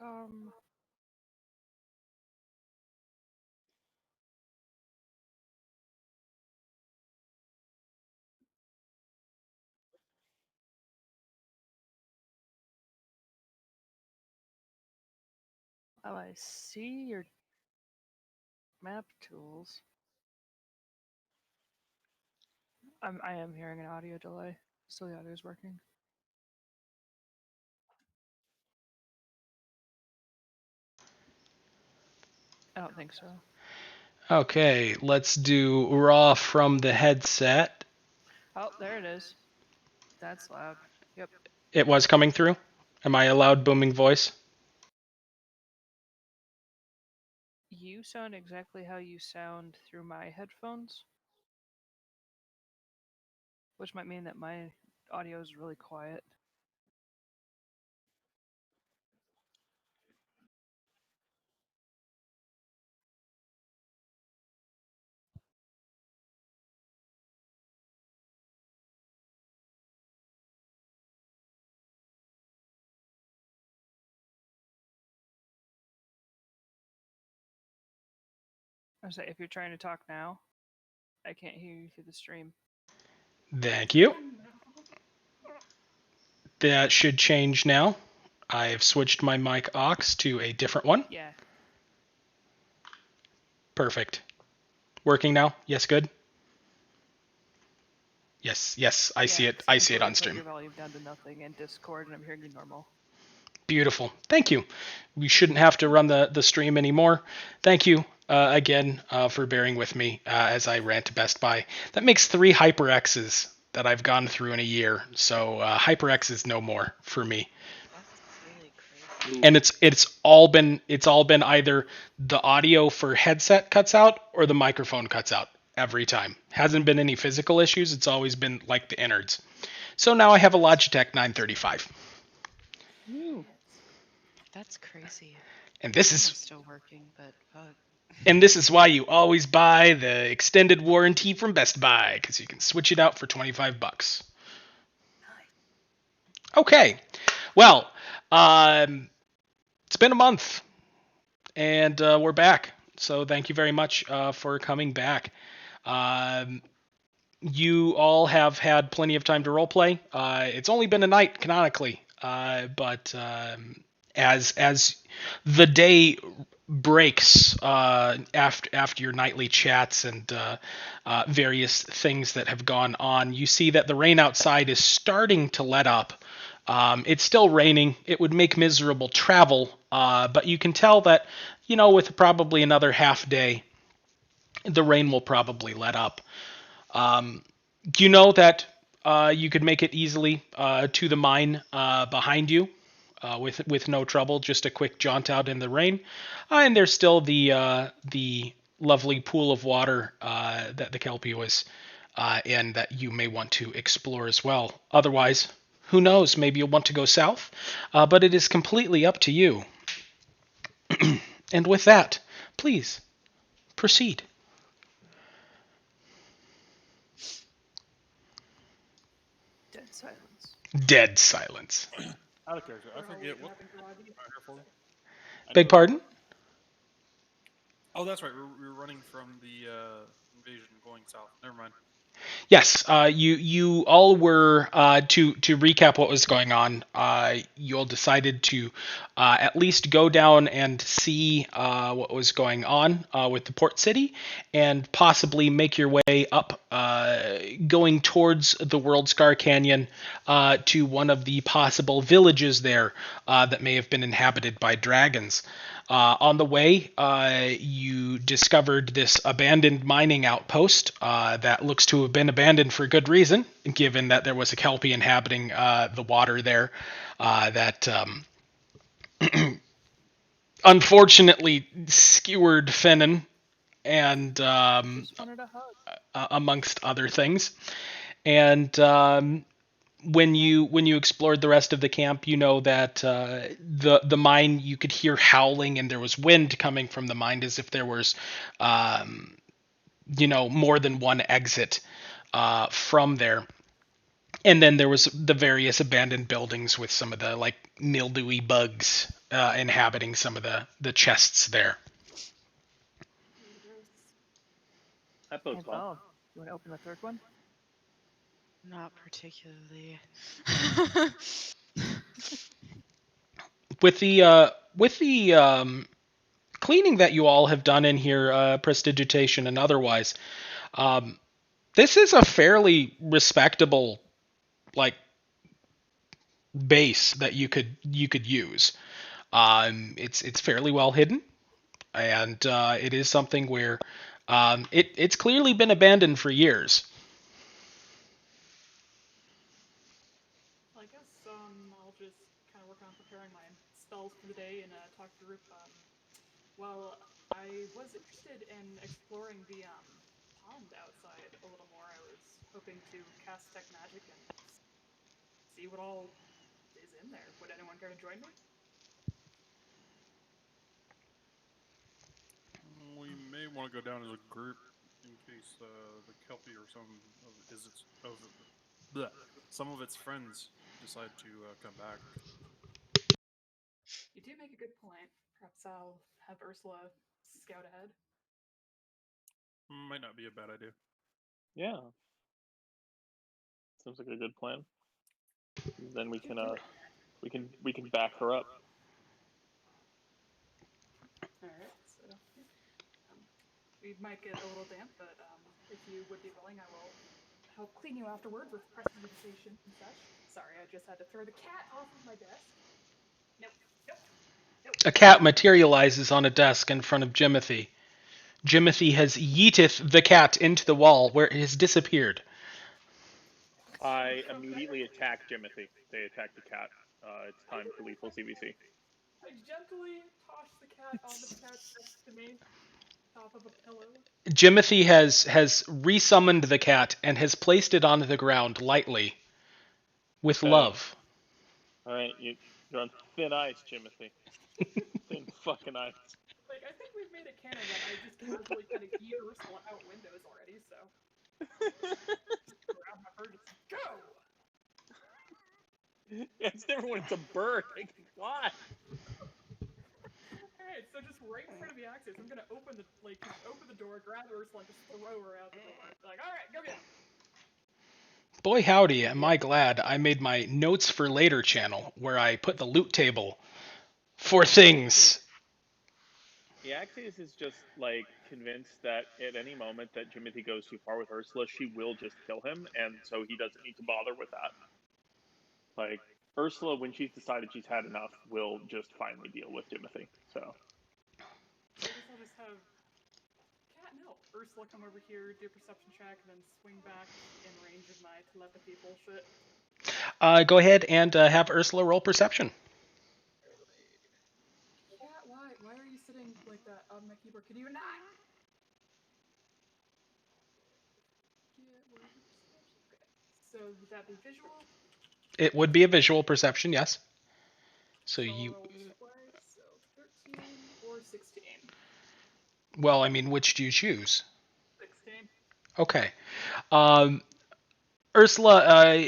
Um, oh, I see your map tools. I am hearing an audio delay. Still, the audio is working. I don't think so. Okay, let's do raw from the headset. Oh, there it is. That's loud. Yep. It was coming through. Am I a loud booming voice? You sound exactly how you sound through my headphones, which might mean that my audio is really quiet. I say, if you're trying to talk now, I can't hear you through the stream. Thank you. That should change now. I've switched my mic aux to a different one. Yeah. Perfect. Working now? Yes, good? Yes, I see Yeah, it. it's I see it completely on put your stream. volume down to nothing in Discord, and I'm hearing you normal. Beautiful. Thank you. We shouldn't have to run the stream anymore. Thank you again for bearing with me as I rant to Best Buy. That makes 3 HyperXs that I've gone through in a year. So HyperX is no more for me. That's really crazy. And it's all been either the audio for headset cuts out or the microphone cuts out every time. Hasn't been any physical issues. It's always been like the innards. So now I have a Logitech 935. Ooh. That's crazy. And Mine's this is still working, but fuck. And this is why you always buy the extended warranty from Best Buy, because you can switch it out for $25. Okay, well, it's been a month, and we're back. So thank you very much for coming back. Um, you all have had plenty of time to roleplay. It's only been a night canonically, but as the day breaks after your nightly chats and various things that have gone on, you see that the rain outside is starting to let up. It's still raining. It would make miserable travel, but you can tell that, with probably another half day, the rain will probably let up. You know that you could make it easily to the mine behind you with no trouble. Just a quick jaunt out in the rain, and there's still the lovely pool of water that the Kelpie was in that you may want to explore as well. Otherwise, who knows? Maybe you'll want to go south, but it is completely up to you. And with that, please proceed. Dead silence. Dead silence. Out of character. I forget what we're here for. Beg pardon? Oh, that's right. We're running from the invasion going south. Never mind. Yes, you all were to recap what was going on. You all decided to at least go down and see what was going on with the port city, and possibly make your way up, going towards the World Scar Canyon to one of the possible villages there that may have been inhabited by dragons. On the way, you discovered this abandoned mining outpost that looks to have been abandoned for good reason, given that there was a Kelpie inhabiting the water there that unfortunately skewered Finnan and Just wanted a hug. amongst other things. And when you explored the rest of the camp, you know that the mine, you could hear howling, and there was wind coming from the mine as if there was more than one exit from there. And then there was the various abandoned buildings with some of the like mildewy bugs inhabiting some of the chests there. That bodes Hey, well. Bob, you want to open the third one? Not particularly. With the cleaning that you all have done in here, prestidigitation and otherwise, this is a fairly respectable like base that you could use. It's fairly well hidden, and it is something where it's clearly been abandoned for years. I guess I'll just kind of work on preparing my spells for the day and talk to the group. Well, I was interested in exploring the pond outside a little more. I was hoping to cast Tech Magic and see what all is in there. Would anyone care to join me? We may want to go down as a group in case the Kelpie or some of its friends decide to come back. You do make a good point. Perhaps I'll have Ursula scout ahead. Might not be a bad idea. Yeah. Seems like a good plan. Then we can back her up. All right. So we might get a little damp, but if you would be willing, I will help clean you afterward with prestidigitation and such. Sorry, I just had to throw the cat off of my desk. Nope. A cat materializes on a desk in front of Jimothy. Jimothy has yeeteth the cat into the wall, where it has disappeared. I immediately attack Jimothy. They attack the cat. It's time for lethal CBC. I gently toss the cat on the couch next to me, top of a pillow. Jimothy has resummoned the cat and has placed it on the ground lightly, with love. All right, you're on thin ice, Jimothy. Thin fucking ice. Like, I think we've made it canon that I just casually kind of eat Ursula out windows already, so. Grab my bird, just go! Yeah, it's different when it's a bird. They can fly. Alright, so just right in front of the axis, I'm gonna open the door, grab Ursula, and just throw her out the door. Like, alright, go get him! Boy howdy, am I glad I made my notes for later channel, where I put the loot table for things. The Axios is just like convinced that at any moment that Jimothy goes too far with Ursula, she will just kill him, and so he doesn't need to bother with that. Like, Ursula, when she's decided she's had enough, will just finally deal with Jimothy. So I guess I'll just have Ursula come over here, do a perception check, and then swing back in range of my telepathy bullshit. Go ahead and have Ursula roll perception. Cat, why are you sitting like that on my keyboard? Can you not? Okay. So would that be visual? It would be a visual perception, yes. So you. Roll twice, so 13 or 16. Well, I mean, which do you choose? 16. Okay. Ursula,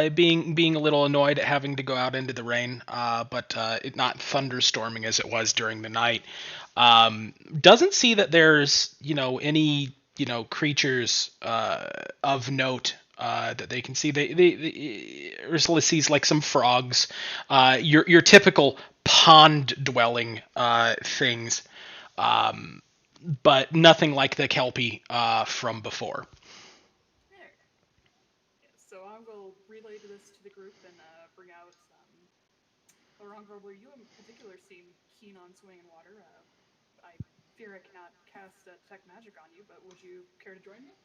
being a little annoyed at having to go out into the rain, but it not thunderstorming as it was during the night, doesn't see that there's, any, creatures of note that they can see. Ursula sees like some frogs, your typical pond-dwelling things, but nothing like the Kelpie from before. So I will relay this to the group and bring out Orango, where you in particular seem keen on swimming in water. I fear I cannot cast Tech Magic on you, but would you care to join me?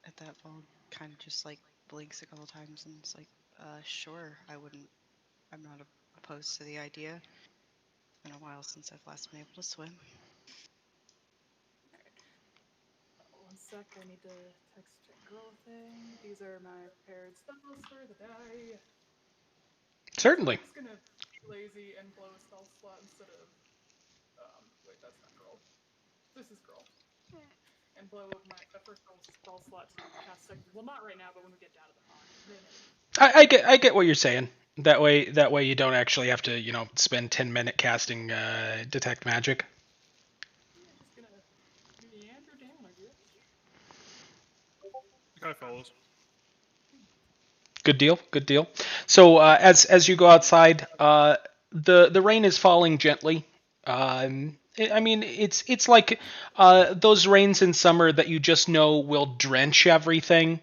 At that Bald kind of just like blinks a couple times and it's like, sure, I'm not opposed to the idea. It's been a while since I've last been able to swim. One sec, I need to text a girl thing. These are my prepared spells for the day. Certainly. I'm just gonna be lazy and blow a spell slot instead of wait, that's not girl. This is girl. And blow my first spell slot to cast second. Well, not right now, but when we get down to the pond. I get what you're saying. That way you don't actually have to, spend 10-minute casting detect magic. Yeah, just gonna meander down, I guess. The guy follows. Good deal. Good deal. So as you go outside, the rain is falling gently. I mean, it's like those rains in summer that you just know will drench everything.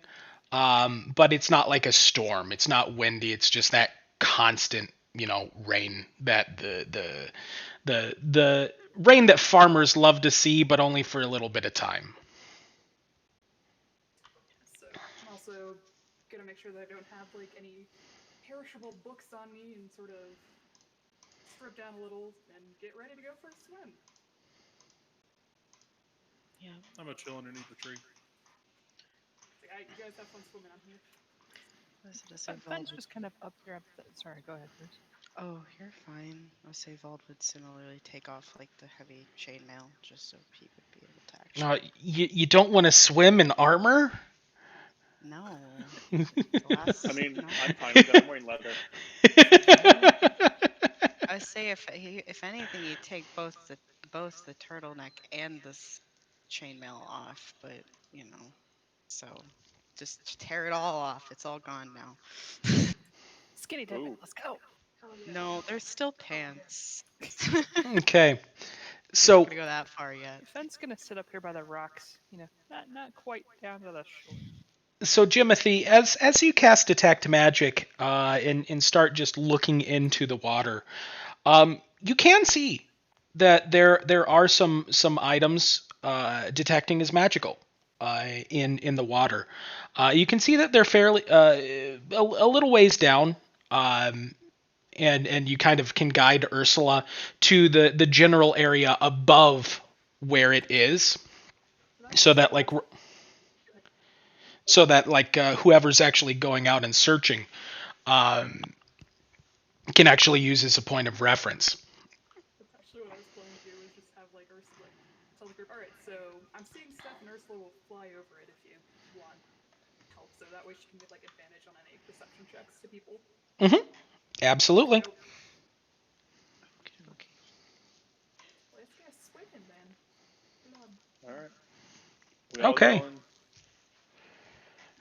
But it's not like a storm. It's not windy. It's just that constant, rain that the rain that farmers love to see, but only for a little bit of time. So I'm also gonna make sure that I don't have like any perishable books on me and sort of strip down a little and get ready to go for a swim. Yeah. I'm gonna chill underneath the tree. You guys have fun swimming. I'm here. Ben's just kind of up here. Sorry, go ahead, Bruce. Oh, you're fine. I'll say Vald would similarly take off like the heavy chainmail just so he would be able to actually. You don't want to swim in armor? No. I mean, I'm fine with that. I'm wearing leather. I say if anything, you take both the turtleneck and the chainmail off, but so just tear it all off. It's all gone now. Skinny dipping. Ooh. Let's go. Oh, yeah. No, there's still pants. Okay. Not So gonna go that far yet. Ben's gonna sit up here by the rocks. Not quite down to the shore. so Jimothy, as you cast detect magic and start just looking into the water, you can see that there are some items detecting as magical in the water. You can see that they're fairly a little ways down. And you kind of can guide Ursula to the general area above where it is, so that whoever's actually going out and searching um, can actually use as a point of reference. That's actually what I was planning to do, is just have like Ursula tell the group, alright, so I'm seeing stuff and Ursula will fly over it if you want help, so that way she can get like advantage on any perception checks to people. Absolutely. So, Okay. let's go swimming then. Blood. All right. We all Okay. going?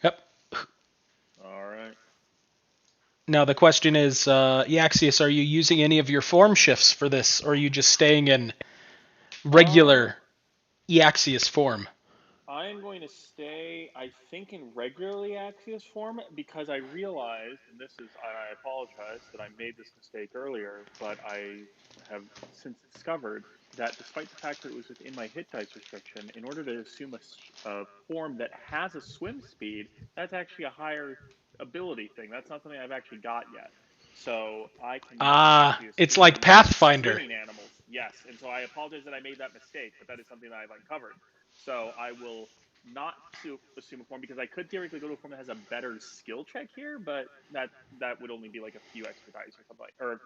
Yep. All right. Now the question is, Yaxius, are you using any of your form shifts for this, or are you just staying in regular Yaxius form? I am going to stay, I think, in regularly Axios form because I realized, and I apologize that I made this mistake earlier, but I have since discovered that despite the fact that it was within my hit dice restriction, in order to assume a form that has a swim speed, that's actually a higher ability thing. That's not something I've actually got yet. So I can actually It's assume like Pathfinder. swimming animals. Yes, and so I apologize that I made that mistake, but that is something that I've uncovered. So I will not assume a form because I could theoretically go to a form that has a better skill check here, but that would only be like a few extra dice or something, or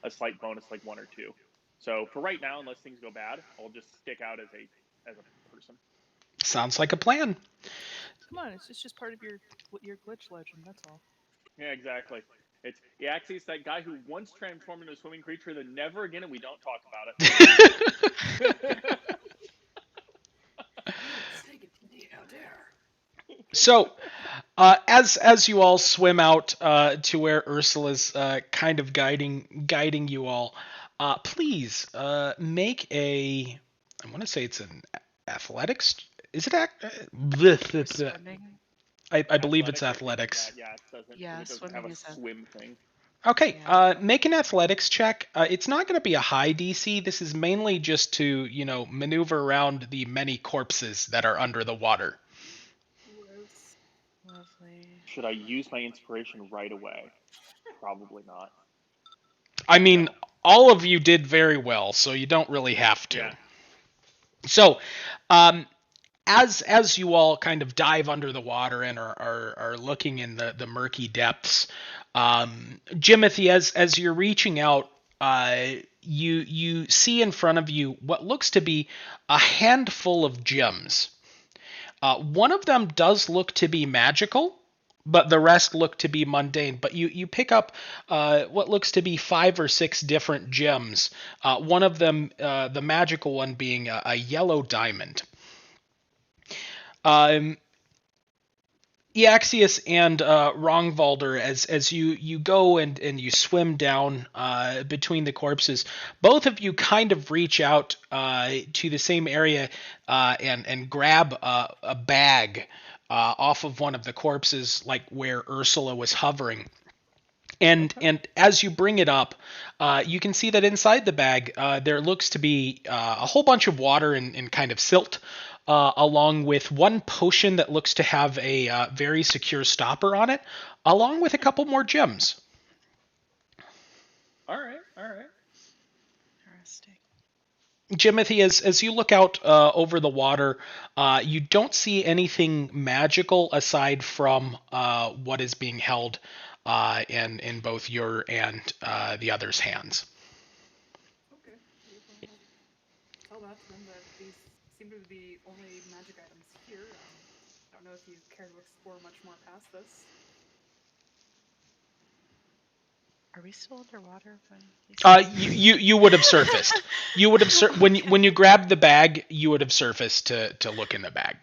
a slight bonus like 1 or 2. So for right now, unless things go bad, I'll just stick out as a person. Sounds like a plan. Come on, it's just part of your glitch legend. That's all. Yeah, exactly. It's Iaxis, that guy who once transformed into a swimming creature, then never again, and we don't talk about it. So, as you all swim out to where Ursula's kind of guiding you all, please make a. I want to say it's an athletics. Is it Swimming. I believe it's athletics. Yeah, it doesn't. Yeah, it doesn't swimming have a is swim thing. Okay, Yeah. make an athletics check. It's not going to be a high DC. This is mainly just to maneuver around the many corpses that are under the water. Gross. Lovely. Should I use my inspiration right away? Probably not. I mean, all of you did very well, so you don't really have to. Yeah. So, as you all kind of dive under the water and are looking in the murky depths, Jimothy, as you're reaching out, you see in front of you what looks to be a handful of gems. One of them does look to be magical, but the rest look to be mundane. But you pick up what looks to be 5 or 6 different gems. One of them, the magical one, being a yellow diamond. Um, Eaxius and Rongvalder, as you go and you swim down between the corpses, both of you kind of reach out to the same area and grab a bag off of one of the corpses, like where Ursula was hovering. And as you bring it up, you can see that inside the bag there looks to be a whole bunch of water and kind of silt, along with one potion that looks to have a very secure stopper on it, along with a couple more gems. All right. Interesting. Jimothy, as you look out over the water, you don't see anything magical aside from what is being held in both your and the other's hands. Okay. Well, tell that to them that these seem to be the only magic items here. I don't know if you care to explore much more past this. Are we still underwater when he's You would have surfaced. You would have when you grabbed the bag, you would have surfaced to look in the bag.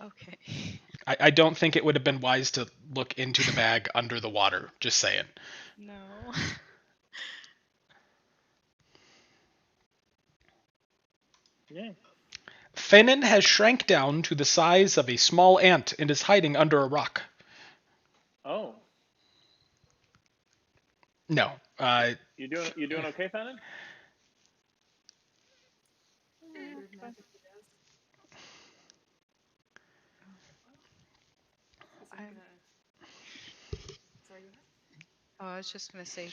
Okay. I don't think it would have been wise to look into the bag under the water. Just saying. No. Yeah. Fenin has shrank down to the size of a small ant and is hiding under a rock. Oh, No. you doing okay, Fannin? Standard fine. magic it is. Guess I'm I'm- gonna. Sorry, go ahead. Oh, I was just gonna say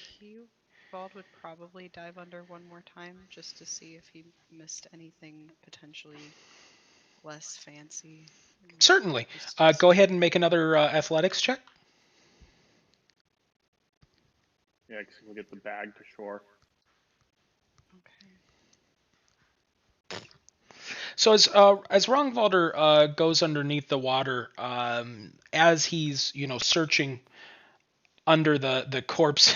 Bald would probably dive under one more time just to see if he missed anything potentially less fancy. Certainly. Just to Go see. ahead and make another athletics check. Yeah, because we'll get the bag to shore. Okay. So as Rongvalder goes underneath the water, as he's searching under the corpse.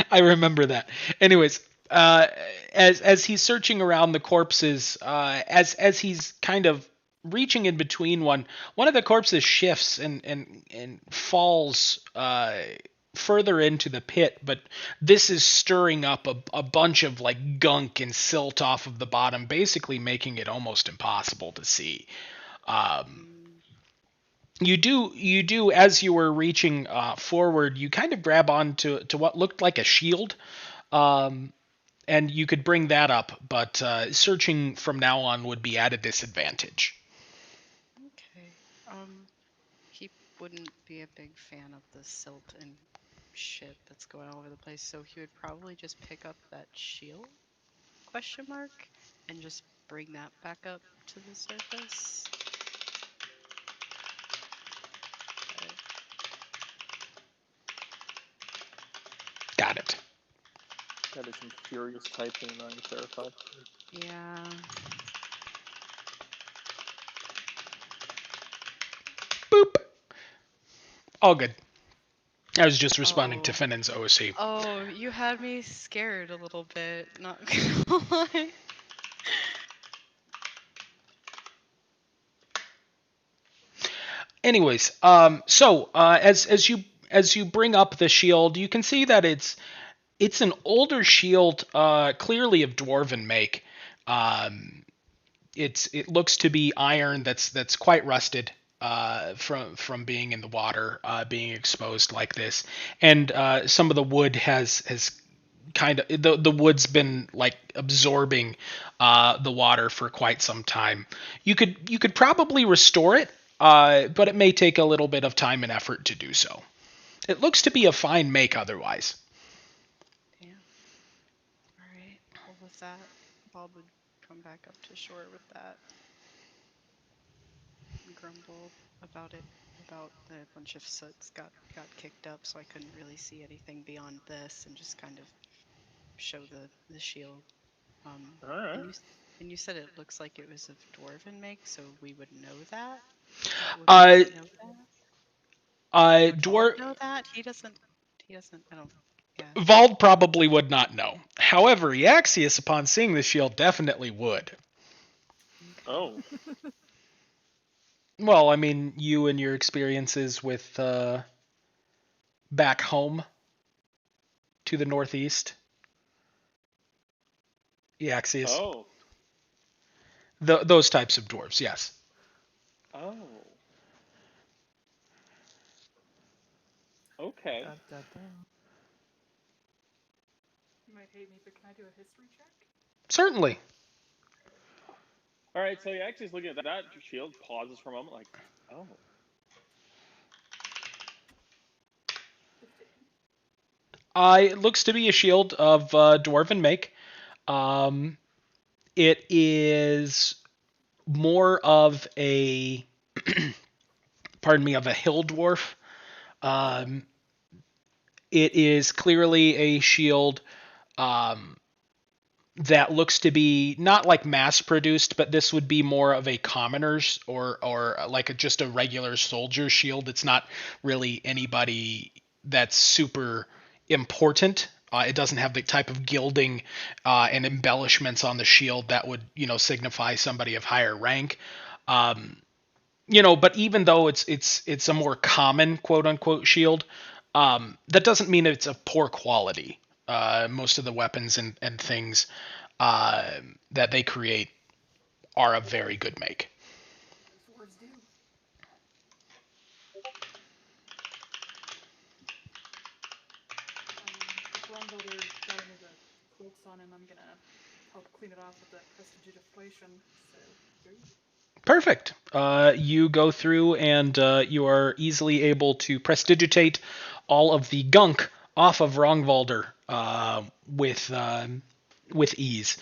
I remember that. Anyways, as he's searching around the corpses, as he's kind of reaching in between one of the corpses shifts and falls further into the pit, but this is stirring up a bunch of like gunk and silt off of the bottom, basically making it almost impossible to see. You do as you were reaching forward, you kind of grab on to what looked like a shield, and you could bring that up, but searching from now on would be at a disadvantage. Okay. He wouldn't be a big fan of the silt and shit that's going all over the place, so he would probably just pick up that shield question mark and just bring that back up to the surface. Got it. That is some furious typing, and I'm terrified. Yeah. Boop. All good. I was just responding to Oh. Fenin's OC. Oh, you had me scared a little bit, not gonna lie. Anyways, so as you bring up the shield, you can see that it's an older shield, clearly of dwarven make. It looks to be iron that's quite rusted from being in the water, being exposed like this, and some of the wood has kind of the wood's been like absorbing the water for quite some time. You could probably restore it, but it may take a little bit of time and effort to do so. It looks to be a fine make otherwise. Damn. Alright. Well, with that, Bob would come back up to shore with that. And grumble about it, about the bunch of soots got kicked up, so I couldn't really see anything beyond this, and just kind of show the shield. All right. And you said it looks like it was of dwarven make, so we would know that. Would Uh, he know that? Would Vald Dwarf know that? He doesn't. He doesn't. I don't. Yeah. Vald probably would not know. However, Eaxius, upon seeing the shield, definitely would. Oh, Well, I mean, you and your experiences with back home to the northeast, Eaxius, oh, those types of dwarves, yes. oh. Okay. You might hate me, but can I do a history check? Certainly. All right. So yeah, actually, looking at that shield, pauses for a moment, like, oh, 15. It looks to be a shield of dwarven make. Um, it is more of a, pardon me, of a hill dwarf. Um, it is clearly a shield that looks to be not like mass produced, but this would be more of a commoner's or like just a regular soldier shield. It's not really anybody that's super important. It doesn't have the type of gilding and embellishments on the shield that would signify somebody of higher rank. But even though it's a more common quote unquote shield, that doesn't mean it's of poor quality. Most of the weapons and things that they create are of very good make. Those words do. If Longboulder got any of the cloaks on him, I'm gonna help clean it off with the prestidigitation. So, here you go. Perfect. You go through and you are easily able to prestidigitate all of the gunk off of Rongvalder with ease.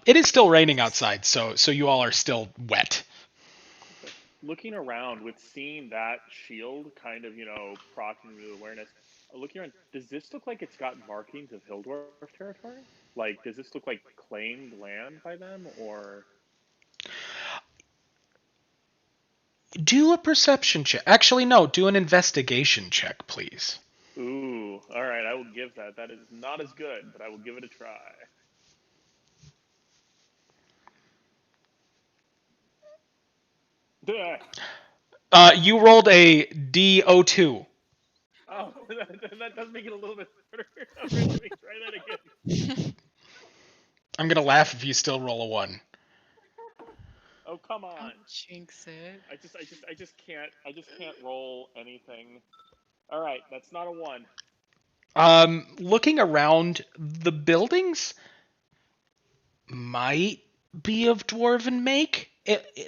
It is still raining outside, so you all are still wet. looking around with seeing that shield kind of, proccing to awareness. Looking around, does this look like it's got markings of Hildorf territory? Like, does this look like claimed land by them, or? Do a perception check. Actually, no. Do an investigation check, please. Ooh, all right. I will give that. That is not as good, but I will give it a try. You rolled a D02. Oh, that does make it a little bit harder. All right, let me try that again. I'm gonna laugh if you still roll a 1. Oh, come on. Don't jinx it. I just can't roll anything. All right, that's not a 1. Looking around, the buildings might be of dwarven make.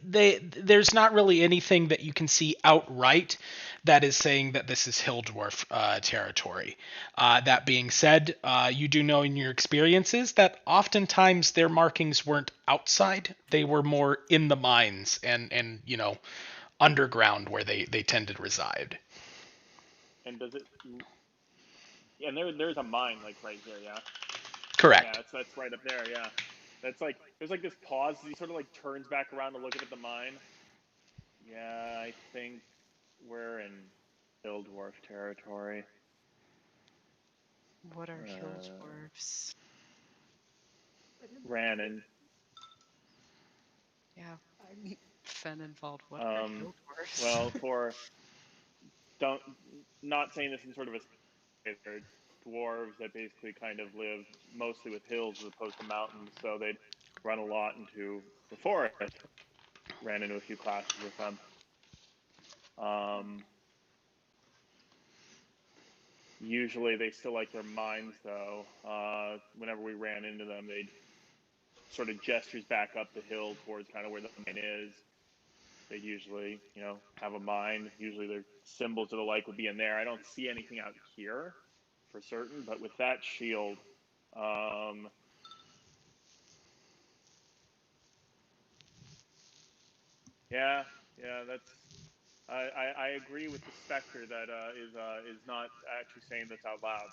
There's not really anything that you can see outright that is saying that this is hill dwarf territory. That being said, you do know in your experiences that oftentimes their markings weren't outside; they were more in the mines and underground where they tend to reside. And does it? And there's a mine like right here, yeah. Correct. Yeah, that's right up there, yeah. That's like there's like this pause. He sort of like turns back around to look at the mine. Yeah, I think we're in Hill Dwarf territory. What are hill dwarfs? Rannon. Yeah. Fen involved. What are hill dwarfs? Well, not saying this in sort of a they're dwarves that basically kind of live mostly with hills as opposed to mountains, so they'd run a lot into the forest. Ran into a few classes with them. Usually they still like their mines, though. Whenever we ran into them, they'd sort of gestures back up the hill towards kind of where the mine is. They usually, have a mine. Usually their symbols of the like would be in there. I don't see anything out here for certain, but with that shield, yeah, that's. I agree with the Spectre that is not actually saying this out loud.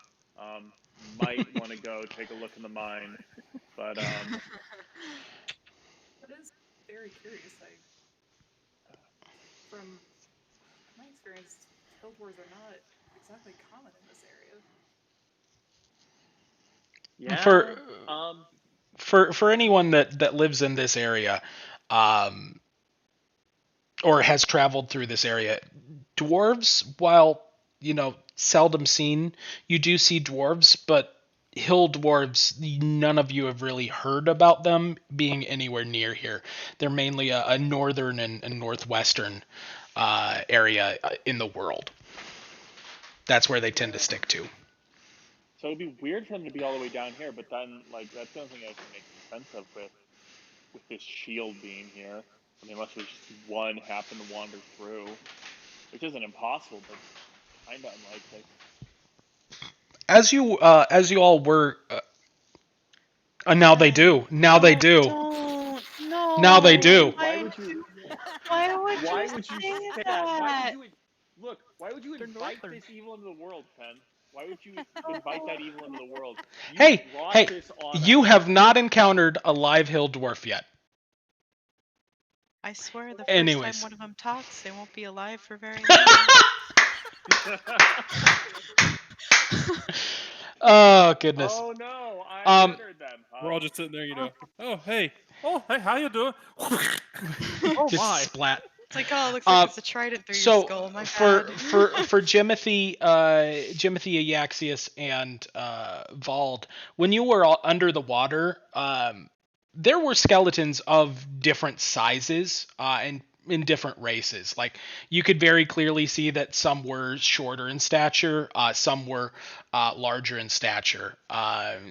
Might want to go take a look in the mine, but That is very curious. from my experience, hill dwarves are not exactly common in this area. Yeah. For anyone that lives in this area, um, or has traveled through this area, dwarves, while seldom seen, you do see dwarves, but hill dwarves, none of you have really heard about them being anywhere near here. They're mainly a northern and northwestern area in the world. That's where they tend to stick to. So it'd be weird for them to be all the way down here, but then that's the only thing I can make sense of with this shield being here. I mean, unless there's just one happen to wander through, which isn't impossible, but kind of unlikely. As you all were. Now they do. Now they do. Don't. No. Now they do. Why would you? Why would Why you would you say say that? Why would you? Look, why would you They're invite northern. this evil into the world, Pen? Why would you invite that evil into the world? You Hey, brought this on you us. have not encountered a live hill dwarf yet. I swear, the first Anyways. time one of them talks, they won't be alive for very long. Oh goodness. Oh no, I murdered them. Huh? We're all just sitting there, Oh, hey. Oh, hey, how you doing? Oh, Just my. splat. It's like, oh, it looks like it's a trident through your skull. My for bad. for Jimothy, Ajaxius, and Vald, when you were all under the water, there were skeletons of different sizes and in different races. Like you could very clearly see that some were shorter in stature, some were larger in stature.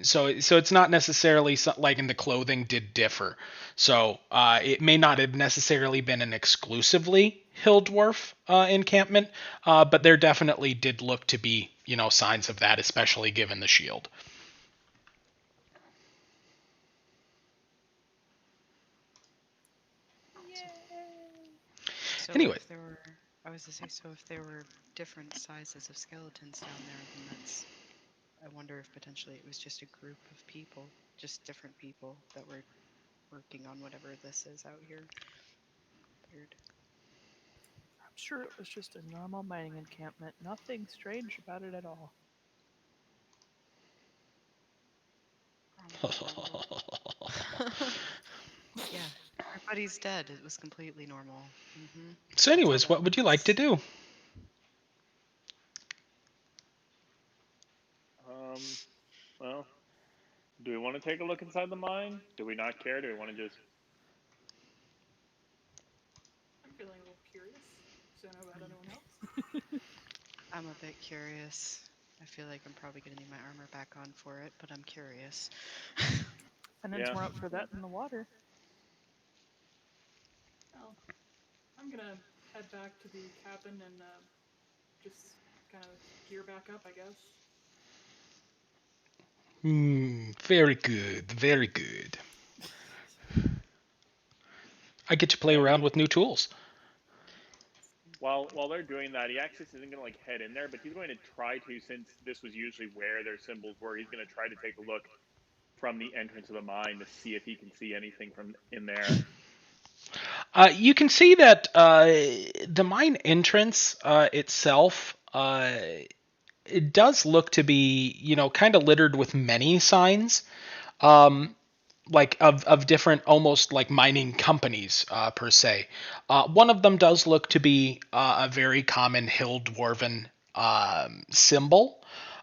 So it's not necessarily like in the clothing did differ. So it may not have necessarily been an exclusively hill dwarf encampment, but there definitely did look to be signs of that, especially given the shield. So Anyway. if there were, I was to say, so if there were different sizes of skeletons down there, then that's, I wonder if potentially it was just a group of people, just different people that were working on whatever this is out here. Weird. I'm sure it was just a normal mining encampment. Nothing strange about it at all. Yeah, everybody's dead. It was completely normal. Mm-hmm. So anyways, what would you like to do? Well, do we want to take a look inside the mine? Do we not care? Do we want to just? I'm feeling a little curious. So I know about anyone else. I'm a bit curious. I feel like I'm probably gonna need my armor back on for it, but I'm curious. And then more up for that in the water. Well, I'm gonna head back to the cabin and just kind of gear back up, I guess. Very good, very good. I get to play around with new tools. While they're doing that, Ajaxius isn't going to head in there, but he's going to try to, since this was usually where their symbols were, he's going to try to take a look from the entrance of the mine to see if he can see anything from in there. You can see that the mine entrance itself, it does look to be, kind of littered with many signs, like of different, almost like mining companies per se. One of them does look to be a very common hill dwarven symbol.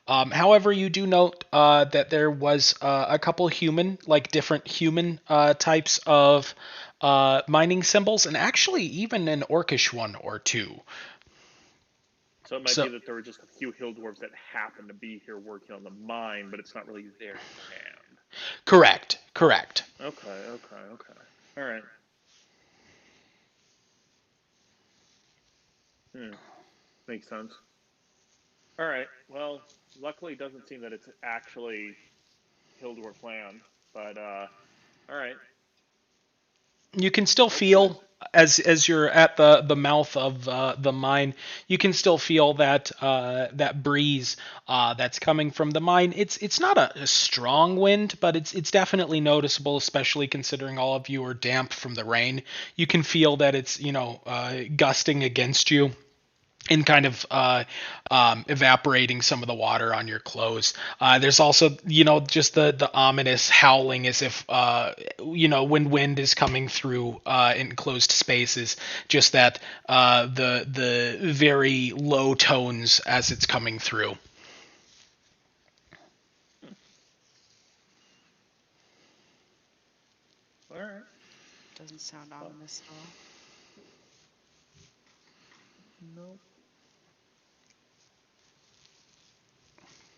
However, you do note that there was a couple different human types of mining symbols, and actually even an orcish one or two. So it might be that there were just a few hill dwarves that happened to be here working on the mine, but it's not really their land. Correct. Okay. All right. Makes sense. All right. Well, luckily, it doesn't seem that it's actually hill dwarf land, but all right. You can still feel as you're at the mouth of the mine. You can still feel that that breeze that's coming from the mine. It's not a strong wind, but it's definitely noticeable, especially considering all of you are damp from the rain. You can feel that it's gusting against you and kind of evaporating some of the water on your clothes. There's also, just the ominous howling as if, when wind is coming through enclosed spaces, just that the very low tones as it's coming through. All right. Doesn't sound ominous at all. Nope.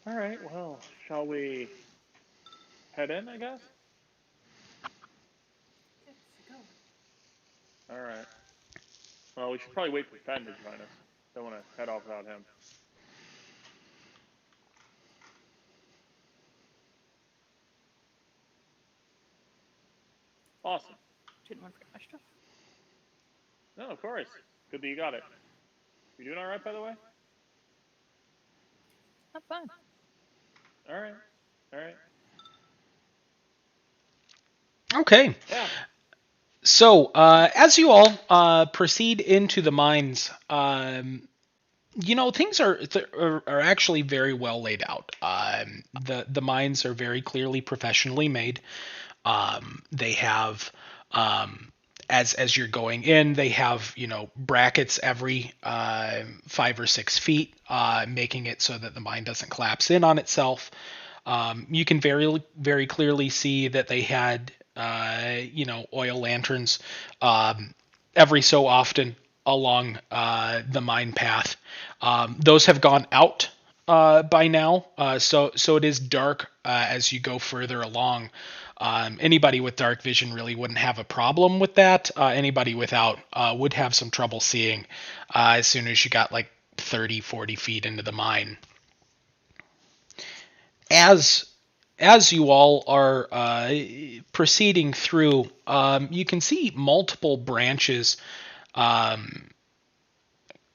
All right. Well, shall we head in? I guess. Yes, go. All right. Well, we should probably wait for Fen to join us. Don't want to head off without him. Awesome. Didn't want to forget my stuff. No, of course. Good that you got it. You doing all right, by the way? I'm fine. All right. All right. Okay. Yeah. So, as you all proceed into the mines, things are actually very well laid out. The mines are very clearly professionally made. They have, as you're going in, they have brackets every 5 or 6 feet, making it so that the mine doesn't collapse in on itself. You can very very clearly see that they had oil lanterns every so often along the mine path. Those have gone out by now, so it is dark as you go further along. Anybody with dark vision really wouldn't have a problem with that. Anybody without would have some trouble seeing as soon as you got like 30-40 feet into the mine. As you all are proceeding through, you can see multiple branches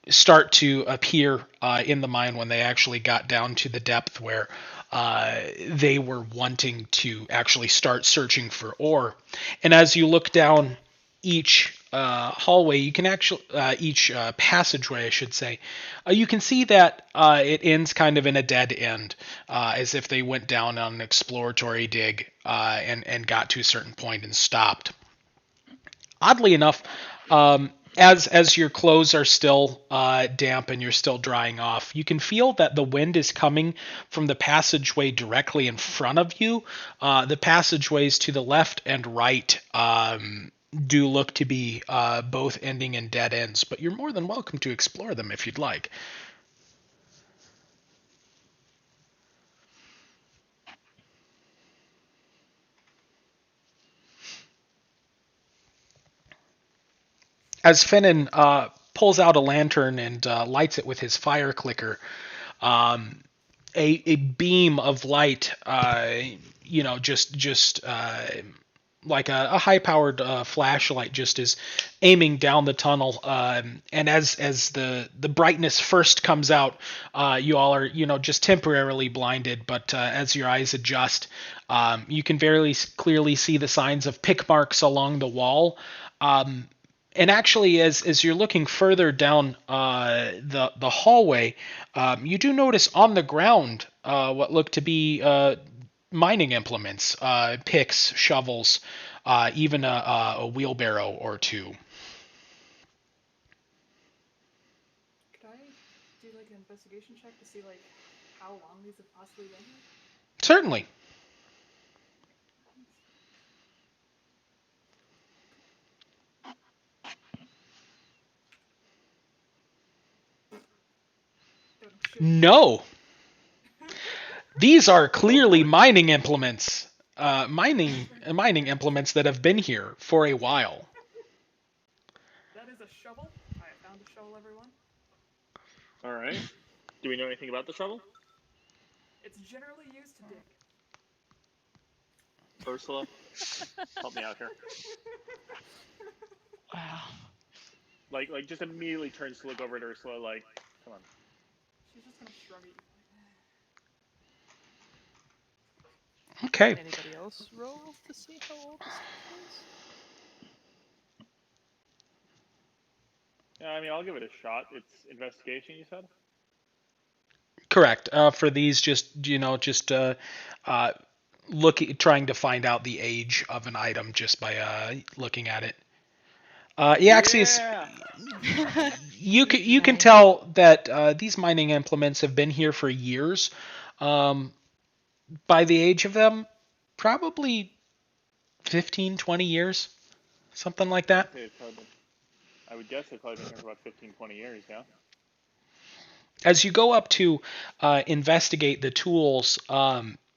start to appear in the mine when they actually got down to the depth where they were wanting to actually start searching for ore. And as you look down each hallway, you can actually each passageway, I should say, you can see that it ends kind of in a dead end, as if they went down on an exploratory dig and got to a certain point and stopped. Oddly enough, as your clothes are still damp and you're still drying off, you can feel that the wind is coming from the passageway directly in front of you. The passageways to the left and right do look to be both ending in dead ends, but you're more than welcome to explore them if you'd like. As Finnan pulls out a lantern and lights it with his fire clicker, a beam of light, just like a high-powered flashlight, just is aiming down the tunnel. And as the brightness first comes out, you all are just temporarily blinded. But as your eyes adjust, you can very clearly see the signs of pick marks along the wall. And actually, as you're looking further down the hallway, you do notice on the ground what look to be mining implements, picks, shovels, even a wheelbarrow or two. Could I do like an investigation check to see like how long these have possibly been here? Certainly. No. These are clearly mining implements. Mining implements that have been here for a while. That is a shovel. I found a shovel, everyone. All right. Do we know anything about the shovel? It's generally used to dig. Ursula, help me out here. Wow. Like just immediately turns to look over at Ursula, like, come on. She's just gonna shrug at you. Okay. Anybody else roll to see how old the stuff is? Yeah, I mean, I'll give it a shot. It's investigation, you said? Correct. For these, just trying to find out the age of an item just by looking at it. Eaxius, Yeah. you can Nice. tell that these mining implements have been here for years. By the age of them, probably 15, 20 years, something like that. I would guess they've probably been here for about 15, 20 years, yeah? As you go up to investigate the tools,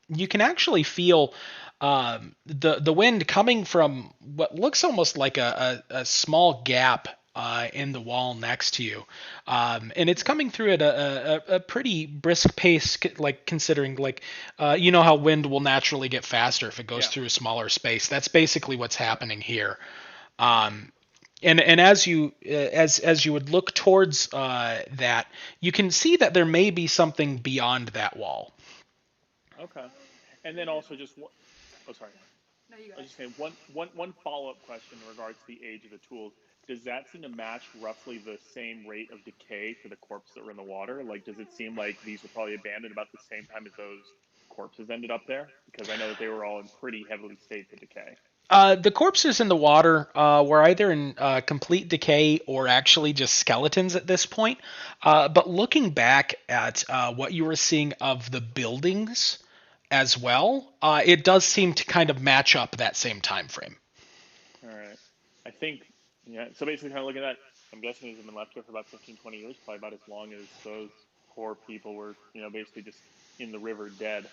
you can actually feel the wind coming from what looks almost like a small gap in the wall next to you, and it's coming through at a pretty brisk pace, like considering you know how wind will naturally get faster if it goes Yeah. through a smaller space. That's basically what's happening here. And as you would look towards that, you can see that there may be something beyond that wall. Okay. And then also just one, oh, sorry. No, you I got was it. just saying one follow-up question in regards to the age of the tools. Does that seem to match roughly the same rate of decay for the corpses that were in the water? Like, does it seem like these were probably abandoned about the same time as those corpses ended up there? Because I know that they were all in pretty heavily states of decay. The corpses in the water were either in complete decay or actually just skeletons at this point. But looking back at what you were seeing of the buildings as well, it does seem to kind of match up that same time frame. All right. I think, yeah, so basically kind of looking at that, I'm guessing these have been left here for about 15, 20 years, probably about as long as those poor people were, basically just in the river dead.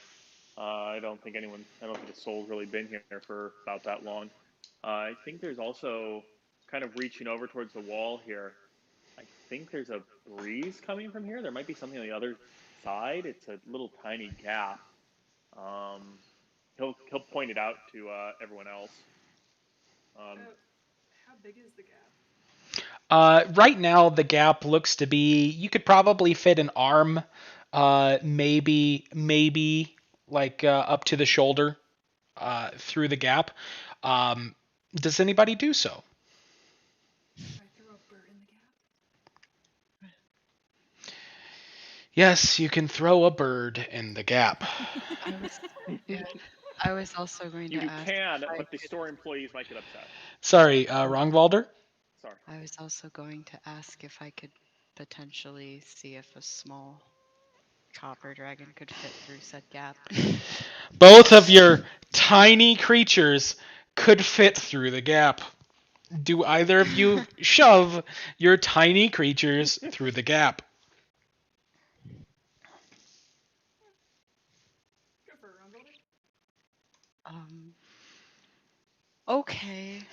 I don't think a soul's really been here for about that long. I think there's also kind of reaching over towards the wall here. I think there's a breeze coming from here. There might be something on the other side. It's a little tiny gap. He'll point it out to everyone else. How big is the gap? Right now, the gap looks to be, you could probably fit an arm, maybe like up to the shoulder through the gap. Does anybody do so? Should I throw a bird in the gap? Yes, you can throw a bird in the gap. I was also going to You ask. can, if I but the could- store employees might get upset. Sorry, Rongvalder? Sorry. I was also going to ask if I could potentially see if a small copper dragon could fit through said gap. Both of your tiny creatures could fit through the gap. Do either of you shove your tiny creatures through the gap? Go for it, Rongold. Okay.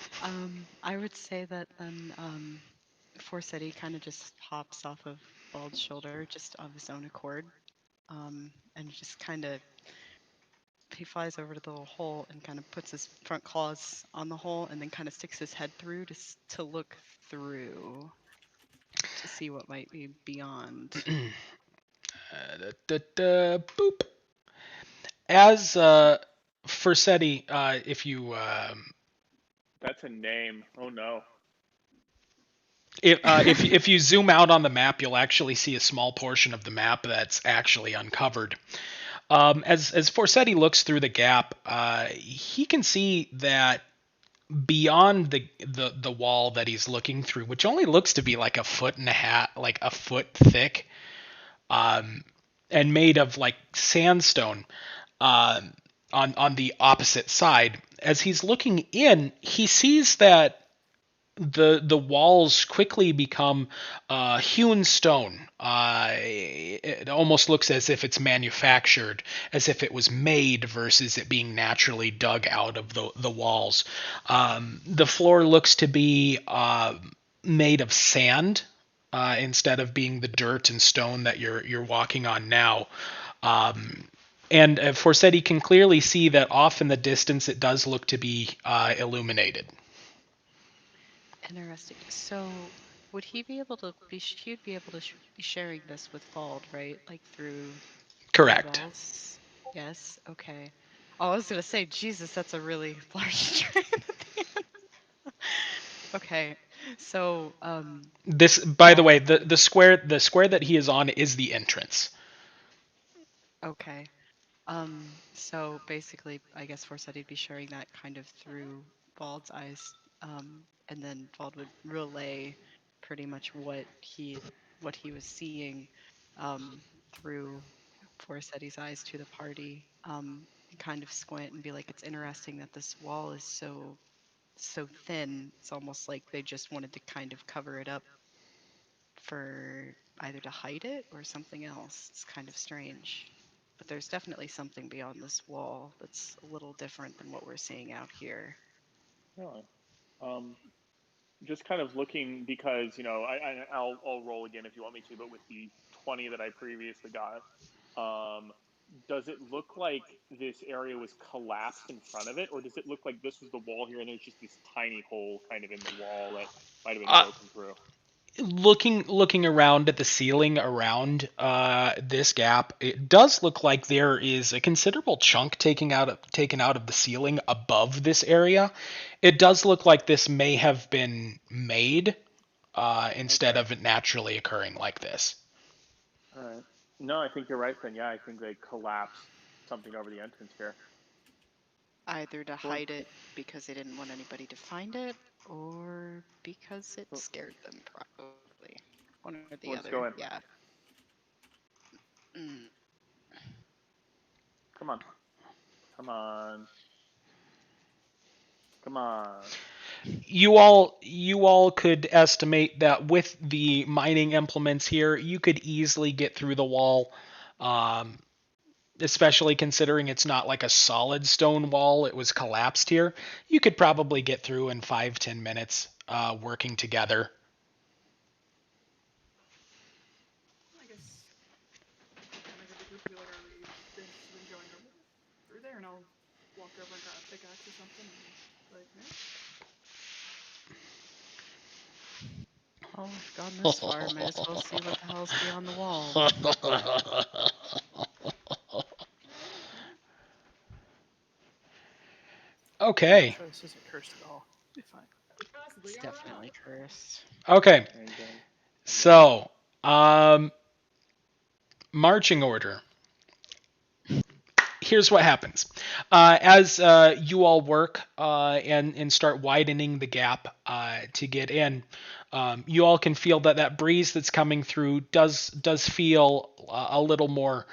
I would say that then Forseti kind of just hops off of Bald's shoulder just of his own accord. And just kind of he flies over to the little hole and kind of puts his front claws on the hole and then kind of sticks his head through to look through to see what might be beyond. Boop. As Forseti, if you That's a name. Oh no. if you zoom out on the map, you'll actually see a small portion of the map that's actually uncovered. As Forseti looks through the gap, he can see that beyond the wall that he's looking through, which only looks to be like a foot and a half, like a foot thick, and made of like sandstone, on the opposite side. As he's looking in, he sees that the walls quickly become hewn stone. It almost looks as if it's manufactured, as if it was made versus it being naturally dug out of the walls. The floor looks to be made of sand instead of being the dirt and stone that you're walking on now. And Forseti can clearly see that off in the distance it does look to be illuminated. Interesting. So, would he be able to be? He'd be able to be sharing this with Vald, right? Like through Correct. eyeballs. Yes. Okay. Oh, I was gonna say, Jesus, that's a really large train at the end. Okay. So, This, by the Vald's way, kind of the square that he is on is the entrance. okay. So basically, I guess Forseti'd be sharing that kind of through Vald's eyes, and then Vald would relay pretty much what he was seeing, through Forseti's eyes to the party, and kind of squint and be like, "It's interesting that this wall is so thin. It's almost like they just wanted to kind of cover it up for either to hide it or something else. It's kind of strange." But there's definitely something beyond this wall that's a little different than what we're seeing out here. Really. Just kind of looking because I'll roll again if you want me to, but with the 20 that I previously got, does it look like this area was collapsed in front of it, or does it look like this was the wall here and there's just this tiny hole kind of in the wall that might have been Uh, broken through? looking around at the ceiling around this gap, it does look like there is a considerable chunk taken out of the ceiling above this area. It does look like this may have been made instead Okay. of it naturally occurring like this. All right. No, I think you're right then. Yeah, I think they collapsed something over the entrance here. Either to Well, hide it because they didn't want anybody to find it, or because it well, scared them, probably. One or the let's other. go in. Yeah. Mm. Come on. Come on. Come on. You all could estimate that with the mining implements here, you could easily get through the wall. Um, Especially considering it's not like a solid stone wall, it was collapsed here. You could probably get through in 5-10 minutes working together. I guess kind of the group be like, are we interested in going over through there? And I'll walk over and grab a pickaxe or something. And like, yeah. Well, we've gone this far. Might as well see what the hell's beyond the wall. Okay. Sure, this isn't cursed at all. Be fine. Could possibly It's go definitely wrong. cursed. Okay. There you go. So, marching order. Here's what happens. As you all work and start widening the gap to get in, you all can feel that breeze that's coming through does feel a little more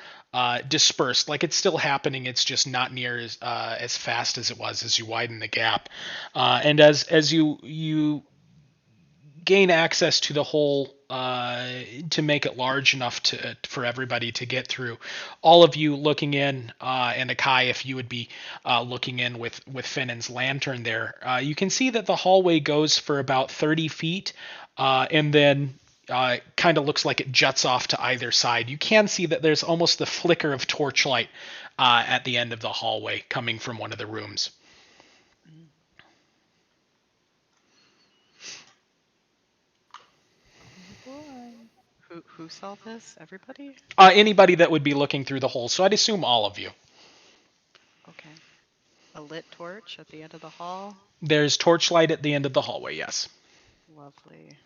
dispersed. Like it's still happening. It's just not near as fast as it was as you widen the gap. And as you gain access to the hole to make it large enough for everybody to get through. All of you looking in, and Akai, if you would be looking in with Finnan's lantern there, you can see that the hallway goes for about 30 feet, and then kind of looks like it juts off to either side. You can see that there's almost the flicker of torchlight at the end of the hallway coming from one of the rooms. Who saw this? Everybody? Anybody that would be looking through the hole, so I'd assume all of you. Okay. A lit torch at the end of the hall? There's torchlight at the end of the hallway, yes. Lovely.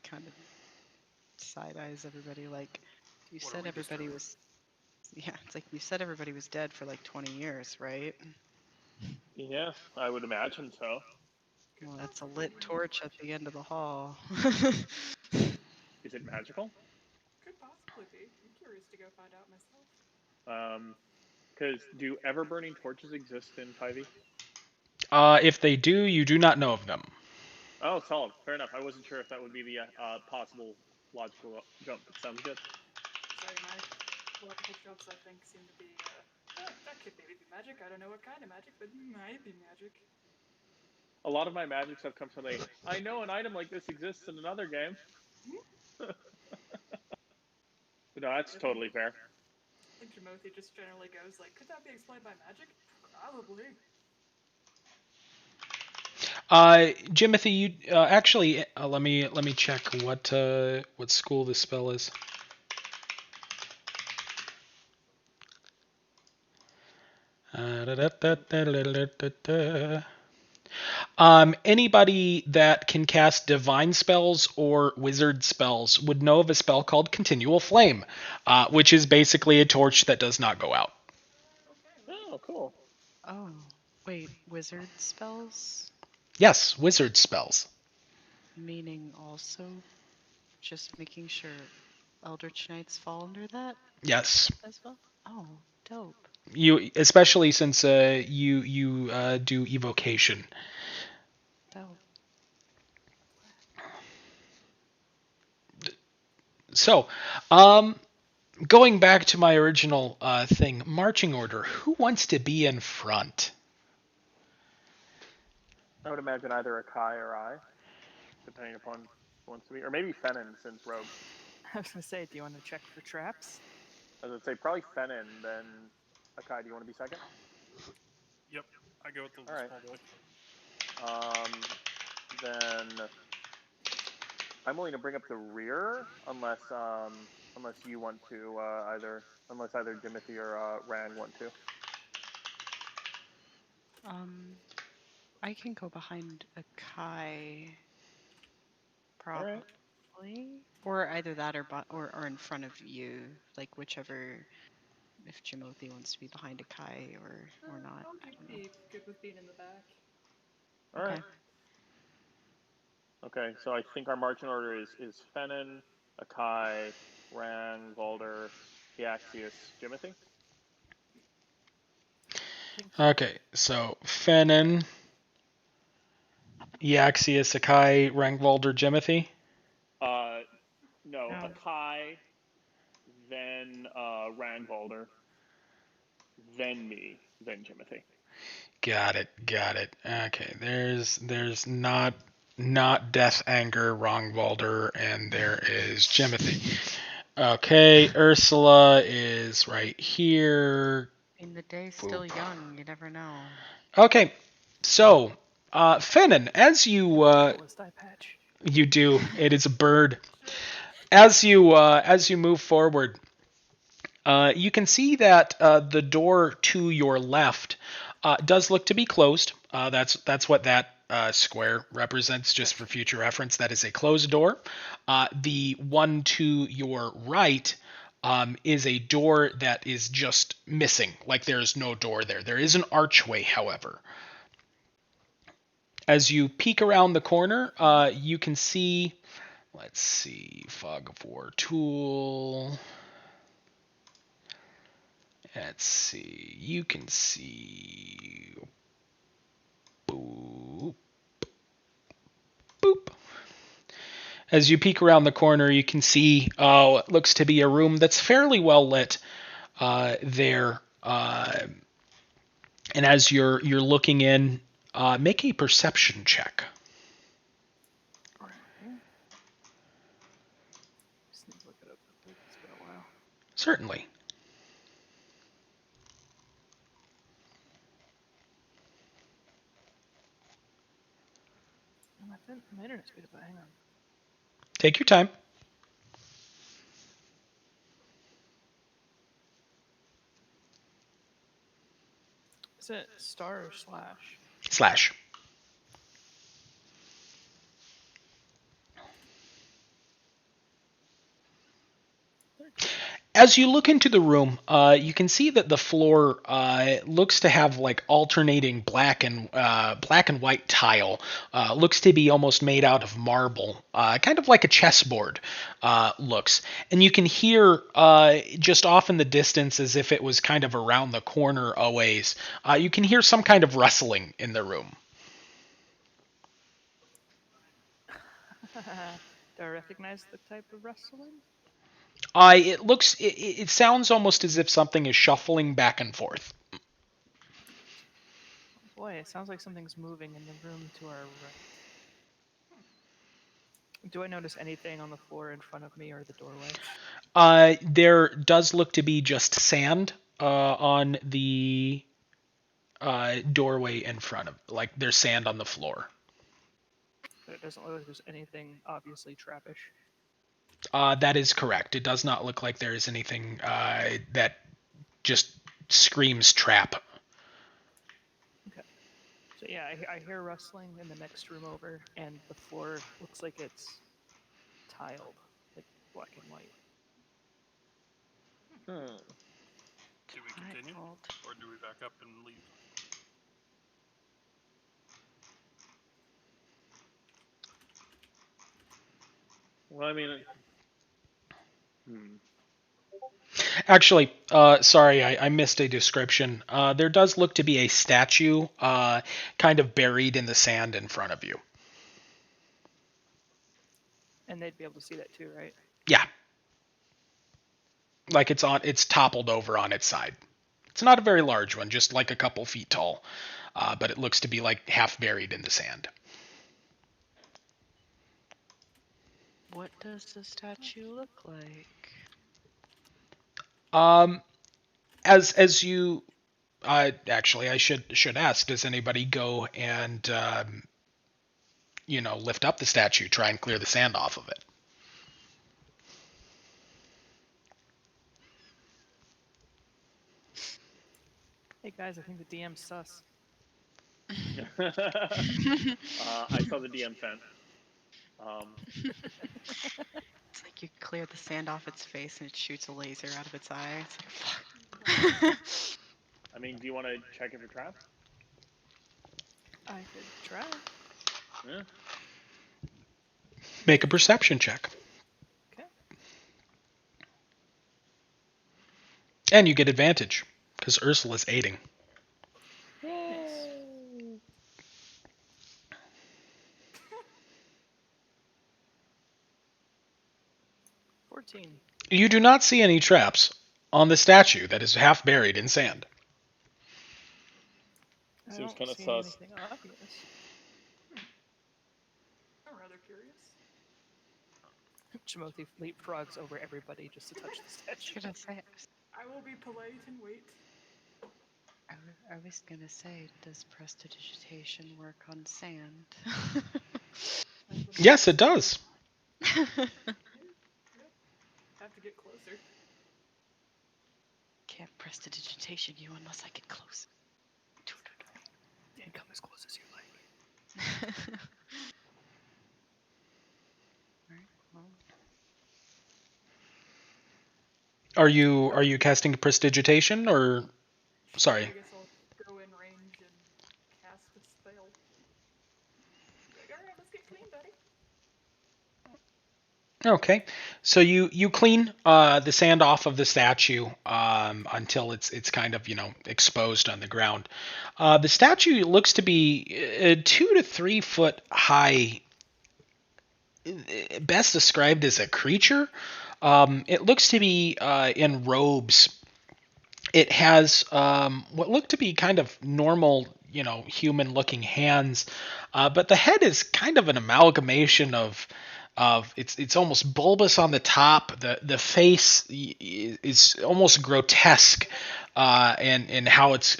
Kind of side eyes everybody like, you What are said we everybody disturbing? was. Yeah, it's like you said everybody was dead for like 20 years, right? Yeah, I would imagine so. Well, that's a lit torch at the end of the hall. Is it magical? Could possibly be. I'm curious to go find out myself. Because do ever burning torches exist in 5e? If they do, you do not know of them. Oh, solid. Fair enough. I wasn't sure if that would be the possible logical jump. But sounds good. Sorry, my logical jokes I think seem to be that could maybe be magic. I don't know what kind of magic, but might be magic. A lot of my magic stuff comes from I know an item like this exists in another game. But no, that's totally fair. think Jimothi just generally goes like, could that be explained by magic? Probably. Jimothy, you actually let me check what school this spell is. Anybody that can cast divine spells or wizard spells would know of a spell called Continual Flame, which is basically a torch that does not go out. Oh, cool. Oh, wait, wizard spells? Yes, wizard spells. Meaning also just making sure Eldritch Knights fall under that Yes, as well? Oh, dope. you especially since you do evocation. Dope. So, going back to my original thing, marching order. Who wants to be in front? I would imagine either Akai or I, depending upon who wants to be, or maybe Fennin since Rogue. I was gonna say, do you want to check for traps? I would say probably Fennin, then Akai. Do you want to be second? Yep, I go with the All right. small boy. Then I'm willing to bring up the rear unless you want to unless either Jimothy or Rand want to. I can go behind Akai, All right. probably, or either that or in front of you, like whichever. If Jimothi wants to be behind Akai or not. I'll I don't know. be good with being in the back. All right. Okay, so I think our marching order is Fennin, Akai, Rand, Valder, Yaxius, Jimothy. Okay, so Fennin, Yaxius, Akai, Rangvalder, Jimothy. No, Akai, then Randvalder, then me, then Jimothy. Got it. Okay, there's not Death Anger, Rangvalder, and there is Jimothy. Okay, Ursula is right here. In the day's still young, you never know. Okay, so Fennin, as you Coolest eye patch. you do, it is a bird. As you move forward, you can see that the door to your left does look to be closed. That's what that square represents, just for future reference. That is a closed door. The one to your right is a door that is just missing, like there's no door there. There is an archway, however. As you peek around the corner, you can see, let's see, Fog of War tool. Let's see, you can see, boop, boop. As you peek around the corner, you can see what looks to be a room that's fairly well lit there. And as you're looking in, make a perception check. Right. Just need to look it up real quick. It's been a while. Certainly. My internet's beat up. Hang on. Take your time. Is it star or slash? Slash. As you look into the room, you can see that the floor looks to have like alternating black and white tile. Looks to be almost made out of marble, kind of like a chessboard looks. And you can hear just off in the distance, as if it was kind of around the corner a ways, you can hear some kind of rustling in the room. Do I recognize the type of rustling? It sounds almost as if something is shuffling back and forth. Boy, it sounds like something's moving in the room to our right. Do I notice anything on the floor in front of me or the doorway? There does look to be just sand on the doorway in front of, like there's sand on the floor. But it doesn't look like there's anything obviously trappish. That is correct. It does not look like there is anything that just screams trap. So yeah, I hear rustling in the next room over, and the floor looks like it's tiled, like black and white. Hmm. Do we I continue, called. or do we back up and leave? Well, I mean, hmm. Actually, sorry, I missed a description. There does look to be a statue kind of buried in the sand in front of you. And they'd be able to see that too, right? Yeah. Like it's toppled over on its side. It's not a very large one, just like a couple feet tall. But it looks to be like half buried in the sand. What does the statue look like? As you actually I should ask, does anybody go and lift up the statue, try and clear the sand off of it? Hey guys, I think the DM's sus. I saw the DM vent. It's like you clear the sand off its face and it shoots a laser out of its eye. It's like, fuck. I mean, do you want to check if you're trapped? I could try. Yeah. Make a perception check. Okay. And you get advantage because Ursula's aiding. Nice. 14. You do not see any traps on the statue that is half buried in sand. I Seems don't kinda see sus. anything obvious. I'm rather curious. Timothy leapfrogs over everybody just to touch the statue. Should I say? I will be polite and wait. I was gonna say, does prestidigitation work on sand? Yes, it does. Have to get closer. Can't prestidigitation you unless I get close. And come as close as you like. Alright, well, Are you casting prestidigitation or sorry? I guess I'll go in range and cast a spell. Like, alright, let's get clean, buddy. Okay, so you clean the sand off of the statue until it's kind of exposed on the ground. The statue looks to be 2 to 3 foot high. Best described as a creature. It looks to be in robes. It has what look to be kind of normal, human-looking hands, but the head is kind of an amalgamation of it's almost bulbous on the top. The face is almost grotesque in how it's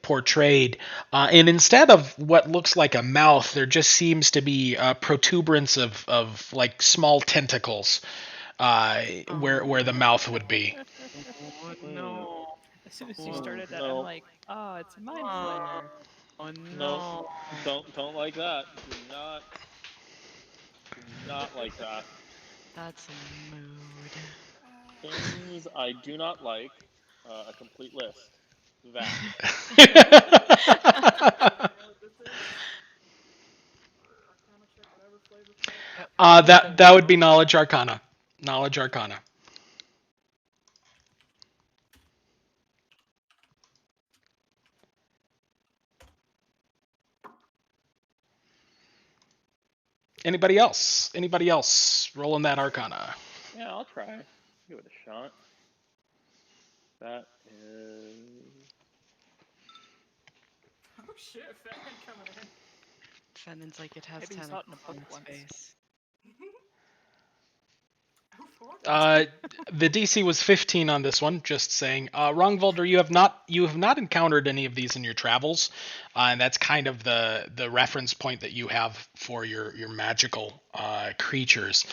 portrayed. And instead of what looks like a mouth, there just seems to be a protuberance of like small tentacles where the mouth would be. oh no. As soon as you started that, no. I'm like, oh, it's a mind flayer. Oh No, don't like that. Do not like that. That's a mood. Things I do not like. A complete list. That. You know what this is? Arcana check, whatever flavor. That would be knowledge arcana. Knowledge arcana. Anybody else? Anybody else rolling that arcana? Yeah, I'll try. Give it a shot. That is. Oh shit, Fatman coming in. Fennon's like, it has Maybe he saw it in a tentacles on book its once. face. Oh boy. The DC was 15 on this one. Just saying. Rongvolder, you have not encountered any of these in your travels, and that's kind of the reference point that you have for your magical creatures.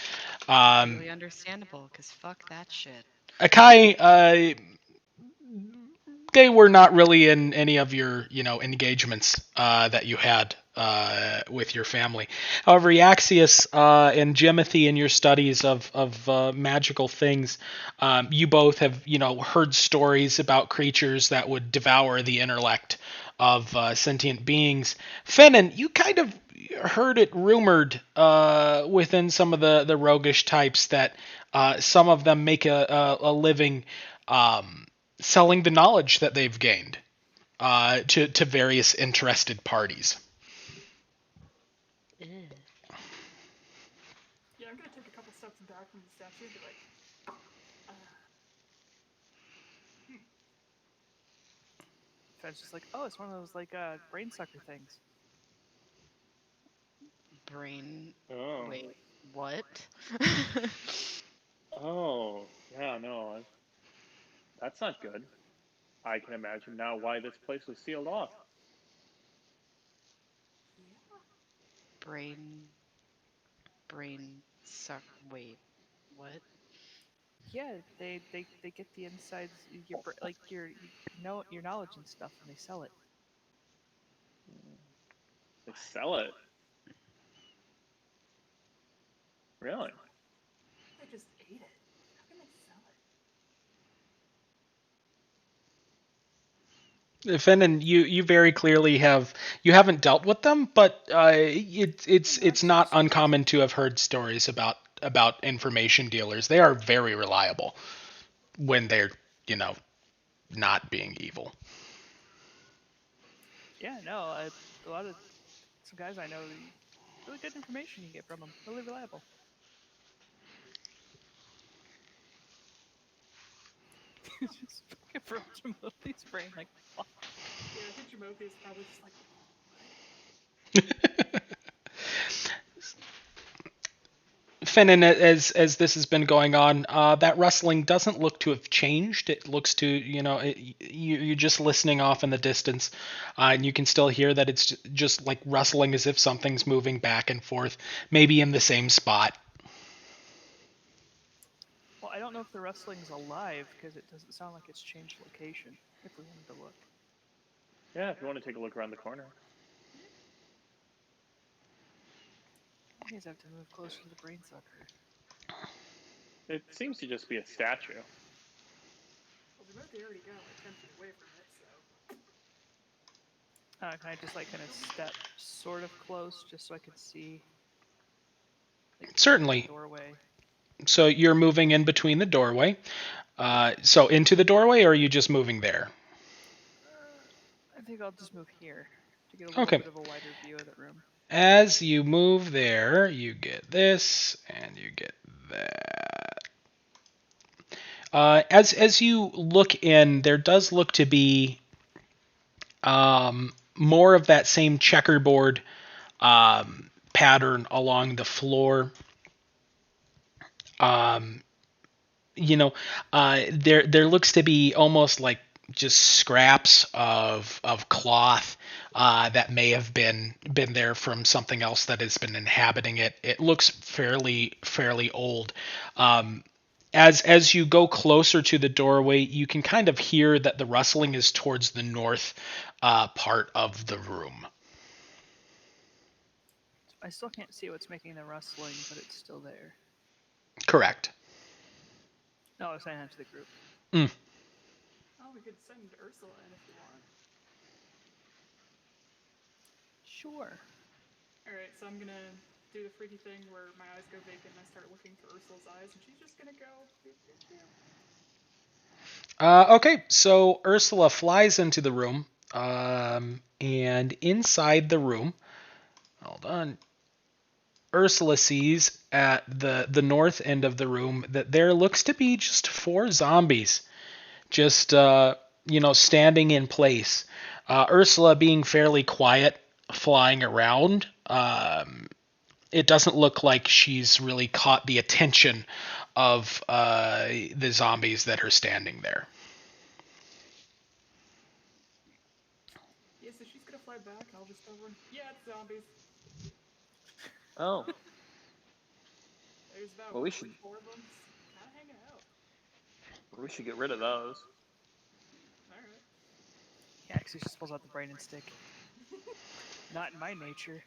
Really understandable, because fuck that shit. Akai, they were not really in any of your engagements that you had with your family. However, Yaxius and Jimothy, in your studies of magical things, you both have heard stories about creatures that would devour the intellect of sentient beings. Fennin, you kind of heard it rumored within some of the roguish types that some of them make a living selling the knowledge that they've gained to various interested parties. Yeah, I'm gonna take a couple steps back from the statue and be like, Fed's just like, oh, it's one of those like brain sucker things. Brain. Oh. Wait, what? Oh, yeah, no. That's not good. I can imagine now why this place was sealed off. Brain suck. Wait, what? Yeah, they get the insides, your knowledge and stuff, and they sell it. They sell it. Really? I just ate it. How can they sell it? Fennin, you very clearly haven't dealt with them, but it's not uncommon to have heard stories about information dealers. They are very reliable when they're not being evil. Yeah, no, a lot of some guys I know, really good information you get from them, really reliable. Just fucking from Timothy's brain, like, fuck. Yeah, I think Jamothi is probably just like, Fennin, as this has been going on, that rustling doesn't look to have changed. It looks to, you're just listening off in the distance, and you can still hear that it's just like rustling as if something's moving back and forth, maybe in the same spot. Well, I don't know if the rustling's alive, because it doesn't sound like it's changed location, if we wanted to look. Yeah, if you want to take a look around the corner. You guys have to move closer to the brain sucker. It seems to just be a statue. well, Jamothi already got like 10 feet away from it, so. Can I just kind of step sort of close, just so I could see? Certainly. The doorway. So you're moving in between the doorway. So into the doorway, or are you just moving there? I think I'll just move here to get a little bit of a wider view of the room. As you move there, you get this, and you get that. As you look in, there does look to be more of that same checkerboard pattern along the floor. There looks to be almost like just scraps of cloth that may have been there from something else that has been inhabiting it. It looks fairly old. As you go closer to the doorway, you can kind of hear that the rustling is towards the north part of the room. I still can't see what's making the rustling, but it's still there. Correct. No, I was saying that to the group. Oh, we could send Ursula in if you want. Sure. Alright, so I'm gonna do the freaky thing where my eyes go vacant and I start looking for Ursula's eyes, and she's just gonna go. Okay, so Ursula flies into the room, and inside the room, hold on, Ursula sees at the north end of the room that there looks to be just 4 zombies, just standing in place. Ursula being fairly quiet, flying around. It doesn't look like she's really caught the attention of the zombies that are standing there. Yeah, so she's gonna fly back, and I'll just tell everyone, yeah, it's zombies. Oh, There's about well, we should 4 of them, kind of hanging out. get rid of those. Alright. Yeah, because he just pulls out the brain and stick. Not in my nature.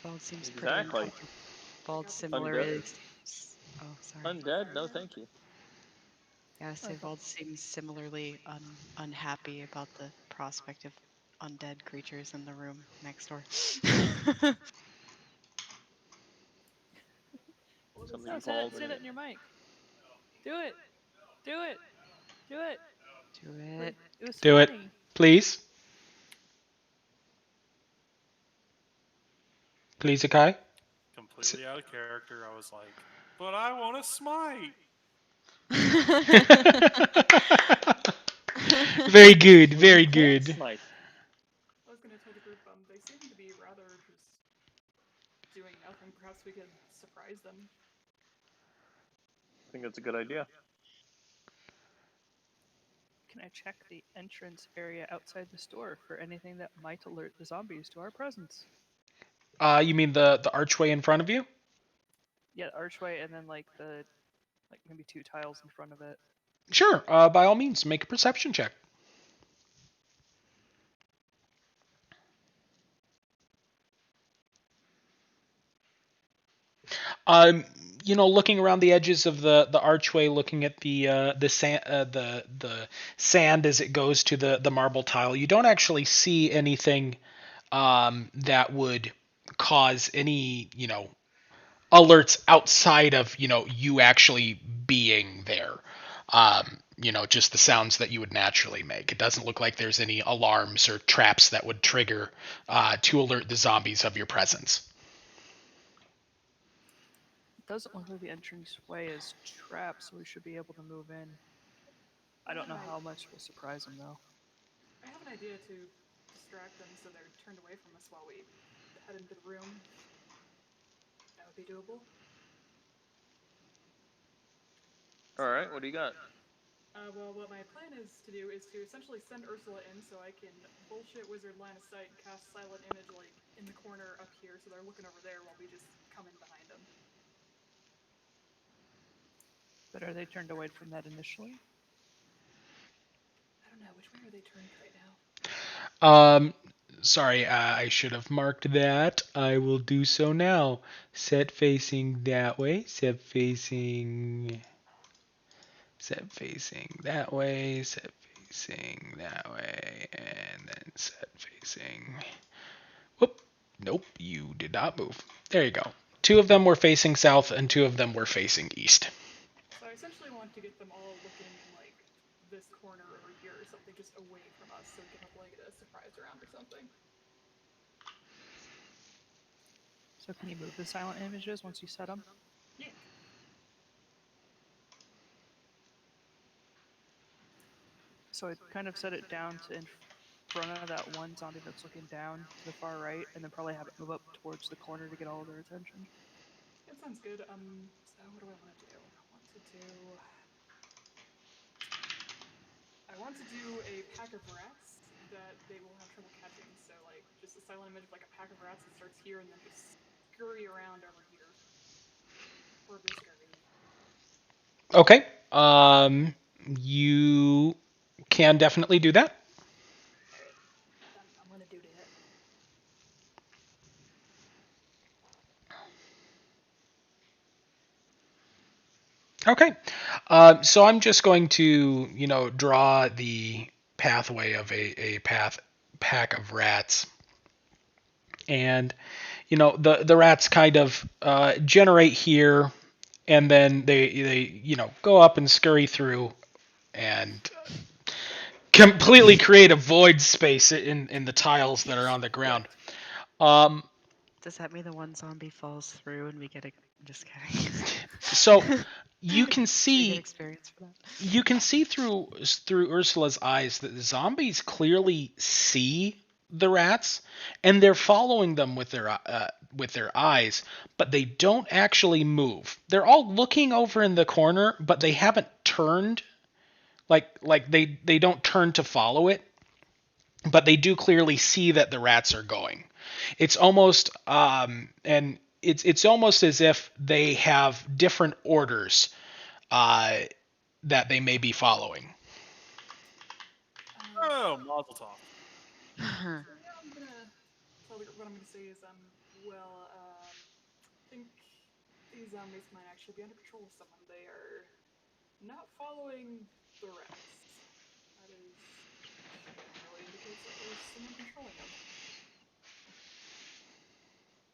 Bald seems Exactly. pretty uncomfortable. Bald Undead. similarly seems... Oh, sorry. Undead? No, thank you. Yeah, I say Bald seems similarly unhappy about the prospect of undead creatures in the room next door. Well, Something No, you say called that in your mic. Do it. Do it. Do it. Do it. It was Do it, funny. please. Please, Akai. Completely out of character. I was like, but I want to smite. Very good, very You can't good. smite. I was gonna tell the group, they seem to be rather just doing nothing. Perhaps we could surprise them. I think that's a good idea. Can I check the entrance area outside the store for anything that might alert the zombies to our presence? You mean the archway in front of you? Yeah, archway, and then like maybe 2 tiles in front of it. Sure. By all means, make a perception check. Looking around the edges of the archway, looking at the sand as it goes to the marble tile, you don't actually see anything that would cause any alerts outside of you actually being there. Just the sounds that you would naturally make. It doesn't look like there's any alarms or traps that would trigger to alert the zombies of your presence. It doesn't look like the entranceway is trapped, so we should be able to move in. I don't know how much will surprise them though. I have an idea to distract them so they're turned away from us while we head into the room. That would be doable. All right, what do you got? Well, what my plan is to do is to essentially send Ursula in so I can bullshit wizard line of sight and cast silent image like in the corner up here so they're looking over there while we just come in behind them. But are they turned away from that initially? I don't know, which way are they turned right now? Sorry, I should have marked that. I will do so now. Set facing that way. Set facing that way. Set facing that way. And then set facing... Whoop. Nope, you did not move. There you go. 2 of them were facing south and 2 of them were facing east. So I essentially want to get them all looking in like this corner over here or something just away from us so we can have like a surprise around or something. So can you move the silent images once you set them? Yeah. So I kind of set it down to in front of that one zombie that's looking down to the far right, and then probably have it move up towards the corner to get all of their attention. That sounds good. So what do I want to do? I want to do a pack of rats that they will have trouble catching. So like just a silent image of like a pack of rats that starts here and then just scurry around over here. Horribly scurry. Okay. You can definitely do that. I'm gonna do that. Okay. So I'm just going to, draw the pathway of a pack of rats. And, the rats kind of generate here, and then they go up and scurry through and completely create a void space in the tiles that are on the ground. Does that mean the one zombie falls through and we get a... Just kidding. So you can Do we see get experience for that? you can see through Ursula's eyes that the zombies clearly see the rats, and they're following them with their eyes, but they don't actually move. They're all looking over in the corner, but they haven't turned. Like they don't turn to follow it, but they do clearly see that the rats are going. It's almost and it's almost as if they have different orders that they may be following. Oh, Mazel Tov. So yeah, I'm gonna tell the group what I'm gonna say is well, I think these zombies might actually be under control of someone. They are not following the rats. That is generally indicates that there's someone controlling them.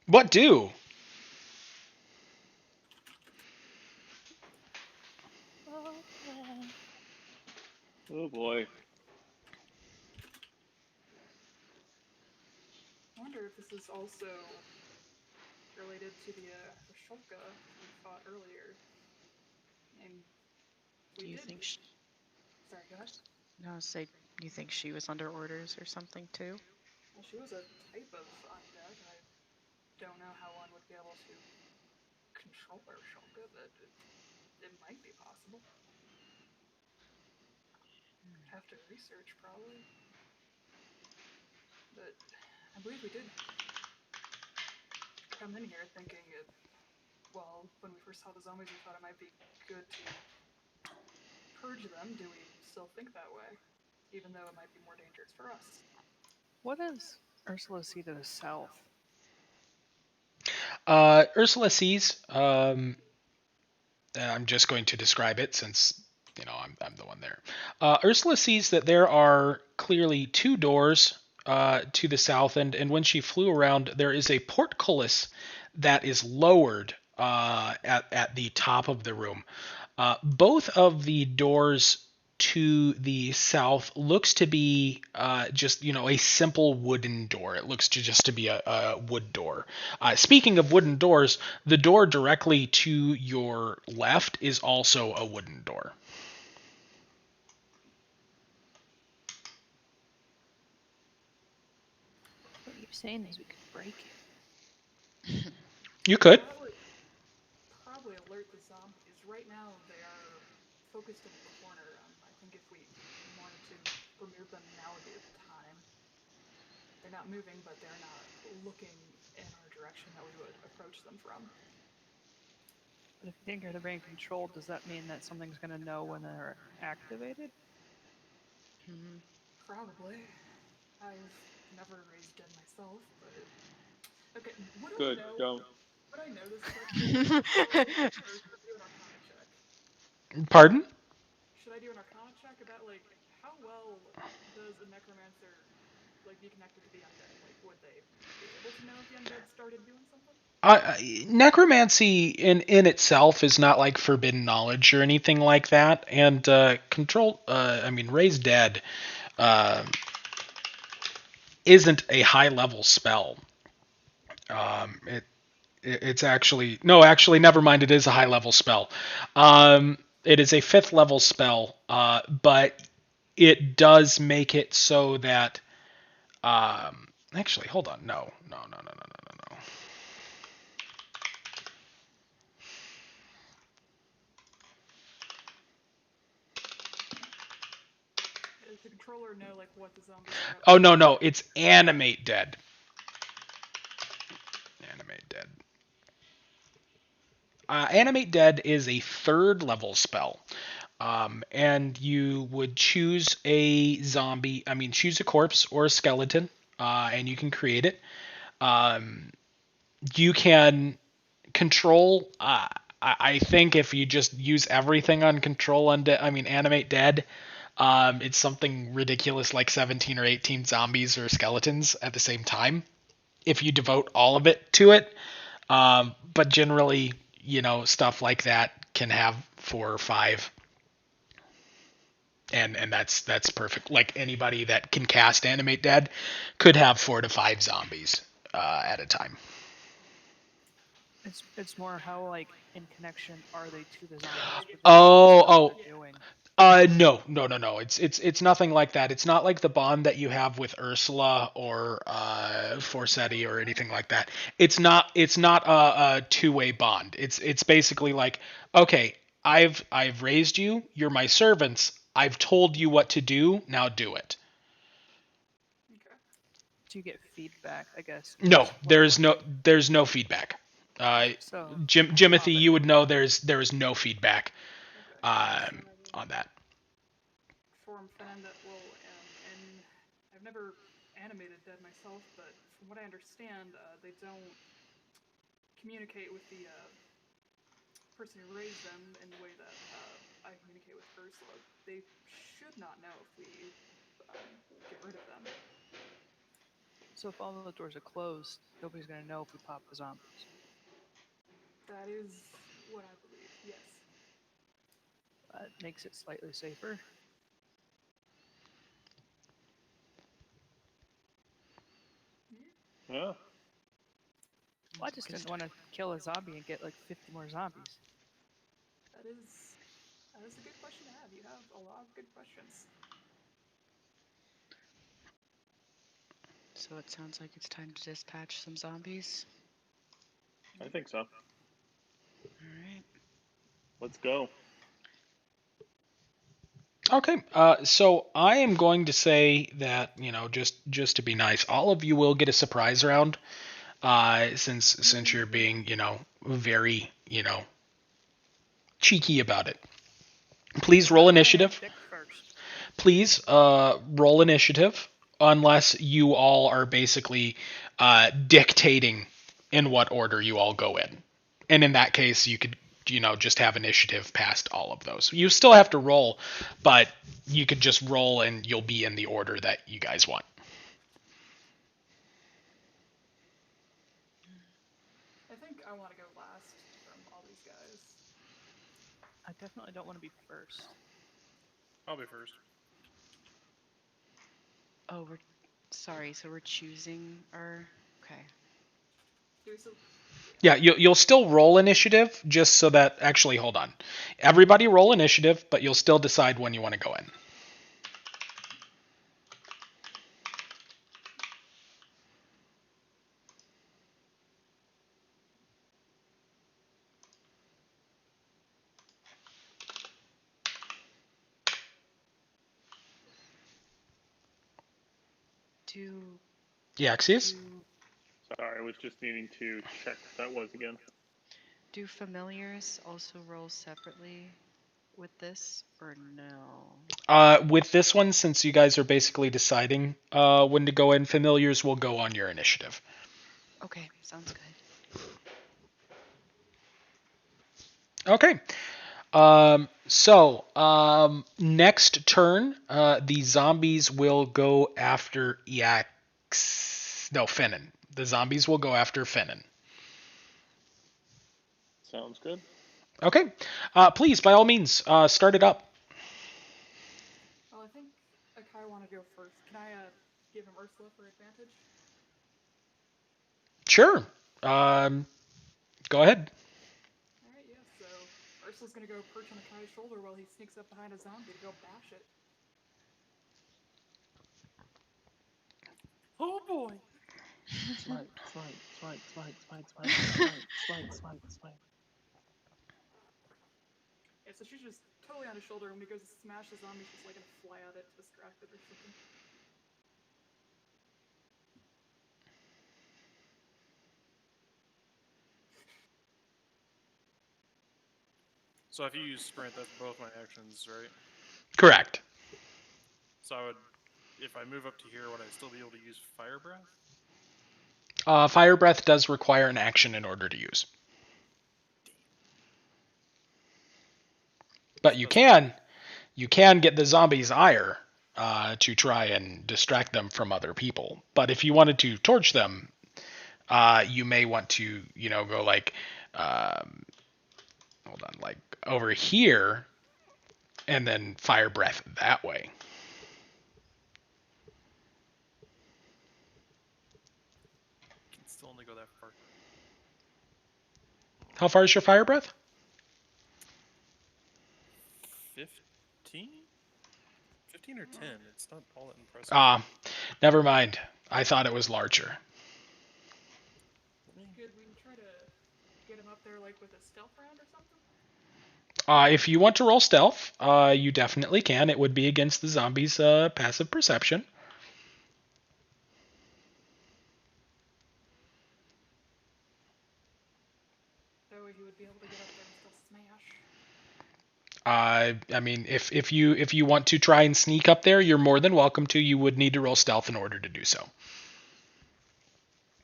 What do? Oh boy. I wonder if this is also related to the Shulka we fought earlier. And Do we you did. think? Sorry, go ahead. No, say you think she was under orders or something too? Well, she was a type of undead. I don't know how one would be able to control her Shulka, but it might be possible. Have to research, probably. But I believe we did come in here thinking well, when we first saw the zombies, we thought it might be good to purge them. Do we still think that way? Even though it might be more dangerous for us. What does Ursula see to the south? Ursula sees. I'm just going to describe it since I'm the one there. Ursula sees that there are clearly two doors to the south, and when she flew around, there is a portcullis that is lowered at the top of the room. Both of the doors to the south looks to be just a simple wooden door. It looks to be a wood door. Speaking of wooden doors, the door directly to your left is also a wooden door. What you're saying is we could break it. You could. That would probably alert the zombies. Right now, they are focused in the corner. I think if we wanted to remove them, now would be the time. They're not moving, but they're not looking in our direction that we would approach them from. But if you think they're being controlled, does that mean that something's going to know when they're activated? Probably. I've never raised dead myself, but okay. What do Good. I know? Don't. Would I know this question? Or should I do an Arcana check? Pardon? Should I do an Arcana check about how well does a necromancer be connected to the undead? Would they be able to know if the undead started doing something? Necromancy in itself is not like forbidden knowledge or anything like that, and raise dead isn't a high level spell. It's actually never mind. It is a high level spell. It is a 5th level spell, but it does make it so that actually, hold on. No. Does the controller know what the zombies are? Oh no, it's animate dead. Animate dead. Animate dead is a 3rd level spell. And you would choose a zombie, choose a corpse or a skeleton, and you can create it. You can control, I think if you just use everything on control animate dead, it's something ridiculous like 17 or 18 zombies or skeletons at the same time, if you devote all of it to it. But generally, stuff like that can have 4 or 5. And that's perfect. Like anybody that can cast animate dead could have 4 to 5 zombies at a time. It's more how in connection are they to the zombies? Oh. No. It's nothing like that. It's not like the bond that you have with Ursula or Forsetti or anything like that. It's not a two-way bond. It's basically like, okay, I've raised you. You're my servants. I've told you what to do. Now do it. Okay. Do you get feedback? I guess. No, is what I'm wondering. there's no feedback. So Jimothy, but- you would know there is no feedback Okay. So I will on that. form Fenn that will, and I've never animated dead myself, but from what I understand, they don't communicate with the person who raised them in the way that I communicate with Ursula. They should not know if we get rid of them. So if all the doors are closed, nobody's gonna know if we pop the zombies. That is what I believe, yes. That makes it slightly safer. Yeah. Well, I just didn't want to kill a zombie and get like 50 more zombies. That is a good question to have. You have a lot of good questions. So it sounds like it's time to dispatch some zombies. I think so. Alright. Let's go. Okay, so I am going to say that, just to be nice, all of you will get a surprise round, since you're being, very, cheeky about it. Please roll initiative. Dick first. Please roll initiative, unless you all are basically dictating in what order you all go in. And in that case, you could, just have initiative past all of those. You still have to roll, but you could just roll and you'll be in the order that you guys want. I think I want to go last from all these guys. I definitely don't want to be first. I'll be first. Oh, sorry, so we're choosing our... Okay. Do we still... Yeah, you'll still roll initiative, just so that... Actually, hold on. Everybody roll initiative, but you'll still decide when you want to go in. Do... Yaxius? Sorry, I was just needing to check if that was again. Do familiars also roll separately with this, or no? With this one, since you guys are basically deciding when to go in, familiars will go on your initiative. Okay, sounds good. Okay. Next turn, the zombies will go after Fennin. The zombies will go after Fennin. Sounds good. Okay. Please, by all means, start it up. Well, I think Akai want to go first. Can I give him Ursula for advantage? Sure. Go ahead. Alright, yeah, so Ursula's gonna go perch on Akai's shoulder while he sneaks up behind a zombie to go bash it. Oh boy! Smite. Yeah, so she's just totally on his shoulder, and when he goes to smash the zombie, she's like gonna fly at it, distracted or something. So if you use sprint, that's both my actions, right? Correct. So I would, if I move up to here, would I still be able to use fire breath? Fire breath does require an action in order to use. But you can get the zombies' ire to try and distract them from other people. But if you wanted to torch them, you may want to, go like, hold on, like over here, and then fire breath that way. Can still only go that far. How far is your fire breath? 15? 15 or 10? It's not all that impressive. Never mind. I thought it was larger. Could we try to get him up there like with a stealth round or something? If you want to roll stealth, you definitely can. It would be against the zombie's passive perception. That way he would be able to get up there and still smash. I mean, if you want to try and sneak up there, you're more than welcome to. You would need to roll stealth in order to do so.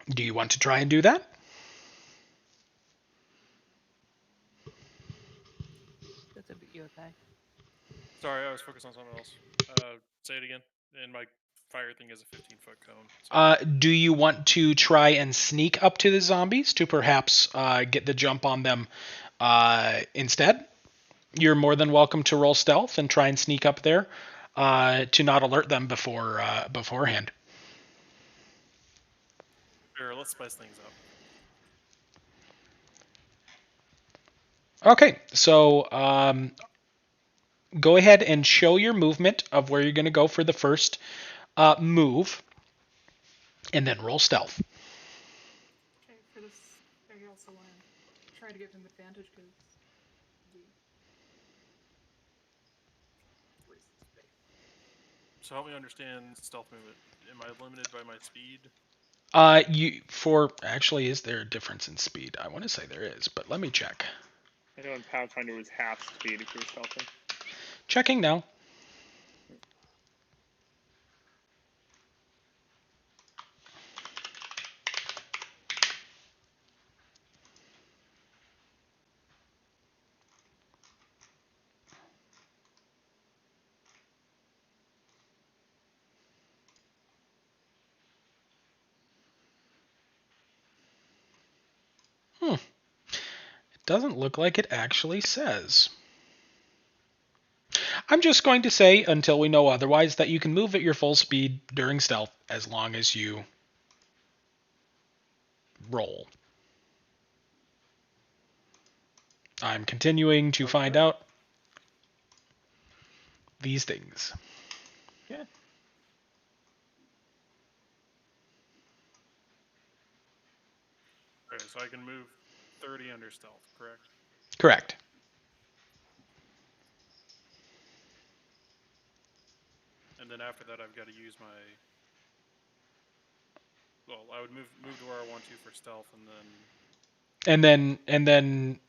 Do you want to try and do that? That's a bit okay. Sorry, I was focused on something else. Say it again. And my fire thing is a 15-foot cone. So. Do you want to try and sneak up to the zombies to perhaps get the jump on them instead? You're more than welcome to roll stealth and try and sneak up there to not alert them beforehand. Sure, let's spice things up. Okay, so go ahead and show your movement of where you're going to go for the first move, and then roll stealth. Okay, for this, I also want to try to give him advantage because So help me understand stealth movement. Am I limited by my speed? Is there a difference in speed? I want to say there is, but let me check. I know in Pathfinder it was half speed if you were stealthing. Checking now. It doesn't look like it actually says. I'm just going to say, until we know otherwise, that you can move at your full speed during stealth as long as you roll. I'm continuing to find out these things. Yeah. Okay, so I can move 30 under stealth, correct? Correct. And then after that, I've got to use my. Well, I would move to where I want to for stealth, and then. And then,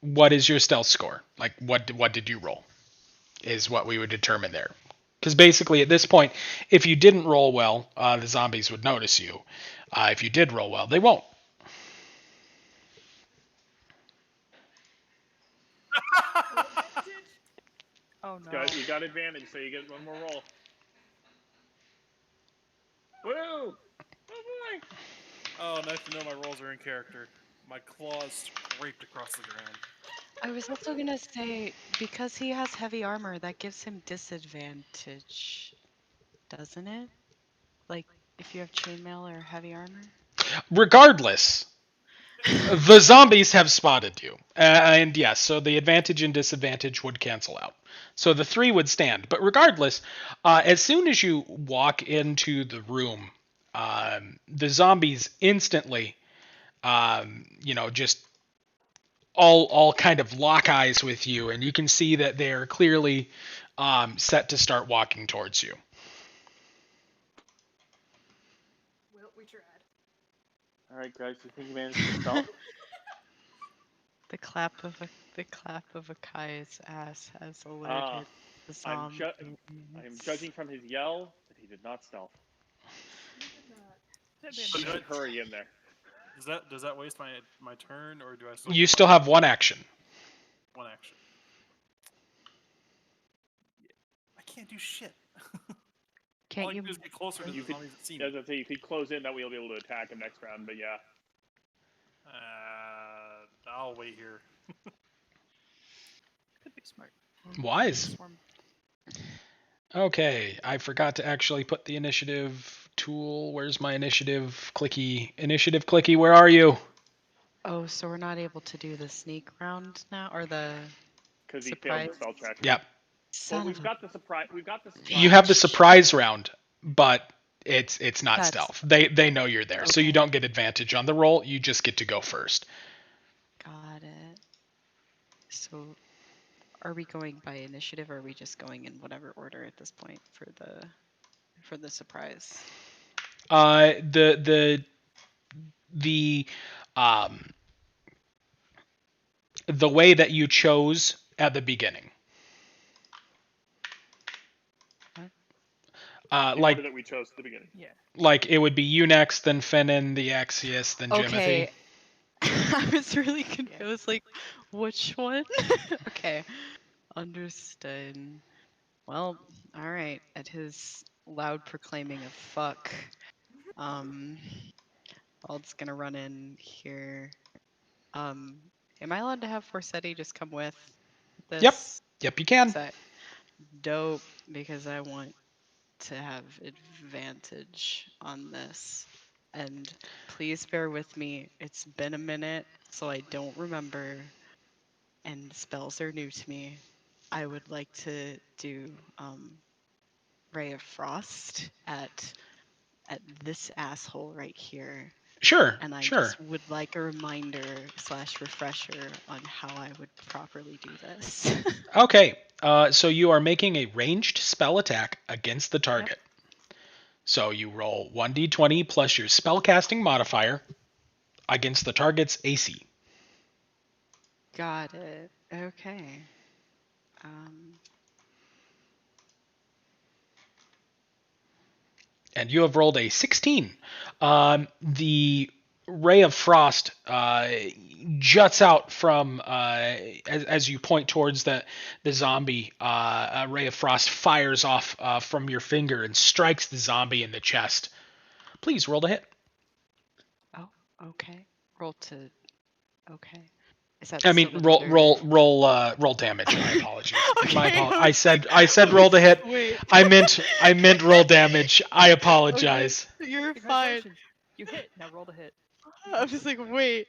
what is your stealth score? Like, what did you roll? Is what we would determine there. Because basically, at this point, if you didn't roll well, the zombies would notice you. If you did roll well, they won't. Oh no. You got advantage, so you get one more roll. Woo! Oh boy! Oh, nice to know my rolls are in character. My claws scraped across the ground. I was also gonna say, because he has heavy armor, that gives him disadvantage, doesn't it? Like, if you have chainmail or heavy armor? Regardless, the zombies have spotted you. And yes, so the advantage and disadvantage would cancel out. So the 3 would stand. But regardless, as soon as you walk into the room, the zombies instantly, just all kind of lock eyes with you. And you can see that they're clearly set to start walking towards you. Well, we tried. Alright guys, you think you managed to stealth? The clap of a Kai's ass has alerted the I'm zombies. judging from his yell that he did not stealth. That'd be He a should hurry in there. Does that waste my turn, or do I still? You still have one action. One action. I can't do shit. All Can't I you? can do is get closer to the zombies that see me. As I say, you could close in, that way you'll be able to attack him next round, but yeah. I'll wait here. Could be smart. Wise. Swarm. Okay, I forgot to actually put the initiative tool. Where's my initiative clicky? Initiative clicky, where are you? Oh, so we're not able to do the sneak round now, or the Because he failed the surprise? spell check. Yep. Son we've of a got the surprise. We've got the surprise. You have the bitch. surprise round, but it's not That's- stealth. They know you're there, so you Okay. don't get advantage on the roll. You just get to go first. Got it. So, are we going by initiative, or are we just going in whatever order at this point for the surprise? The the way that you chose at the beginning. What? In Like order that we chose at the beginning. Yeah. like it would be you next, then Finnan, the Axius, then Jimothy. Okay. I was really confused. Like, which one? Okay. Understood. Well, all right. At his loud proclaiming of fuck, Ald's gonna run in here. Am I allowed to have Forsetti just come with this? Yep, you can. Is that dope? Because I want to have advantage on this. And please bear with me. It's been a minute, so I don't remember. And spells are new to me. I would like to do Ray of Frost at this asshole right here. Sure, And I sure. just would like a reminder / refresher on how I would properly do this. Okay, so you are making a ranged spell attack against the target. So you roll 1d20 plus your spellcasting modifier against the target's AC. Got it. Okay. And you have rolled a 16. The ray of frost juts out from as you point towards the zombie. A ray of frost fires off from your finger and strikes the zombie in the chest. Please roll to hit. Oh, okay. Roll to. Okay. Is that I mean, still roll another- roll damage. My apologies. Okay, My I I said roll to hit. Wait. I meant roll damage. I apologize. You're fine. Congratulations. You hit. Now roll to hit. I'm just like, wait.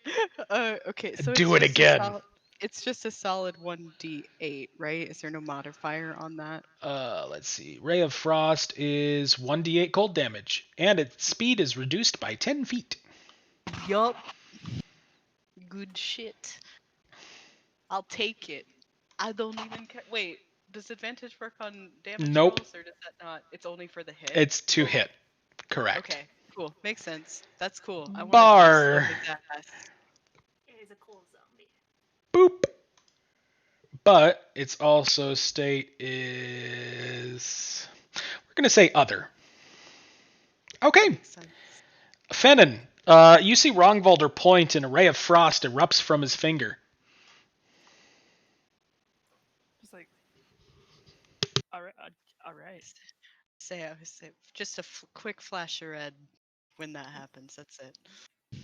Okay, so Do it it's just again. it's just a solid 1d8, right? Is there no modifier on that? Let's see. Ray of Frost is 1d8 cold damage, and its speed is reduced by 10 feet. Yup. Good shit. I'll take it. I don't even care. Wait, does advantage work on damage Nope. rolls, or does that not? It's only for the hit. It's to hit. Correct. Okay, cool. Makes sense. That's cool. I want Bar. to just his ass. It is a cold zombie. Boop. But its also state is. We're going to say other. Okay. Makes sense. Fennin, you see Rongvalder point and a ray of frost erupts from his finger. Just like, all right, all right. Say just a quick flash of red when that happens. That's it.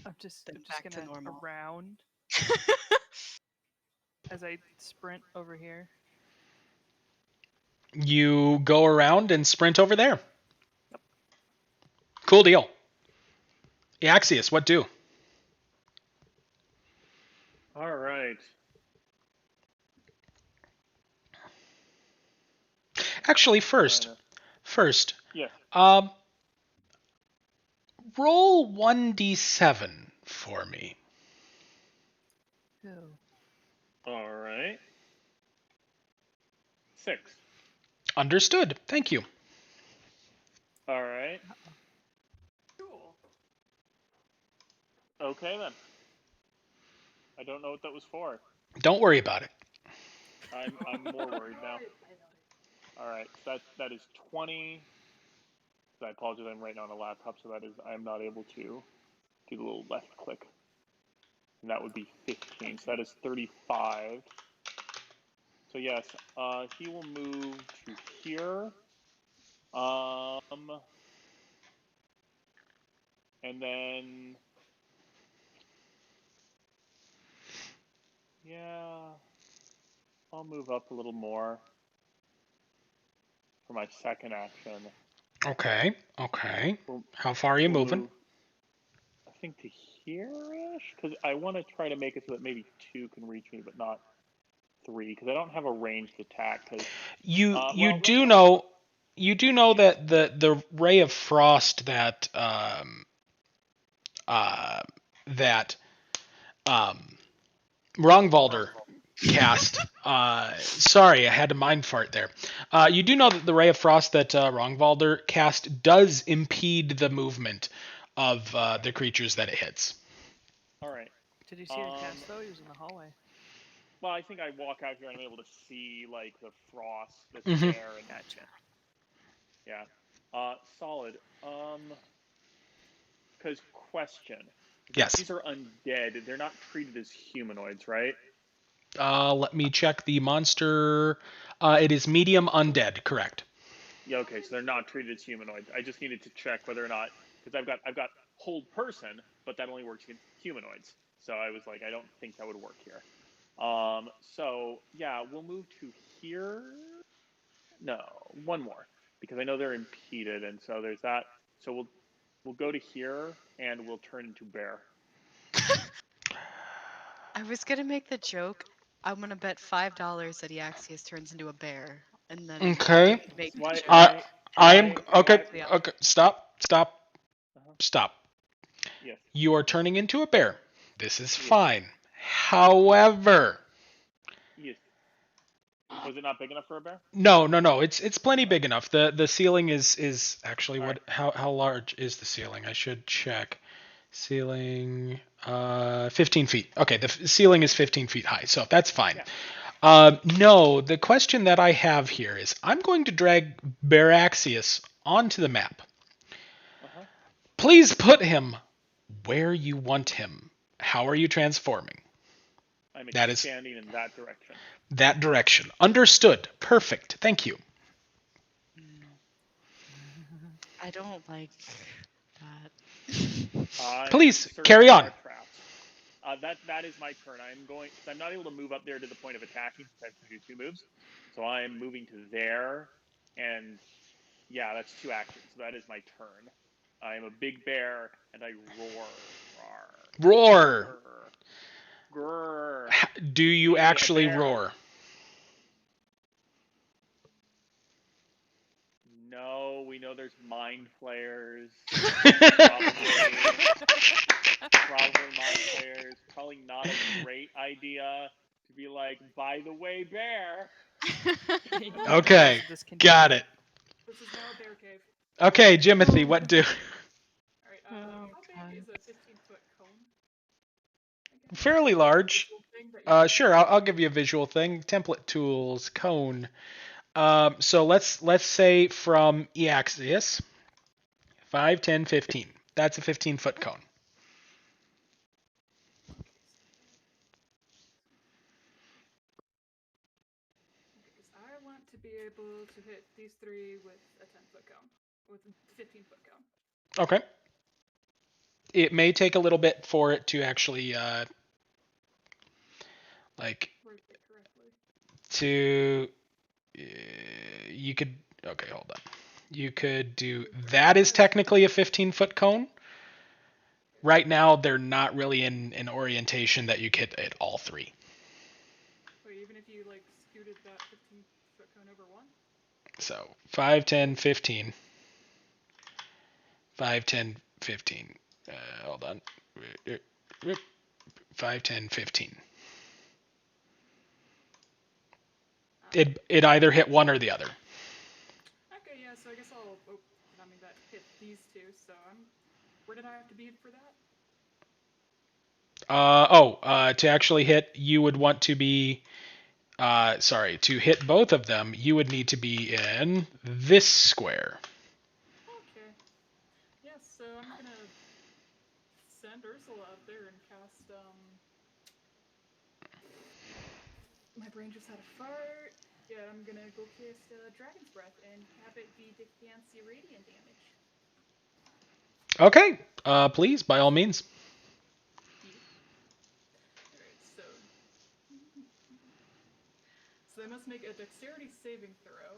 I'm just Then I'm just back to gonna normal. around as I sprint over here. You go around and sprint over there. Cool deal. Axius, what do? All right. Actually, first, Yeah. roll 1d7 for me. Ew. All right. 6. Understood. Thank you. All right. Cool. Okay then. I don't know what that was for. Don't worry about it. I'm more worried now. All right. That is 20. I apologize. I'm writing on a laptop, so I'm not able to do the little left click. And that would be 15. So that is 35. So yes, he will move to here. And then yeah, I'll move up a little more for my second action. Okay. We'll- How far are you we'll moving? move, I think to here-ish, because I want to try to make it so that maybe 2 can reach me, but not 3 because I don't have a ranged attack. Cause, You well, do let's- know that the ray of frost that Rongvalder cast. Sorry, I had a mind fart there. You do know that the ray of frost that Rongvalder cast does impede the movement of the creatures that it hits. all right. Did you see it cast though? He was in the hallway. Well, I think I walk out here and I'm able to see like the frost that's Mhm. there, and Gotcha. yeah, solid. Because question. Yes. These are undead. They're not treated as humanoids, right? Let me check the monster. It is medium undead, correct? Yeah. Okay, so they're not treated as humanoids. I just needed to check whether or not because I've got hold person, but that only works against humanoids. So I was like, I don't think that would work here. So yeah, we'll move to here. No, one more because I know they're impeded, and so there's that. So we'll go to here and we'll turn into bear. I was gonna make the joke. I'm gonna bet $5 that Eaxius turns into a bear, and then Okay. you can make the Why- joke. I am why- okay. Yeah. Okay, stop. Uh-huh. Stop. Yes. You are turning into a bear. This is fine. However, Yes. Was it not big enough for a bear? no. It's plenty big enough. The ceiling is actually All what? How large is the ceiling? I should check. Ceiling, 15 feet. Okay, the ceiling is 15 feet high, so that's fine. Yeah. No, the question that I have here is, I'm going to drag Baraxius onto the map. Uh-huh. Please put him where you want him. How are you transforming? I'm That is- expanding in that direction. That direction. Understood. Perfect. Thank you. I don't like that. I'm Please, certain carry there on. are traps. That is my turn. I'm going because I'm not able to move up there to the point of attacking because I have to do 2 moves. So I'm moving to there, and yeah, that's 2 actions. So that is my turn. I am a big bear and I roar. Roar. Grrr. Do you Me, a actually bear. roar? No, we know there's mind flayers. Probably mind flayers. Probably not a great idea to be like, by the way, bear. Okay, Discontinue. got it. This is now a bear cave. Okay, Jimothy, what do? Alright, Oh, how big is a 15-foot cone? I guess? Fairly large. Visual thing that you can Sure, see. I'll give you a visual thing. Template tools, cone. So let's say from Eaxius, 5, 10, 15. That's a 15-foot cone. Because I want to be able to hit these 3 with a 10-foot cone. With a 15-foot cone. Okay. It may take a little bit for it to actually, like, Rotate correctly. to, you could, okay, hold on. You could do, that is technically a 15-foot cone. Right now, they're not really in an orientation that you could hit all 3. Wait, even if you like scooted that 15-foot cone over 1? So 5, 10, 15. 5, 10, 15. Hold on. 5, 10, 15. It either hit one or the other. Okay, yeah, so I guess I'll. Oh, I mean, that hit these 2, so I'm. Where did I have to be for that? To actually hit, you would want to be. To hit both of them, you would need to be in this square. Okay. Yeah, so I'm gonna send Ursula up there and cast, My brain just had a fart. Yeah, I'm gonna go cast Dragon's Breath and have it be fancy radiant damage. Okay. Please, by all means. Alright, so. So they must make a dexterity saving throw.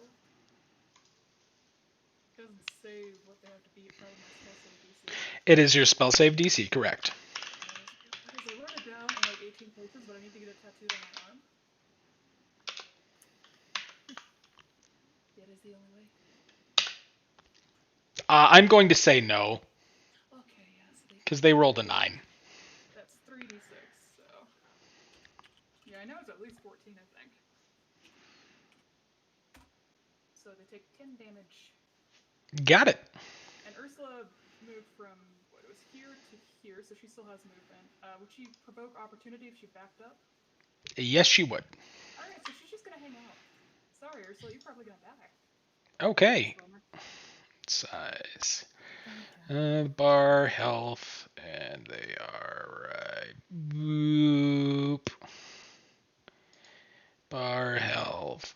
Doesn't say what they have to beat, probably my spell save DC. It is your spell save DC, correct? Because I wrote it down in like 18 places, but I need to get it tattooed on my arm. the only way? I'm going to say no, Okay, yeah, so because they rolled a 9. that's 3d6, so. Yeah, I know it's at least 14, I think. So they take 10 damage. Got it. And Ursula moved from, what, it was here to here, so she still has movement. Would she provoke opportunity if she backed up? Yes, she would. Alright, so she's just gonna hang out. Sorry, Ursula, you're probably gonna die. Okay. Bummer. Size. Bar health, and they are right. Boop. Bar health.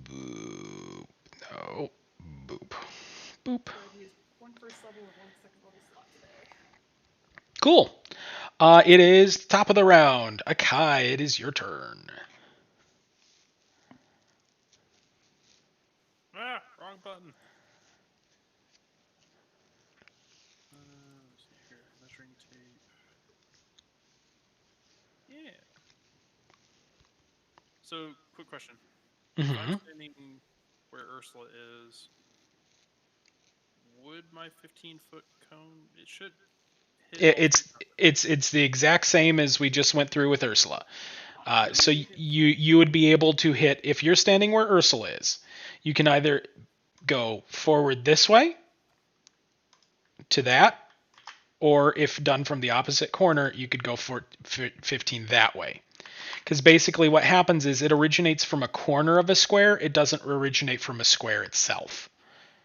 Boop. No. Boop. Boop. So I've used 1 first level and 1 second level slot today. Cool. It is top of the round. Akai, it is your turn. Ah, wrong button. Let's see here. Measuring tape. Yeah. So, quick question. If Mm-hmm. I'm standing where Ursula is, would my 15-foot cone? It should hit. all three It's the exact same as we just went through with Ursula. So you would be able to hit, if you're standing where Ursula is, you can either go forward this way to that, or if done from the opposite corner, you could go for 15 that way. Because basically what happens is it originates from a corner of a square. It doesn't originate from a square itself.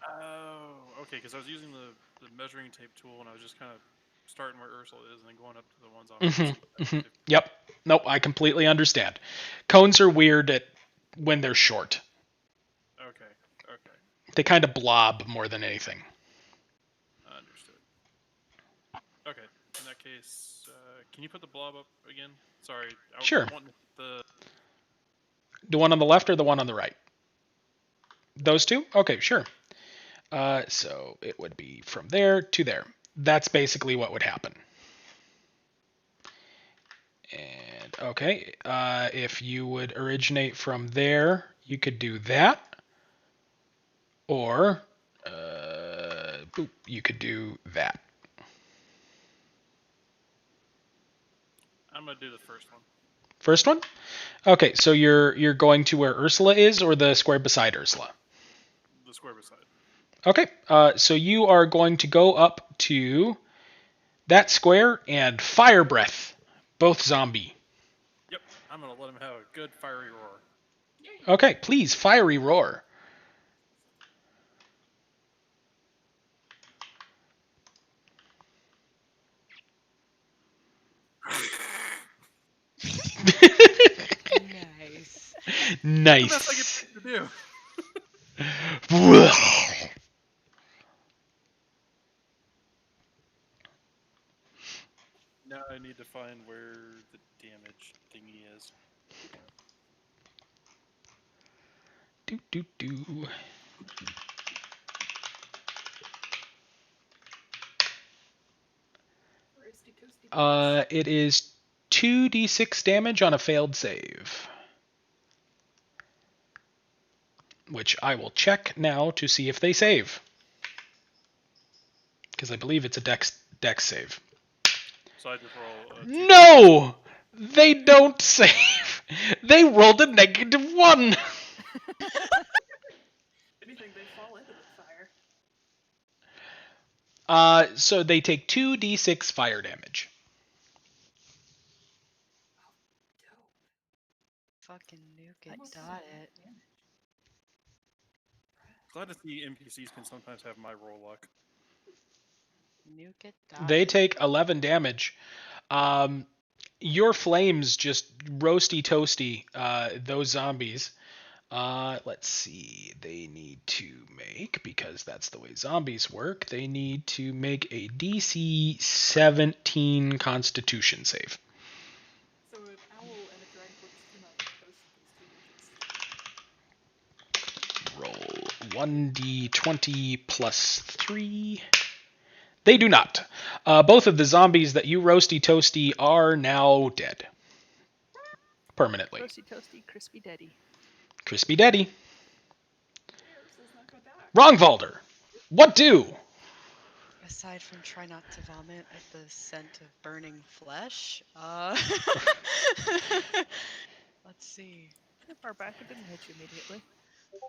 Oh, okay. Because I was using the measuring tape tool, and I was just kind of starting where Ursula is and then going up to the ones on. Yep. Nope, I completely understand. Cones are weird when they're short. Okay. They kind of blob more than anything. Understood. Okay. In that case, can you put the blob up again? Sorry. Sure. I want the one on the left or the one on the right? Those two? Okay, sure. So it would be from there to there. That's basically what would happen. And okay, if you would originate from there, you could do that. Or boop, you could do that. I'm gonna do the first one. First one? Okay, so you're going to where Ursula is, or the square beside Ursula? The square beside. Okay, so you are going to go up to that square and fire breath, both zombie. Yep, I'm gonna let him have a good fiery roar. Okay, please, fiery roar. Nice. Nice. That's what I get to do. Now I need to find where the damage thingy is. Do. It is 2d6 damage on a failed save. Which I will check now to see if they save. Because I believe it's a dex save. So I just roll. No! They don't save! They rolled a -1! Anything, they fall into the fire. So they take 2d6 fire damage. Fucking nuke it, Almost dot as it. Glad to see NPCs can sometimes have my roll luck. Nuke it, dot They it. take 11 damage. Your flames just roasty toasty those zombies. Let's see. They need to make, because that's the way zombies work, they need to make a DC 17 Constitution save. So an owl and a dragonfly just came out and toasted these two bitches. Roll 1d20 plus 3. They do not. Both of the zombies that you roasty toasty are now dead. Permanently. Toasty, toasty, crispy, daddy. Crispy Daddy. There's Wrongvalder, what do? Aside from try not to vomit at the scent of burning flesh, let's see. How far back? It didn't hit you immediately.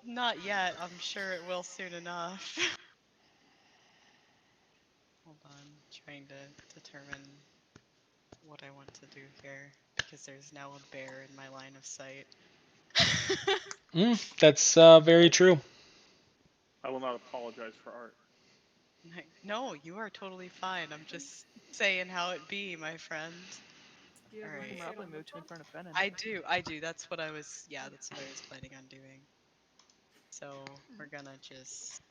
Not yet. I'm sure it will soon enough. Hold on, trying to determine what I want to do here because there's now a bear in my line of sight. That's very true. I will not apologize for art. No, you are totally fine. I'm just saying how it be, my friend. Do you have Alright. You any can shade probably on move this to in one? front of Fennin. I do. That's what I was. Yeah, that's what I was planning on doing. So we're gonna just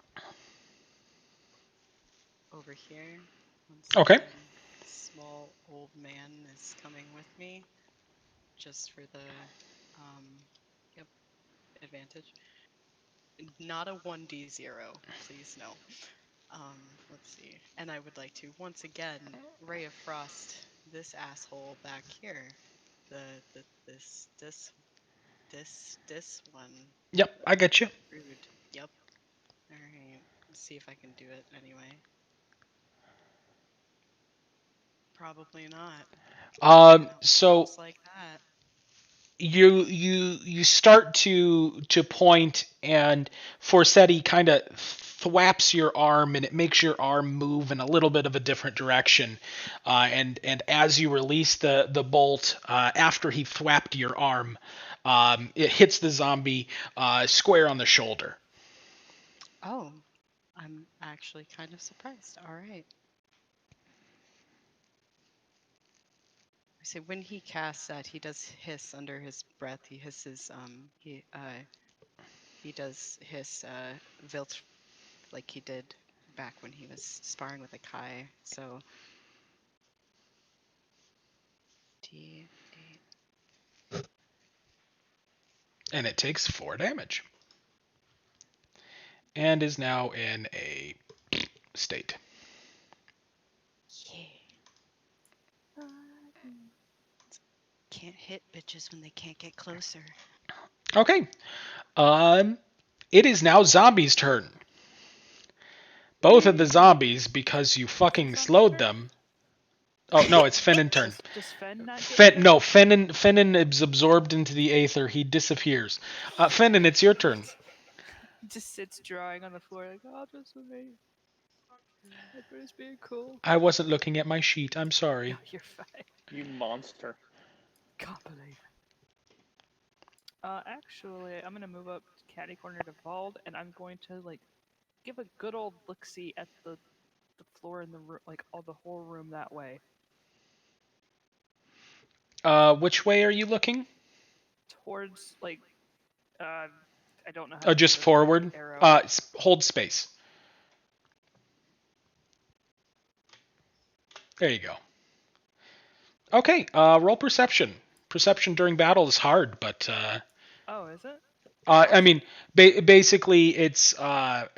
over here. Once Okay. again, small old man is coming with me, just for the yep, advantage. Not a 1d0, please no. Let's see. And I would like to once again Ray of Frost this asshole back here. This one. Yep, I get you. Rude. Yep. Alright. Let's see if I can do it anyway. Probably not. No, So just like that. you start to point, and Forsetti kind of thwaps your arm, and it makes your arm move in a little bit of a different direction. And as you release the bolt, after he thwapped your arm, it hits the zombie square on the shoulder. Oh, I'm actually kind of surprised. Alright. So when he casts that, he does hiss under his breath. He hisses, he does hiss, Vilt, like he did back when he was sparring with Akai. So, D8. And it takes 4 damage. And is now in a state. Yeah. Can't hit bitches when they can't get closer. Okay. It is now zombies' turn. Both of the zombies, because you fucking slowed them. Oh no, it's Fennin's turn. Does Fen not get hit? No, Fennin is absorbed into the aether. He disappears. Fennin, it's your turn. He just sits drawing on the floor like, oh, just with me. Everybody's being cool. I wasn't looking at my sheet. I'm sorry. No, you're fine. You monster. Can't believe it. Actually, I'm gonna move up catty corner to Vald, and I'm going to like give a good old look-see at the floor in the room, like all the whole room that way. Which way are you looking? Towards like, I don't know how. to Just do the forward. Arrow. Hold space. There you go. Okay. Roll perception. Perception during battle is hard, but. Oh, is it? I mean, basically, it's a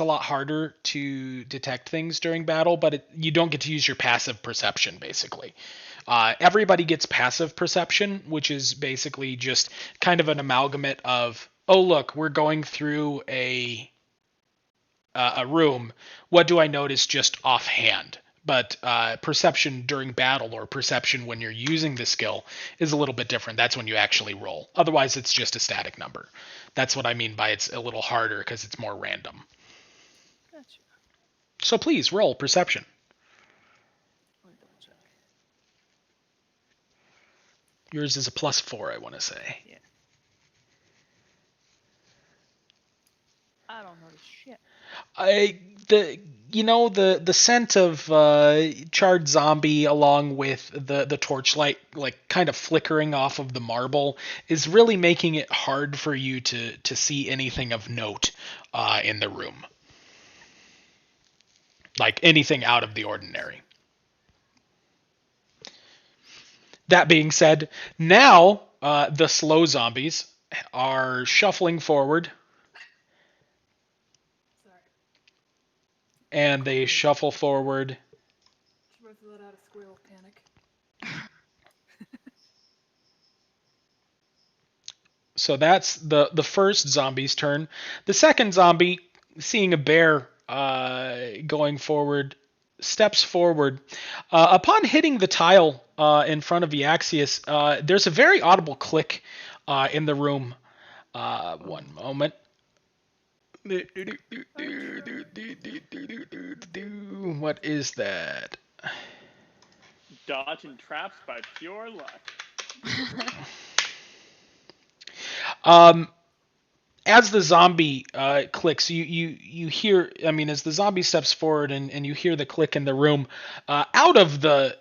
lot harder to detect things during battle, but you don't get to use your passive perception, basically. Everybody gets passive perception, which is basically just kind of an amalgamate of, oh, look, we're going through a room. What do I notice just offhand? But perception during battle or perception when you're using the skill is a little bit different. That's when you actually roll. Otherwise, it's just a static number. That's what I mean by it's a little harder because it's more random. Gotcha. So please roll perception. Let me double check. Yours is a +4, I want to say. Yeah. I don't notice shit. The scent of charred zombie along with the torchlight like kind of flickering off of the marble is really making it hard for you to see anything of note in the room. Like anything out of the ordinary. That being said, now the slow zombies are shuffling forward. Sorry. And they shuffle forward. Should both let out a squeal of panic. So that's the first zombie's turn. The second zombie seeing a bear going forward, steps forward. Upon hitting the tile in front of Eaxius, there's a very audible click in the room. One moment. What is that? Dodging traps by pure luck. As the zombie clicks, you hear. I mean, as the zombie steps forward and you hear the click in the room, out of the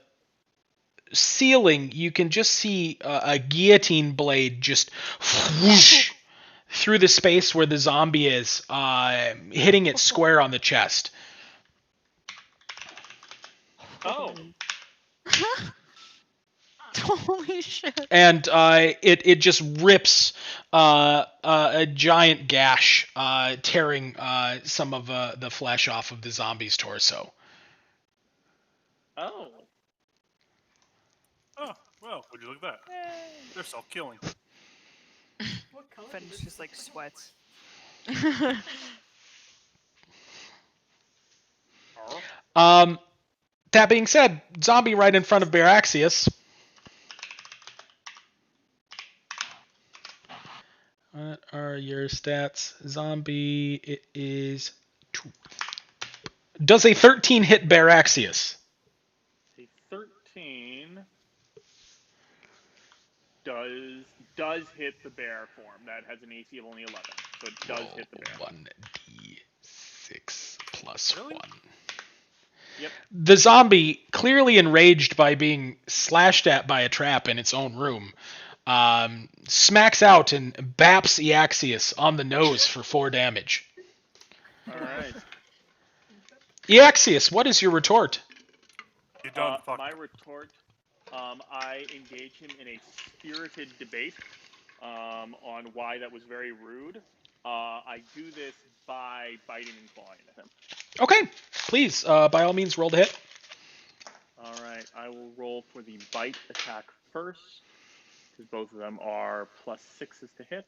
ceiling, you can just see a guillotine blade just whoosh through the space where the zombie is, hitting it square on the chest. Oh, Holy shit. And it just rips a giant gash, tearing some of the flesh off of the zombie's torso. oh. Oh, well, would you look at that? They're self-killing. What color? Fen's just like sweats. Oh. That being said, zombie right in front of Baraxius. What are your stats? Zombie, it is 2. Does a 13 hit Baraxius? A 13 does hit the bear form. That has an AC of only 11, so it does hit the bear. 1d6 plus Really? 1. Yep. The zombie, clearly enraged by being slashed at by a trap in its own room, smacks out and baps Eaxius on the nose for 4 damage. All right. Eaxius, what is your retort? You don't fuck. My retort, I engage him in a spirited debate on why that was very rude. I do this by biting and clawing at him. Okay, please, by all means, roll to hit. All right, I will roll for the bite attack first, because both of them are +6s to hit.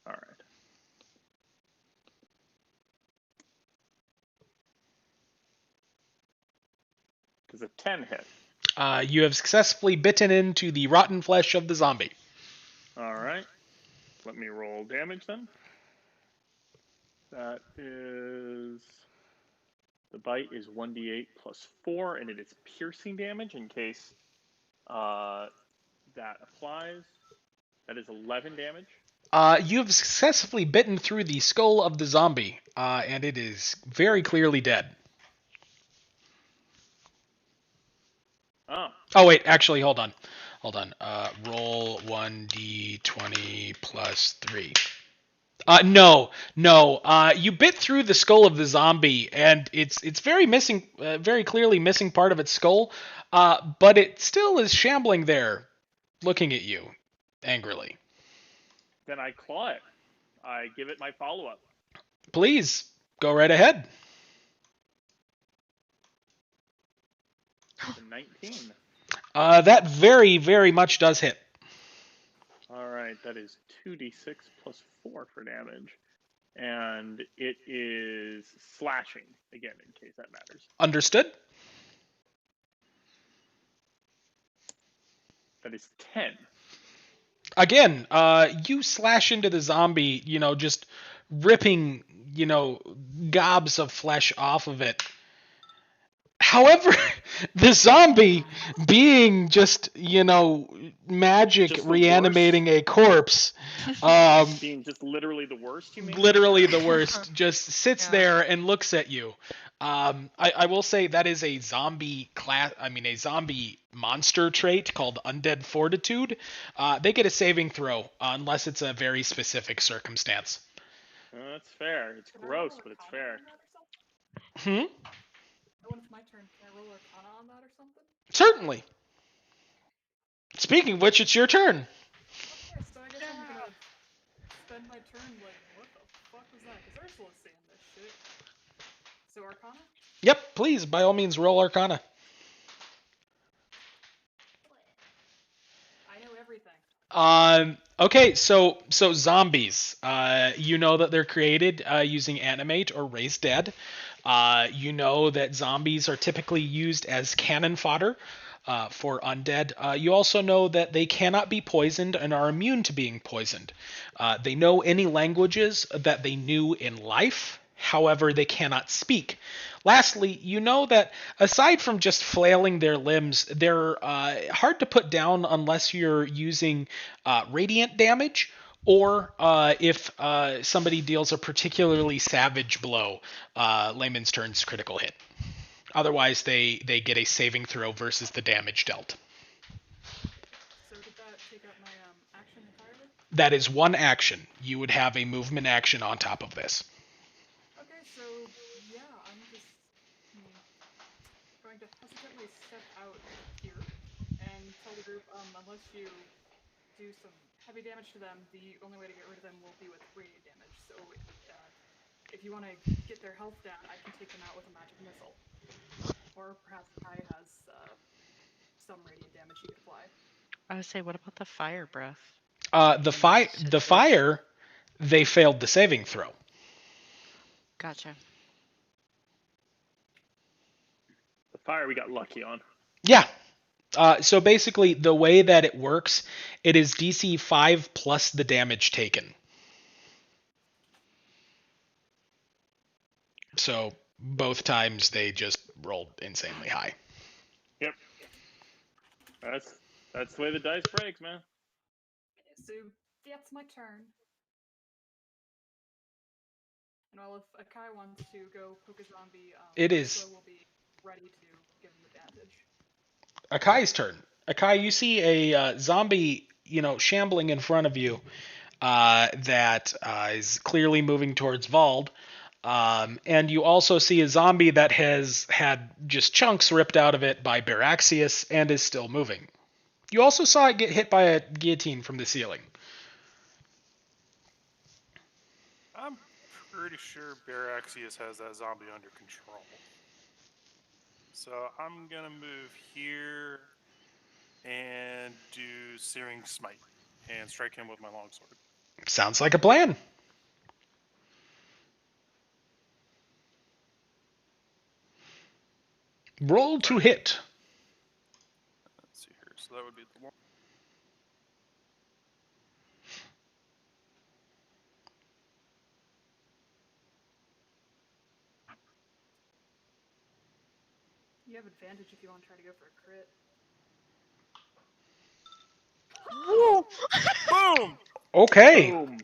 All right. Does a 10 hit? You have successfully bitten into the rotten flesh of the zombie. All right. Let me roll damage then. That is... The bite is 1d8 plus 4, and it is piercing damage in case that applies. That is 11 damage. You have successfully bitten through the skull of the zombie, and it is very clearly dead. Oh. Oh, wait, actually, hold on. Roll 1d20 plus 3. No. You bit through the skull of the zombie, and it's very missing, very clearly missing part of its skull, but it still is shambling there, looking at you angrily. Then I claw it. I give it my follow-up. Please, go right ahead. It's a 19. That very, very much does hit. All right, that is 2d6 plus 4 for damage. And it is slashing, again, in case that matters. Understood? That is 10. Again, you slash into the zombie, just ripping, gobs of flesh off of it. However, the zombie, being just, magic Just the reanimating a corpse, Being just literally the worst, you mean? literally the worst, just sits Yeah. there and looks at you. I will say that is a zombie a zombie monster trait called Undead Fortitude. They get a saving throw unless it's a very specific circumstance. That's fair. It's Can I gross, roll but it's Arcana fair. on that or something? When it's my turn, can I roll Arcana on that or something? Certainly. Speaking of which, it's your turn. Okay, so I guess I'm gonna spend my turn like, what the fuck was that? Because Ursula's saying this shit. So Arcana? Yep, please, by all means, roll Arcana. I know everything. Okay, so zombies. You know that they're created using animate or raise dead. You know that zombies are typically used as cannon fodder for undead. You also know that they cannot be poisoned and are immune to being poisoned. They know any languages that they knew in life. However, they cannot speak. Lastly, you know that aside from just flailing their limbs, they're hard to put down unless you're using radiant damage or if somebody deals a particularly savage blow, layman's terms critical hit. Otherwise, they get a saving throw versus the damage dealt. So did that take up my action entirely? That is one action. You would have a movement action on top of this. Okay, so yeah, I'm just going to hesitantly step out here and tell the group, unless you do some heavy damage to them, the only way to get rid of them will be with radiant damage. So if you want to get their health down, I can take them out with a magic missile. Or perhaps Kai has some radiant damage he could apply. I would say, what about the fire breath? The fire, they failed the saving throw. Gotcha. The fire we got lucky on. Yeah. So basically, the way that it works, it is DC 5 plus the damage taken. So both times they just rolled insanely high. Yep. That's the way the dice breaks, man. So that's my turn. And well, if Akai wants to go poke a zombie, It is. Ursula will be ready to give him advantage. Akai's turn. Akai, you see a zombie, shambling in front of you that is clearly moving towards Vald. And you also see a zombie that has had just chunks ripped out of it by Baraxius and is still moving. You also saw it get hit by a guillotine from the ceiling. I'm pretty sure Baraxius has that zombie under control. So I'm gonna move here and do Searing Smite and strike him with my longsword. Sounds like a plan. Roll to hit. Let's see here. So that would be the one. You have advantage if you want to try to go for a crit. Boom! Okay. Boom.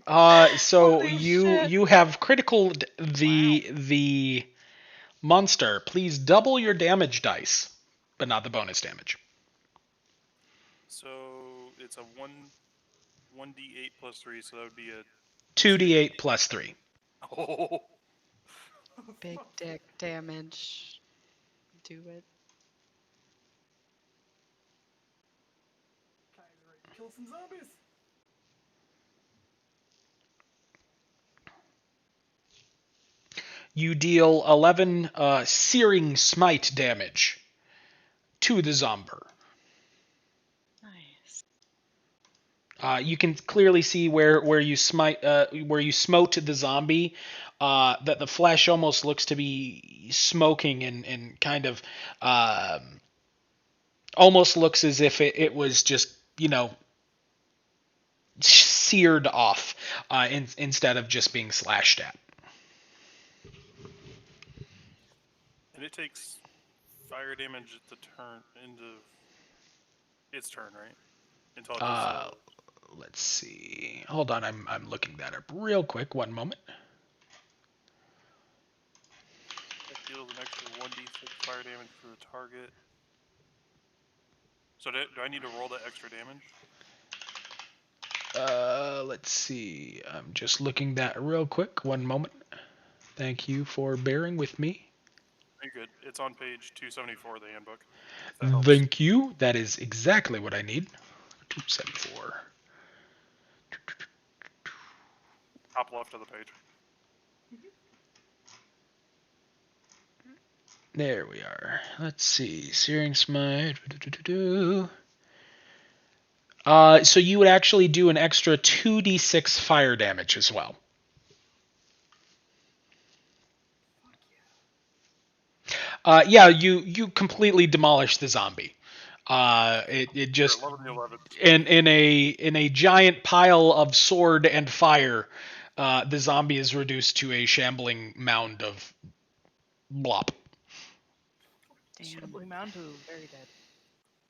So Holy you shit. have criticaled the monster. Please double your damage dice, but not the bonus damage. So it's a 1d8 plus 3, so that would be a 2d8 plus 3. oh. Big dick damage. Do it. Kai's ready to kill some zombies. You deal 11 searing smite damage to the zomber. Nice. You can clearly see where you smote the zombie, that the flesh almost looks to be smoking and kind of almost looks as if it was just seared off instead of just being slashed at. And it takes fire damage at the its turn, right? Until it does Let's see. Hold on, I'm looking that up real quick. One moment. it deals an extra 1d6 fire damage for the target. So do I need to roll that extra damage? Let's see. I'm just looking that real quick. One moment. Thank you for bearing with me. You're good. It's on page 274 of the handbook. If that helps. Thank you. That is exactly what I need. 274. Top left of the page. There we are. Let's see. Searing Smite. So you would actually do an extra 2d6 fire damage as well. Yeah, you completely demolish the zombie. It just 11 the 11. in a giant pile of sword and fire, the zombie is reduced to a shambling mound of blop. Damn. Shambling mound to very dead.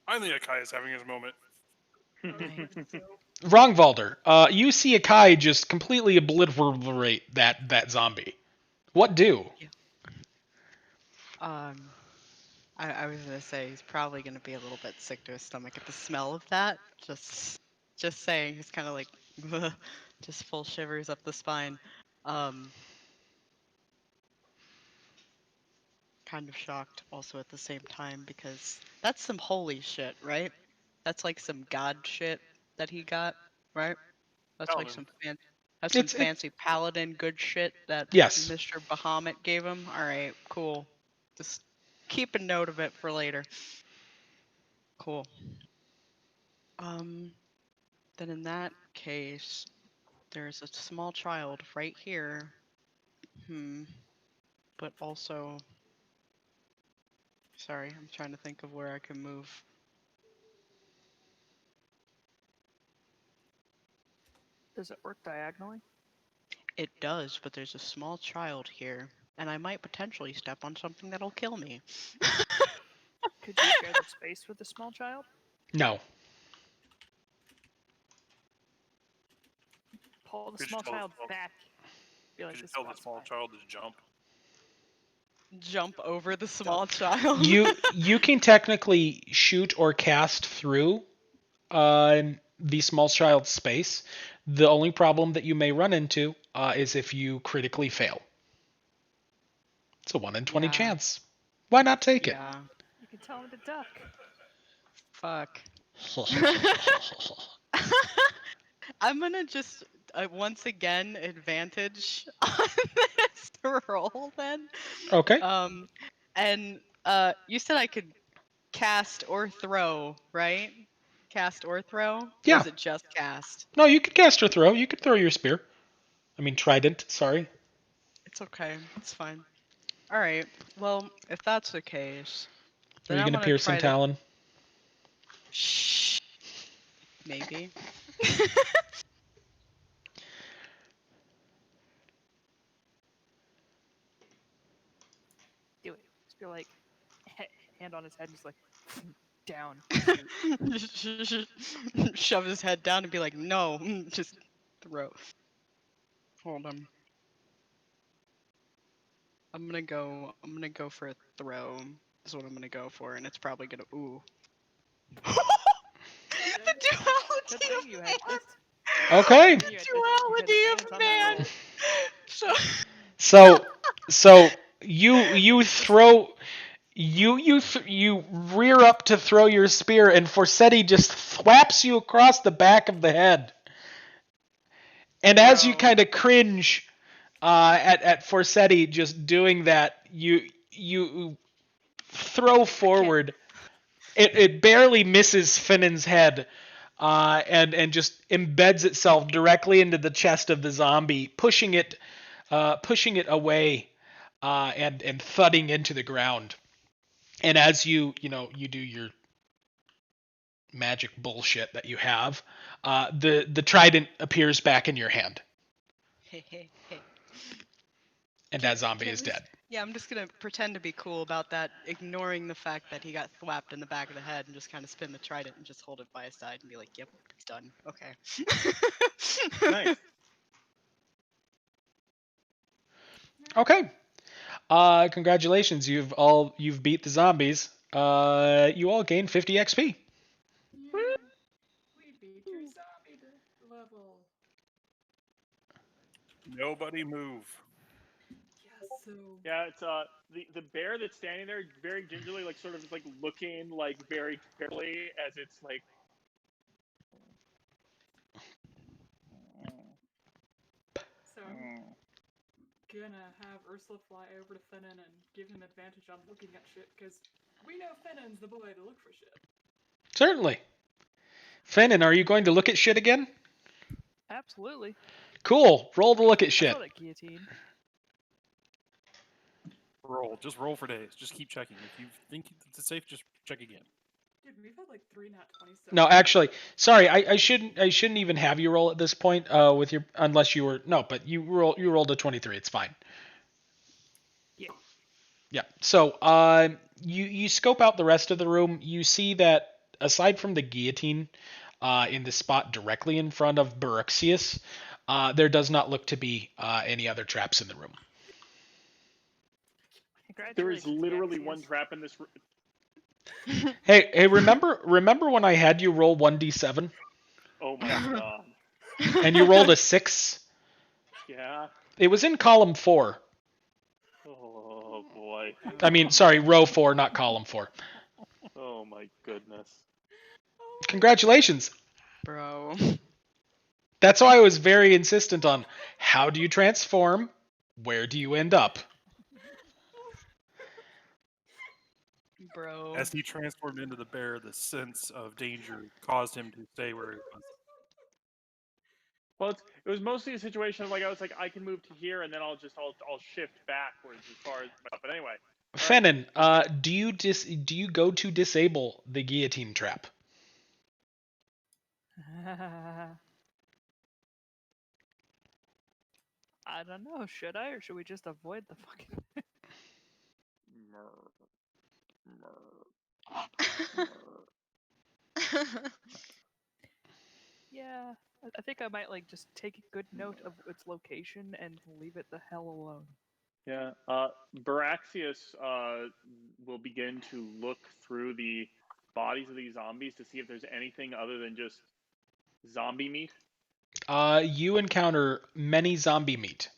I think Akai is having his moment. Wrongvalder, you see Akai just completely obliterate that zombie. What do? I was gonna say he's probably gonna be a little bit sick to his stomach at the smell of that. Just saying, he's kind of like, just full shivers up the spine. Kind of shocked also at the same time because that's some holy shit, right? That's like some god shit that he got, right? That's like Paladin. some It's fancy paladin good shit that yes. Mr. Bahamut gave him. All right, cool. Just keep a note of it for later. Cool. Then in that case, there's a small child right here. But also, sorry, I'm trying to think of where I can move. Does it work diagonally? It does, but there's a small child here, and I might potentially step on something that'll kill me. Could you share the space with the small child? No. Pull the Could you small tell the child small- back. Be like, Could you this tell the spot's small fine. child to jump? Jump over the small child. You can technically shoot or cast through the small child's space. The only problem that you may run into is if you critically fail. It's a 1 in 20 Yeah. chance. Why not take it? Yeah. You can tell him to duck. Fuck. I'm gonna just once again advantage on this roll then. Okay. And you said I could cast or throw, right? Cast or throw? Yeah. Or is it just cast? No, you could cast or throw. You could throw your spear. I mean trident, sorry. It's okay. It's fine. Alright. Well, if that's the case, Are then you I'm gonna pierce some try to. talon? Shh. Maybe. Do it. Just be like, hand on his head, and just like, down. Shove his head down and be like, no, just throw. Hold on. I'm gonna go for a throw. Is what I'm gonna go for, and it's probably gonna ooh. The Good duality thing of you man. had this. Okay. Good thing you had this, you had Duality advantage of on that man. roll. So you throw you rear up to throw your spear, and Forsetti just thwaps you across the back of the head. And as you Bro. kind of cringe at Forsetti just doing that, you throw forward. It barely misses Finnan's head, and just embeds itself directly into the chest of the zombie, pushing it away, and thudding into the ground. And as you do your magic bullshit that you have, the trident appears back in your hand, and that zombie is dead. Yeah, I'm just gonna pretend to be cool about that, ignoring the fact that he got thwapped in the back of the head, and just kind of spin the trident and just hold it by his side and be like, "Yep, it's done. Okay." Nice. Okay. Congratulations, you've beat the zombies. You all gain 50 XP. Yeah, we beat your zombie level. Nobody move. Yeah, so Yeah, it's the bear that's standing there very gingerly, like sort of like looking like very carefully as it's like. so I'm gonna have Ursula fly over to Finnan and give him advantage on looking at shit, because we know Finnan's the boy to look for shit. Certainly. Fennon, are you going to look at shit again? Absolutely. Cool. Roll to look at I shit. saw that guillotine. Roll. Just roll for days. Just keep checking. If you think it's safe, just check again. Dude, we've had like 3 nat 20s. No, actually, sorry, I shouldn't even have you roll at this point. With your unless you were no, but you rolled a 23. It's fine. Yeah. Yeah. So, you scope out the rest of the room. You see that aside from the guillotine, in the spot directly in front of Baruxius, there does not look to be any other traps in the room. There is Congratulations, literally Yaxius. one trap in this room. Hey, remember when I had you roll 1d7 Oh my god. and you rolled a 6? Yeah. It was in column 4. Oh boy. I mean, sorry, row 4, not column 4. Oh my goodness. Congratulations. Bro. That's why I was very insistent on how do you transform? Where do you end up? Bro. As he transformed into the bear, the sense of danger caused him to stay where he was. Well, it was mostly a situation of like I was like I can move to here and then I'll shift backwards as far as. But anyway. Fennon, do you go to disable the guillotine trap? I don't know. Should I, or should we just avoid the fucking? Yeah, I think I might like just take a good note of its location and leave it the hell alone. Yeah. Baraxius will begin to look through the bodies of these zombies to see if there's anything other than just zombie meat. You encounter many zombie meat.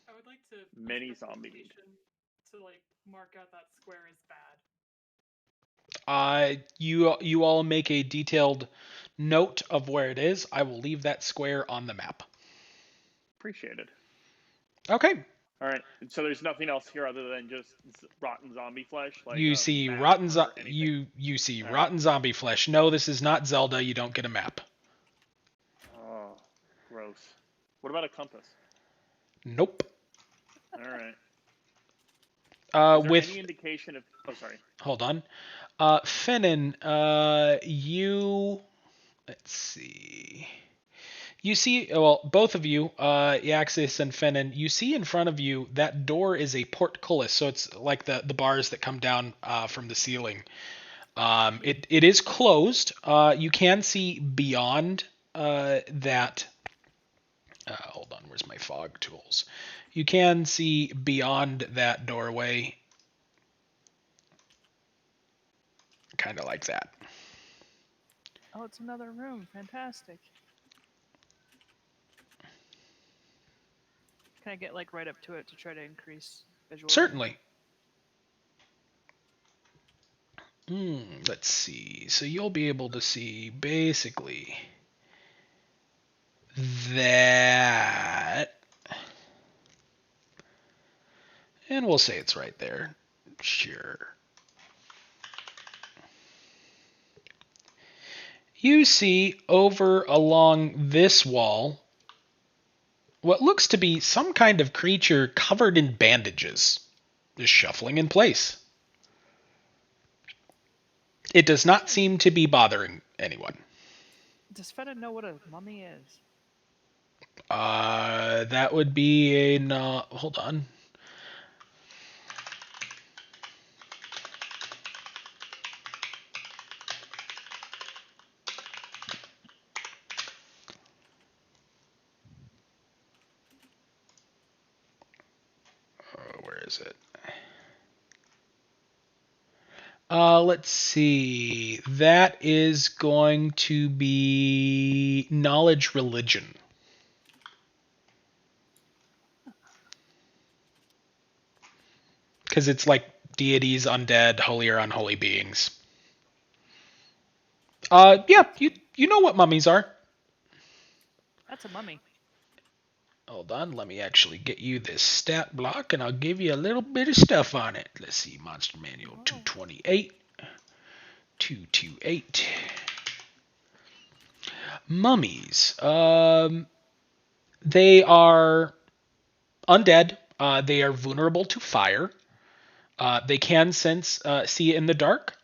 I would like to Many use zombie meat. representation to like mark out that square as bad. You all make a detailed note of where it is. I will leave that square on the map. Appreciated. Okay. All right. So there's nothing else here other than just rotten zombie flesh. Like You a see map rotten or anything? you see All right. rotten zombie flesh. No, this is not Zelda. You don't get a map. Oh, gross. What about a compass? Nope. All right. Is there With any indication of? Oh, sorry. hold on. Fennon, you let's see. You see, well, both of you, Yaxis and Fennon, you see in front of you that door is a portcullis, so it's like the bars that come down from the ceiling. It is closed. You can see beyond that. Hold on, where's my fog tools? You can see beyond that doorway, kind of like that. Oh, it's another room. Fantastic. Can I get like right up to it to try to increase visual? Certainly. Let's see. So you'll be able to see basically that. And we'll say it's right there. Sure. You see over along this wall what looks to be some kind of creature covered in bandages, just shuffling in place. It does not seem to be bothering anyone. Does Fenna know what a mummy is? That would be a hold on. Where is it? Let's see. That is going to be knowledge religion. Because it's like deities, undead, holy or unholy beings. Yeah, you know what mummies are. That's a mummy. Hold on, let me actually get you this stat block, and I'll give you a little bit of stuff on it. Let's see, Monster Manual 228, 228. Mummies. They are undead. They are vulnerable to fire. They can sense, see in the dark,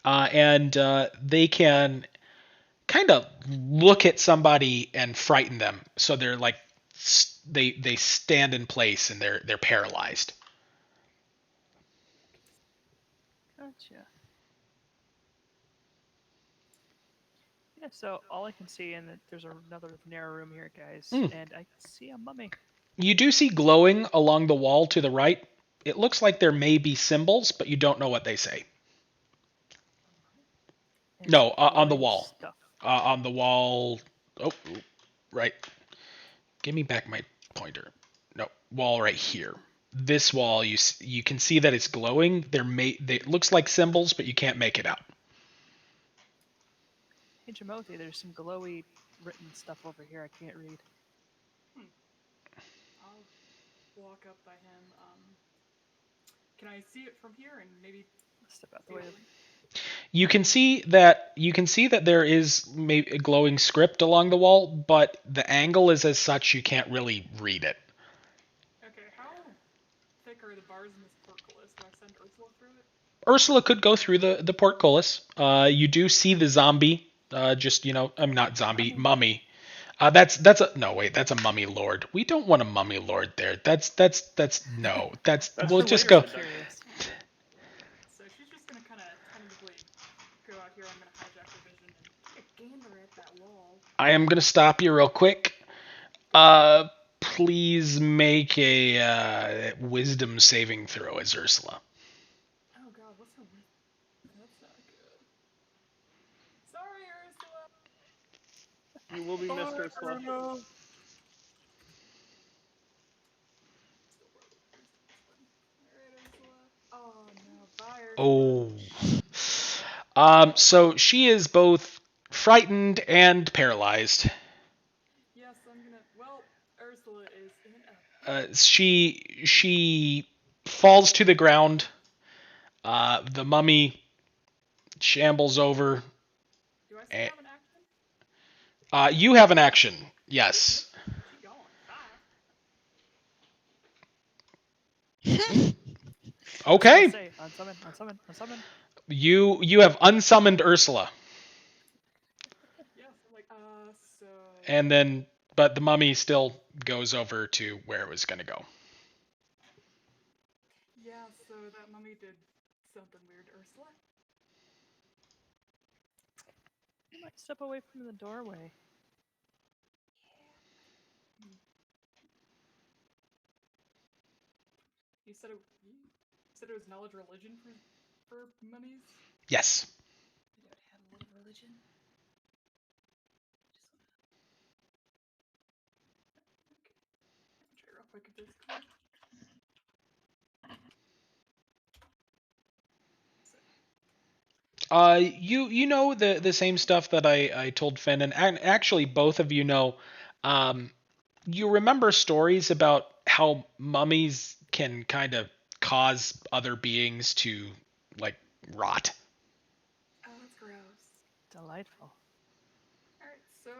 and they can kind of look at somebody and frighten them. So they're like they stand in place and they're paralyzed. Gotcha. Yeah, so all I can see, and there's another narrow room here, guys, and I can see a mummy. You do see glowing along the wall to the right. It looks like there may be symbols, but you don't know what they say. And No, it's on the glowing wall. Stuff. On the wall. Oh, right. Give me back my pointer. No, wall right here. This wall, you can see that it's glowing. It looks like symbols, but you can't make it out. Hey, Jamothy, there's some glowy written stuff over here I can't read. I'll walk up by him. Can I see it from here and maybe Step out the see way. what- You can see that there is a glowing script along the wall, but the angle is as such you can't really read it. Okay, how thick are the bars in this portcullis? Do I send Ursula through it? Ursula could go through the portcullis. You do see the zombie. I'm not zombie, mummy. That's a no wait, that's a mummy lord. We don't want a mummy lord there. That's no. That's That's we'll for just later go. in the dungeon. Curious. So she's just gonna kind of tentatively go out here. I'm gonna hijack her vision and take a gander at that wall. I am gonna stop you real quick. Please make a wisdom saving throw as Ursula. Oh God, what's her with? That's not good. Sorry, Ursula. You will be missed, Ursula. Still roll the wisdom one. All right, Ursula. Oh no, bye, Ursula. Oh. So she is both frightened and paralyzed. Yes, I'm gonna. Well, Ursula is in a. She falls to the ground. The mummy shambles over. Do I still have an action? You have an action. Yes. She gone. Bye. Okay. Say, unsummon. You have unsummoned Ursula. Yes, I'm like, so. And then but the mummy still goes over to where it was going to go. Yeah, so that mummy did something weird, Ursula. You might step away from the doorway. You said it was knowledge religion for mummies? Yes. You don't have a lot of religion? Okay. I'll try real quick if this is cool. You know the same stuff that I told Finn, and actually both of you know. You remember stories about how mummies can kind of cause other beings to like rot. Oh, that's gross. Delightful. Alright, so.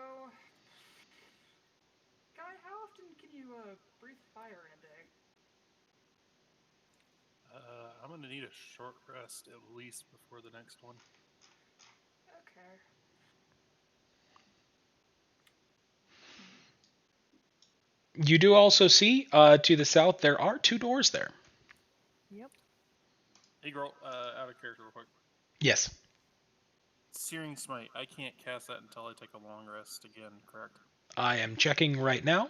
Guy, how often can you breathe fire in a day? I'm gonna need a short rest at least before the next one. Okay. You do also see to the south there are two doors there. Yep. Hey, girl, out of character real quick. Yes. Searing Smite. I can't cast that until I take a long rest again, correct? I am checking right now.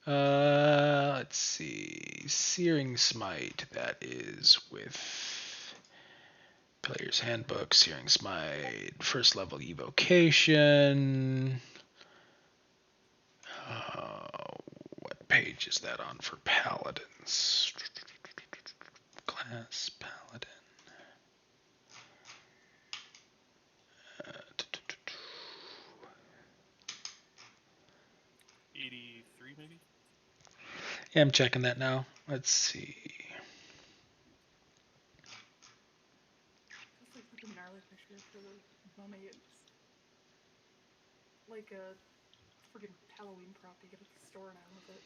Let's see. Searing Smite. That is with Player's Handbook. Searing Smite. First level evocation. What page is that on for Paladins? Class Paladin. 83 maybe? Yeah, I'm checking that now. Let's see. That's like the gnarly picture for the mummy. It's like a friggin' Halloween prop you get at the store, and I love it.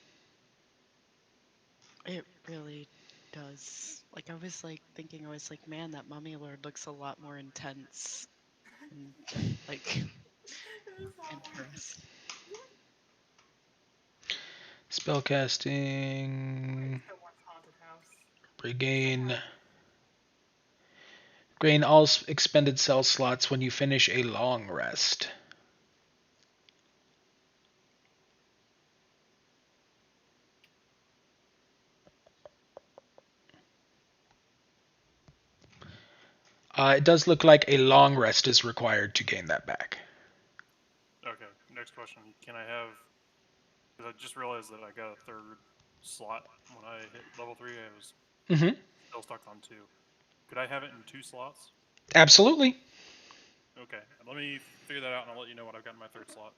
It really does. Like, I was like, man, that mummy lord looks a lot more intense. And, like, It is not weird. impressed. Spellcasting. I want haunted house. Regain. Gain all expended cell slots when you finish a long rest. It does look like a long rest is required to gain that back. Okay, next question. Can I have? Because I just realized that I got a third slot when I hit level 3. I was Mm-hmm. still stuck on 2. Could I have it in 2 slots? Absolutely. Okay, let me figure that out, and I'll let you know what I've got in my third slot.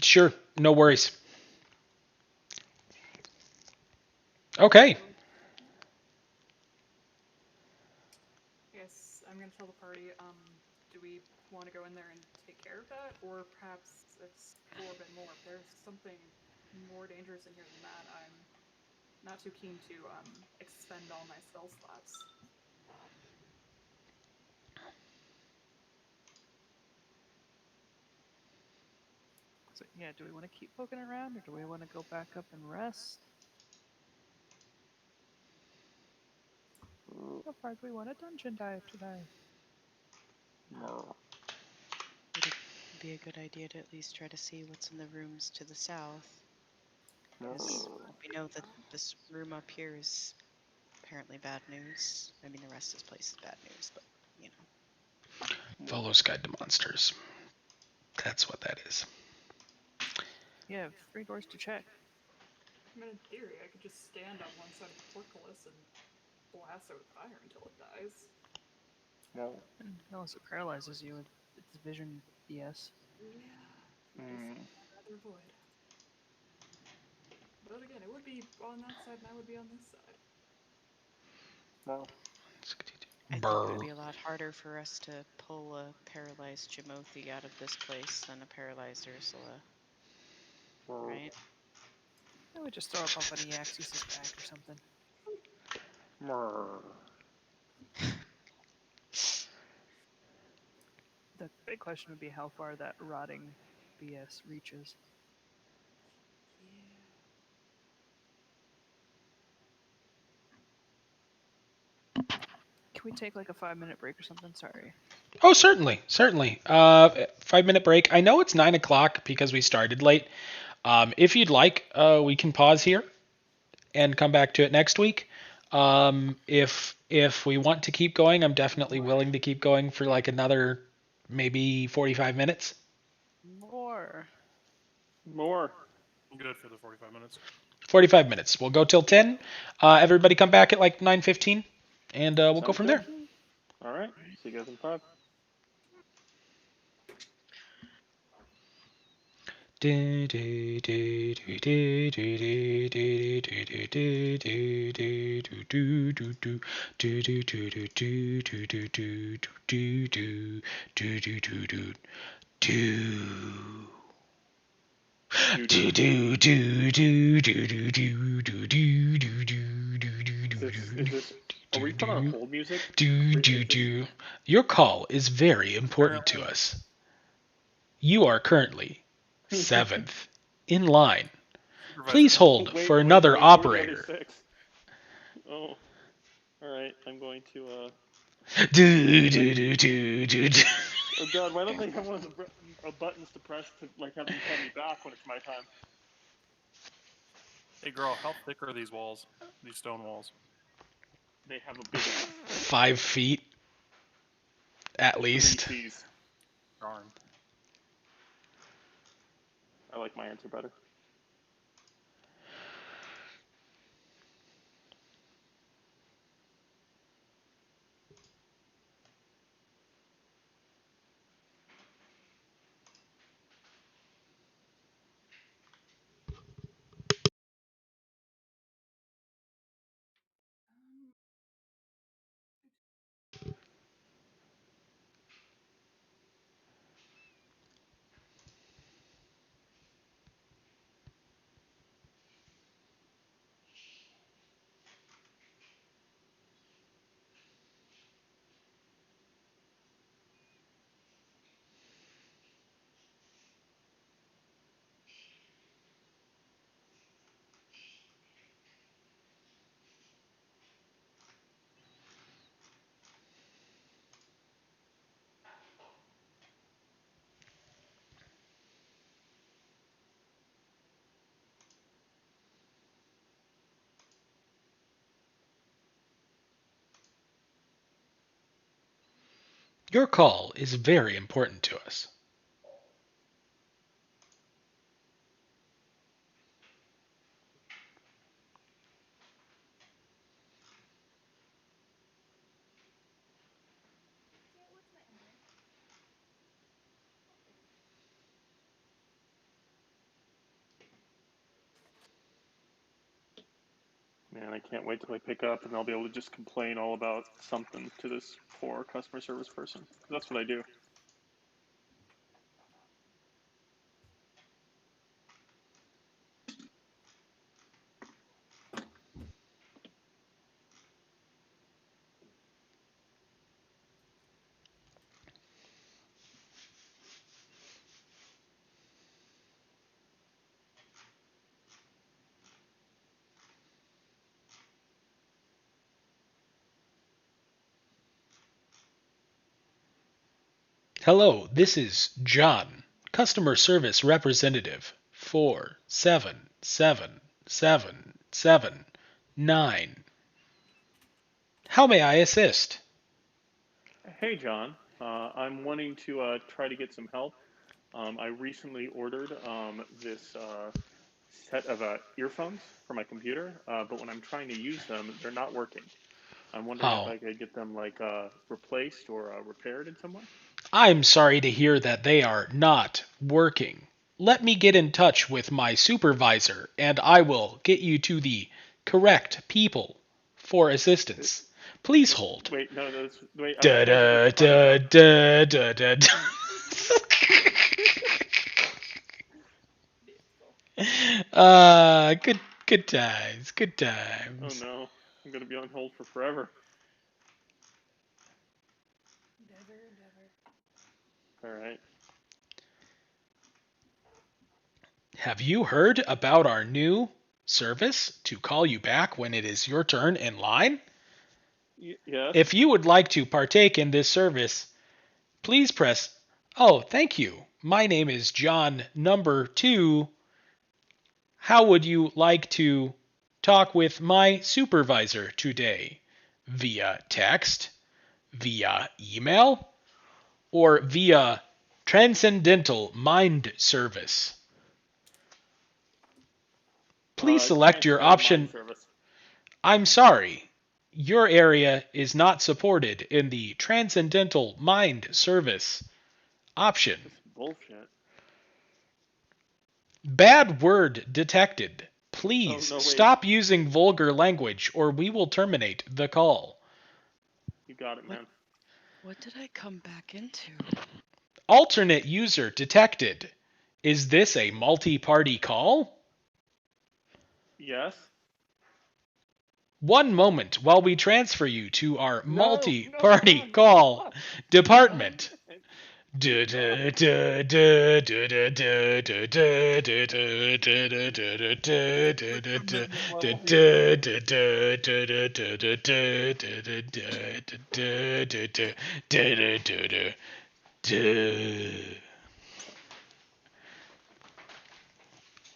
Sure. No worries. Okay. Yes, I'm gonna tell the party. Do we want to go in there and take care of that, or perhaps explore a bit more? If there's something more dangerous in here than that, I'm not too keen to expend all my spell slots. So yeah, do we want to keep poking around, or do we want to go back up and rest? How far do we want to dungeon dive today? Would it be a good idea to at least try to see what's in the rooms to the south? Because we know that this room up here is apparently bad news. I mean, the rest of this place is bad news, but, you know. Follows guide to monsters. That's what that is. Yeah, 3 doors to check. I mean, in theory, I could just stand on one side of the portcullis and blast it with fire until it dies. No. Unless it paralyzes you, it's vision BS. Yeah, I'd rather avoid. But again, it would be on that side, and I would be on this side. No. I think it Brr. would be a lot harder for us to pull a paralyzed Jimothi out of this place than a paralyzed Ursula. Right? I would just throw up on Eaxius' back or something. The big question would be how far that rotting BS reaches. Can we take like a 5-minute break or something? Sorry. Oh, certainly. 5-minute break. I know it's 9 o'clock because we started late. If you'd like, we can pause here and come back to it next week. If we want to keep going, I'm definitely willing to keep going for like another maybe 45 minutes. More. I'm good for the 45 minutes. 45 minutes. We'll go till 10. Everybody come back at like 9:15, and we'll go Sounds from good. there. All right. See you guys in 5. Is this? Are we put on hold music? Your call is very important to Apparently. us. You are currently 7th in line. Please hold Wait, for another wait, who are the other operator. 6? Oh. All right. I'm going to. Oh God, why don't they have one of the buttons to press to like have them tell me back when it's my time? Hey, girl, how thick are these walls? These stone walls? They have a big ass. 5 feet at least. Seas. Darn. I like my answer better. Your call is very important to us. Man, I can't wait till I pick up and I'll be able to just complain all about something to this poor customer service person. That's what I do. Hello, this is John, customer service representative 4777779. How may I assist? Hey, John. I'm wanting to try to get some help. I recently ordered this set of earphones for my computer, but when I'm trying to use them, they're not working. I'm wondering if Oh, I could get them like replaced or repaired in some way. I'm sorry to hear that they are not working. Let me get in touch with my supervisor and I will get you to the correct people for assistance. Please hold. Wait, no, wait. I'm Da supposed to da respond da now. da da da. Da. Good times, good Oh times. no, I'm gonna be on hold for forever. All right. Have you heard about our new service to call you back when it is your turn in line? Yes. If you would like to partake in this service, please press. Oh, thank you. My name is John number 2. How would you like to talk with my supervisor today? Via text, via email, or via Transcendental Mind Service? Please select your Transcendental Mind option. Service. I'm sorry. Your area is not supported in the Transcendental Mind Service option. This bullshit. Bad word detected. Oh Please no, wait. stop using vulgar language or we will terminate the call. You got it, man. What did I come back into? Alternate user detected. Is this a multi-party call? Yes. One moment while we transfer you to our No, multi-party John, call stop. department.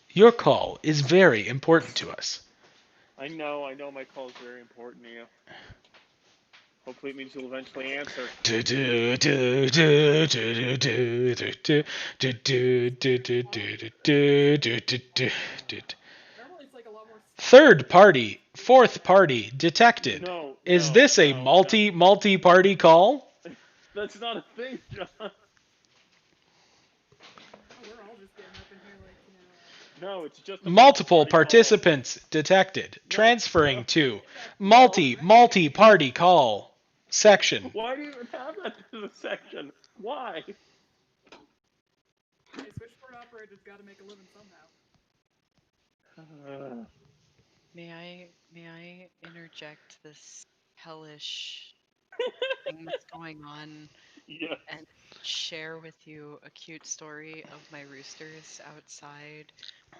Your call is very important to us. I know my call is very important to you. Hopefully it means you'll eventually answer. Normally it's like a lot more. Third party, fourth party detected. No, Is no, this a no, no. multi-party call? That's not a thing, John. Oh, we're all just getting up in here like, No, it's just a Multiple multi-party call. participants detected. No, Transferring no, to no. multi-party call section. Why do you even have that as a section? Why? hey, switchboard operators got to make a living somehow. May I interject this hellish thing that's going on Yeah. and share with you a cute story of my roosters outside?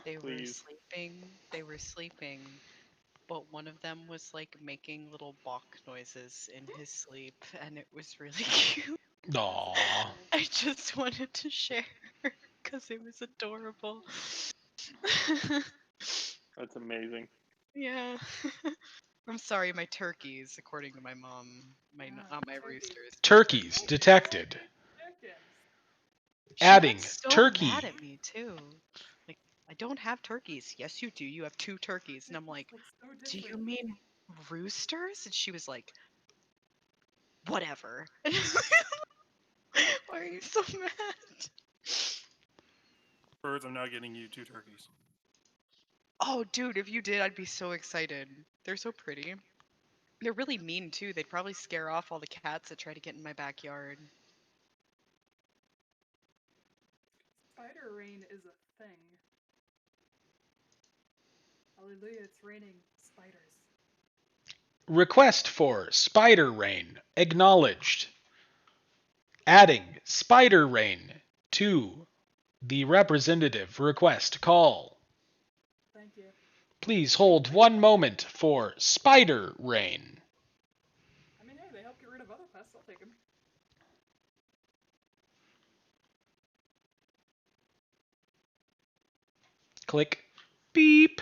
They were Please. sleeping. They were sleeping, but one of them was like making little balk noises in his sleep, and it was really cute. Aww. I just wanted to share because it was adorable. That's amazing. Yeah. I'm sorry, my turkeys, according to my mom. Not my turkeys. roosters. my Turkeys turkeys. detected. Chickens. She Adding got so turkey. mad at me too. Like, I don't have turkeys. Yes, you do. You have 2 turkeys. And I'm like, so do you different. mean roosters? And she was like, whatever. Why are you so mad? Birds, I'm now getting you 2 turkeys. Oh, dude, if you did, I'd be so excited. They're so pretty. They're really mean too. They'd probably scare off all the cats that try to get in my backyard. Spider rain is a thing. Hallelujah, it's raining spiders. Request for spider rain acknowledged. Adding spider rain to the representative request call. Thank you. Please hold 1 moment for spider rain. I mean, hey, they help get rid of other pests. I'll take them. Click. Beep.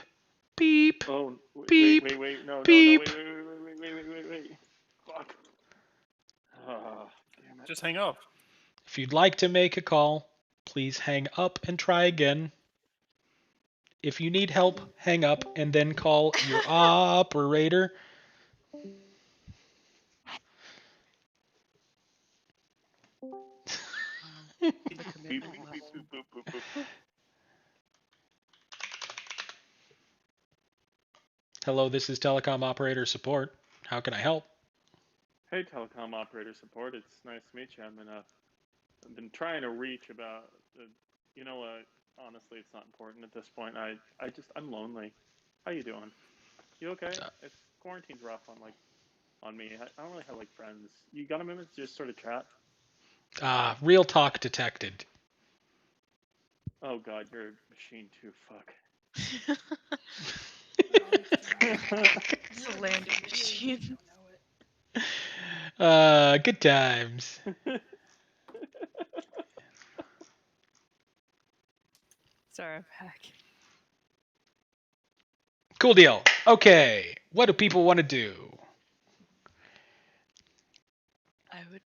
Beep. Oh, Beep. wait, no, Beep. wait. Fuck. Ah, damn it. Just hang up. If you'd like to make a call, please hang up and try again. If you need help, hang up and then call your operator. The Beep, commitment beep, level. boop, boop, boop, boop. Hello, this is telecom operator support. How can I help? Hey, telecom operator support. It's nice to meet you. I've been trying to reach about. You know what? Honestly, it's not important at this point. I'm lonely. How you doing? You okay? It's quarantine's rough on me. I don't really have like friends. You got a minute to just sort of chat? Real talk detected. Oh God, you're a machine too. Fuck. It's a landing machine. Good times. Sorry, I'm back. Cool deal. Okay, what do people want to do? I would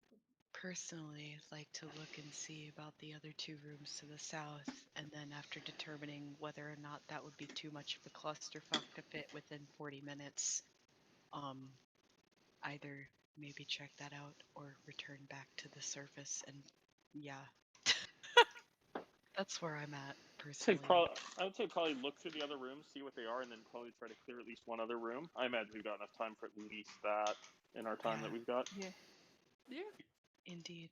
personally like to look and see about the other 2 rooms to the south, and then after determining whether or not that would be too much of a clusterfuck to fit within 40 minutes, either maybe check that out or return back to the surface. And yeah, that's where I'm at personally. I would say probably look through the other rooms, see what they are, and then probably try to clear at least one other room. I imagine we've got enough time for at least that in our time that we've got. Yeah. Yeah. Indeed.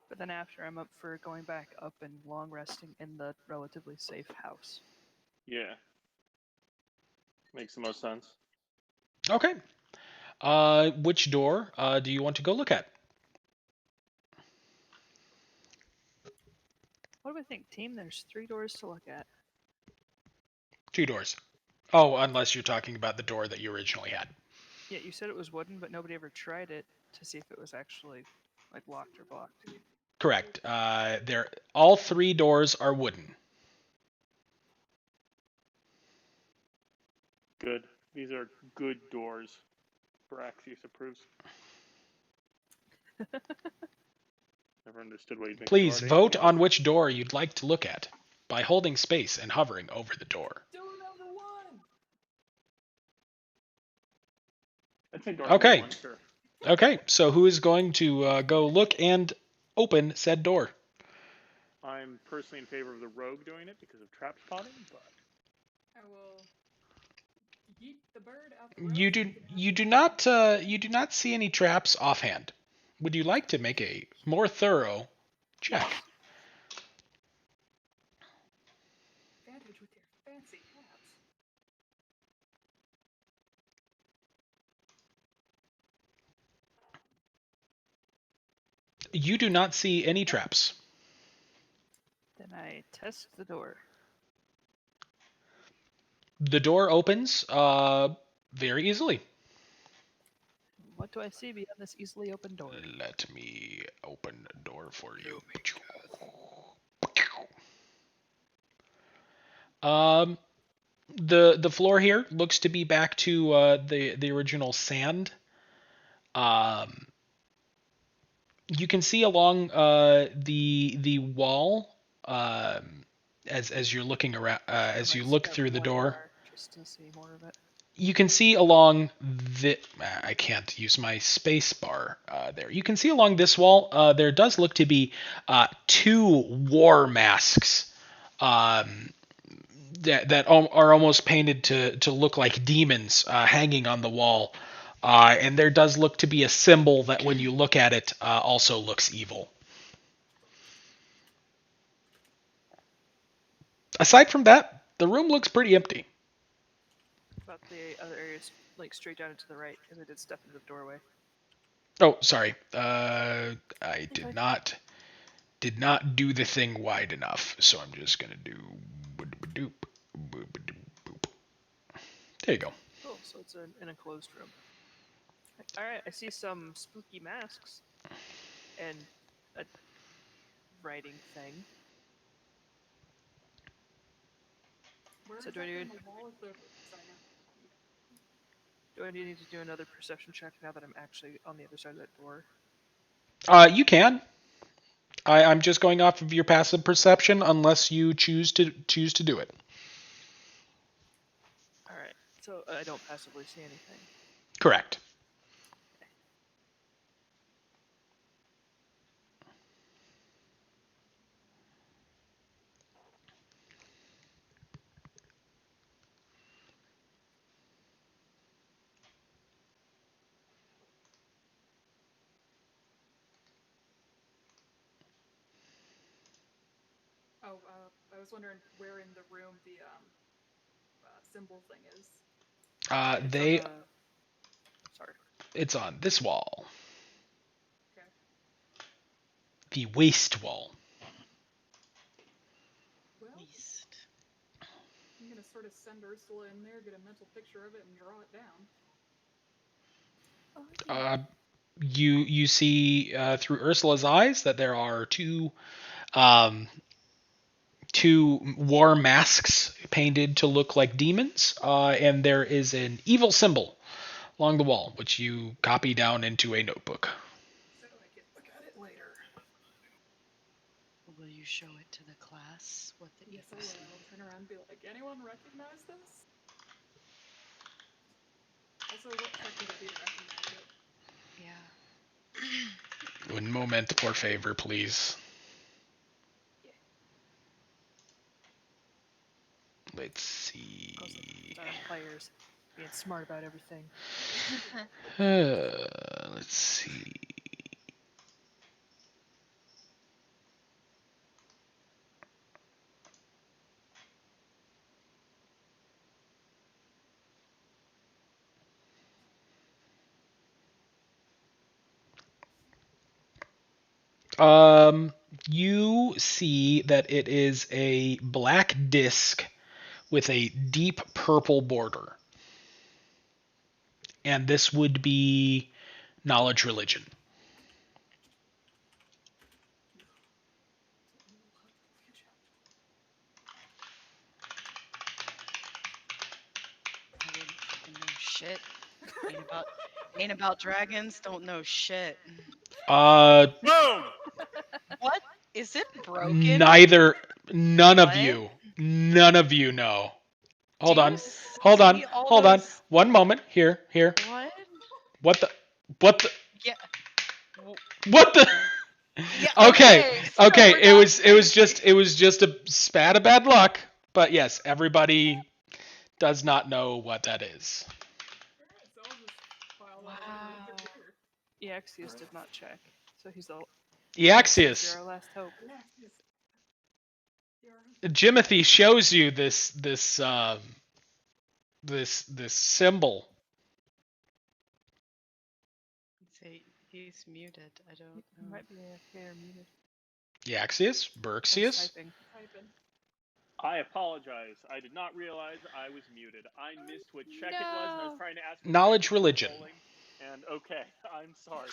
But then after, I'm up for going back up and long resting in the relatively safe house. Yeah. Makes the most sense. Okay. Which door do you want to go look at? What do we think, team? There's 3 doors to look at. 2 doors. Oh, unless you're talking about the door that you originally had. Yeah, you said it was wooden, but nobody ever tried it to see if it was actually like locked or blocked. Correct. All 3 doors are wooden. Good. These are good doors. Braxius approves. Never understood why you'd make Please door vote anything on else. which door you'd like to look at by holding space and hovering over the door. Door number 1. I'd say door Okay. number 1, sure. Okay, so who is going to go look and open said door? I'm personally in favor of the rogue doing it because of trap spotting, but I will yeet the bird out the road. You do not see any traps offhand. Would you like to make a more thorough check? Advantage with your fancy hats. You do not see any traps. Then I test the door. The door opens very easily. What do I see beyond this easily open door? Let me open the door for you. The floor here looks to be back to the original sand. You can see along the wall as you're looking around as I you might look step through the one door. more just to see more of it. You can see along the I can't use my space bar there. You can see along this wall there does look to be 2 war masks that are almost painted to look like demons hanging on the wall. And there does look to be a symbol that when you look at it also looks evil. Aside from that, the room looks pretty empty. But the other areas, like straight down and to the right, because I did step into the doorway. Oh, sorry. I did not do the thing wide enough, so I'm just gonna do. There you go. Cool, so it's an enclosed room. Alright, I see some spooky masks. And a writing thing. Where So do I exactly do- on the wall is the sorry, no. Do I need to do another perception check now that I'm actually on the other side of that door? You can. I'm just going off of your passive perception, unless you choose to do it. Alright, so I don't passively see anything. Correct. Oh, I was wondering where in the room the symbol thing is. It's on the- Sorry. It's on this wall. Okay. The waste wall. Well, East. I'm gonna sort of send Ursula in there, get a mental picture of it, and draw it down. Oh, You see through Ursula's eyes that there are two war masks painted to look like demons, and there is an evil symbol along the wall, which you copy down into a notebook. So I can look at it later. Will you show it to the class? What the Yes, I evil will. symbol? I'll turn around and be like, anyone recognize this? Also, what check would it be to recognize it? Yeah. One moment, por favor, please. Let's see. players being smart about everything. Let's see. You see that it is a black disc with a deep purple border. And this would be knowledge religion. I wouldn't fucking know shit. Ain't about dragons, don't know shit. Boom! What? Is it broken? None of What? you know. Hold Do you on. Hold on. see all Hold on. those- One moment. Here. What? What the Yeah. what the Yeah. Okay. so Okay, we're it not was crazy. just a spat of bad luck. But yes, everybody does not know what that is. Alright, so I'll just file that over Wow. here. Eaxius did not check, so he's the Eaxius. you're our last hope. Alexis. You're- Jimothy shows you this symbol. See, he's muted. I don't He know. might be AFK or muted. Eaxius? He's Berxius? typing. Typing. I apologize. I did not realize I was muted. I missed what check it was, and I was No. trying to ask. Knowledge religion. And okay, I'm sorry.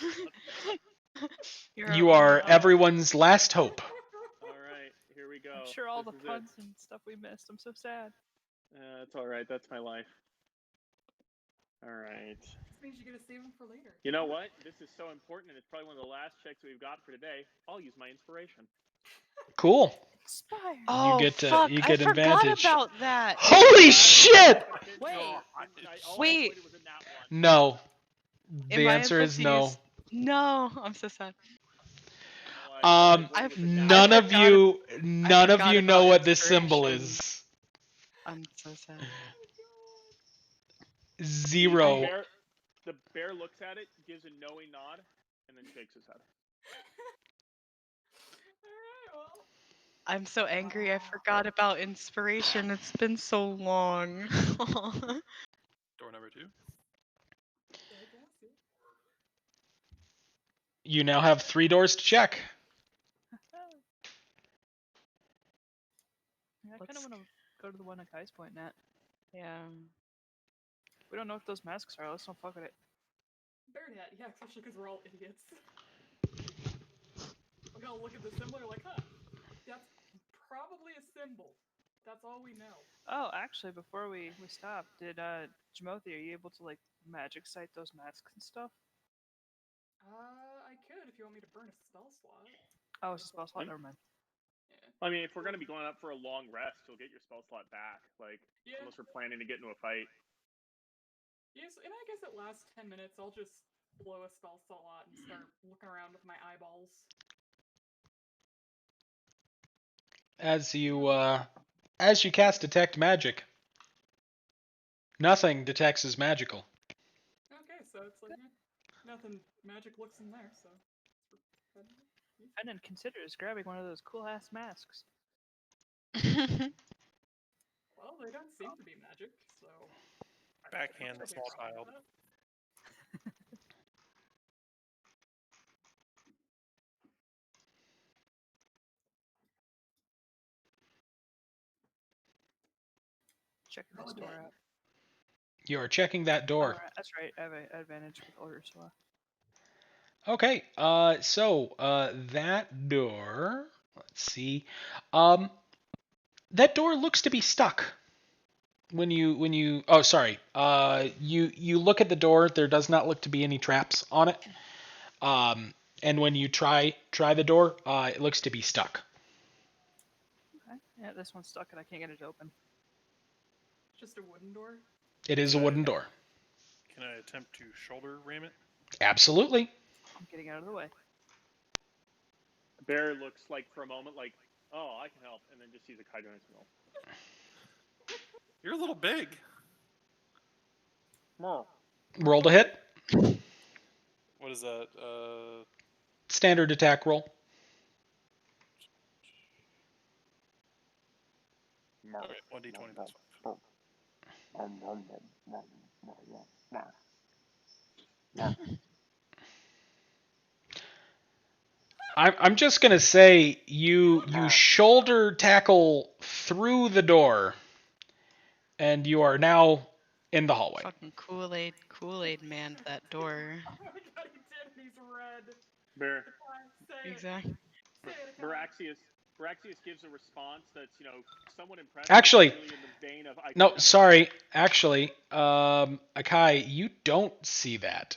You are everyone's last hope. All right, here we go. I'm sure all This the is it. puns and stuff we missed. I'm so sad. It's all right. That's my life. All right. This means you get to save them for later. You know what? This is so important, and it's probably one of the last checks we've got for today. I'll use my inspiration. Cool. Inspired. Oh, get, fuck. you I get forgot advantage. about that. Holy shit! Wait. All I Wait. avoided was a nat one. No. Am The I answer is supposed to no. use- No, I'm so sad. No, all I Um, avoided was a nat none one. of you, none of forgot you know about what this symbol inspiration. is. I'm so sad. Zero. The bear looks at it, gives a knowing nod, and then shakes his head. Alright, well. I'm so angry I forgot about inspiration. It's been so long. Door number 2. I guess, yeah. You now have 3 doors to check. Yeah, I kind Let's- of want to go to the one at Kai's point, Nat. Yeah. We don't know what those masks are. Let's don't fuck with it. Barenet, yeah, especially because we're all idiots. We're gonna look at the symbol, we're like, huh, that's probably a symbol. That's all we know. Oh, actually, before we stop, did Jamothi, are you able to like magic sight those masks and stuff? I could if you want me to burn a spell slot. Oh, it's a spell slot. Hmm? Never mind. Yeah. I mean, if we're gonna be going up for a long rest, you'll get your spell slot back. Like, Yeah. unless we're planning to get into a fight. Yes, and I guess it lasts 10 minutes. I'll just blow a spell slot and start looking around with my eyeballs. As you cast detect magic, nothing detects as magical. Okay, so it's like nothing magic looks in there, so. I didn't consider just grabbing one of those cool ass masks. Well, they don't seem to be magic, so. Backhand the Okay, small fine. child. Checking this door out. You are checking that door. Alright, that's right. I have an advantage with Ursula. Okay. So that door. Let's see. That door looks to be stuck. When you oh sorry. You look at the door. There does not look to be any traps on it. And when you try the door, it looks to be stuck. Okay. Yeah, this one's stuck and I can't get it open. Just a wooden door? It is a wooden door. Can I attempt to shoulder ram it? Absolutely. I'm getting out of the way. Bear looks like for a moment like, oh, I can help, and then just sees a Kaido in his middle. You're a little big. Roll to hit. What is that? Standard attack roll. Okay, 1d20 plus 5. I'm just gonna say you shoulder tackle through the door, and you are now in the hallway. Fucking Kool-Aid manned that door. Oh my god, he did, and he's red. Bear. Say it. Exactly. Say it, come on. Baraxius gives a response that's, somewhat impressive. Actually, really in the vein of, I no, can- sorry. Actually, Akai, you don't see that.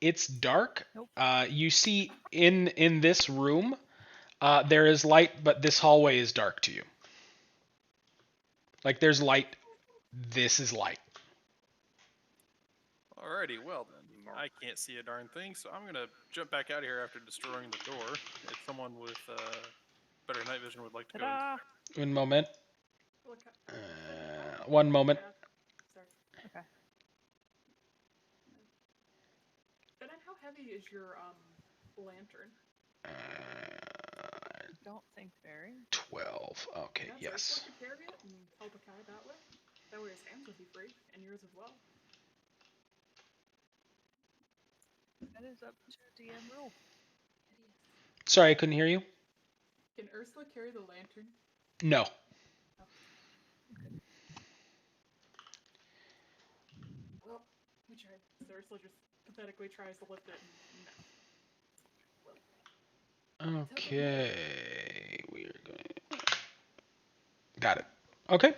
It's dark. Nope. You see in this room, there is light, but this hallway is dark to you. Like there's light. This is light. Alrighty, well then. I can't see a darn thing, so I'm gonna jump back out of here after destroying the door. If someone with better night vision would like to go. Ta-da! One moment. Look, One moment. sorry. Okay. And then how heavy is your lantern? Don't think very. 12. Okay. Yeah, Yes. So could carry it and help a guy that way. That way his hands would be free, and yours as well. That is up to DM rule. Sorry, I couldn't hear you. Can Ursula carry the lantern? No. Well, we tried. So Ursula just pathetically tries to lift it, and no. Okay. We're going. Got it. Okay.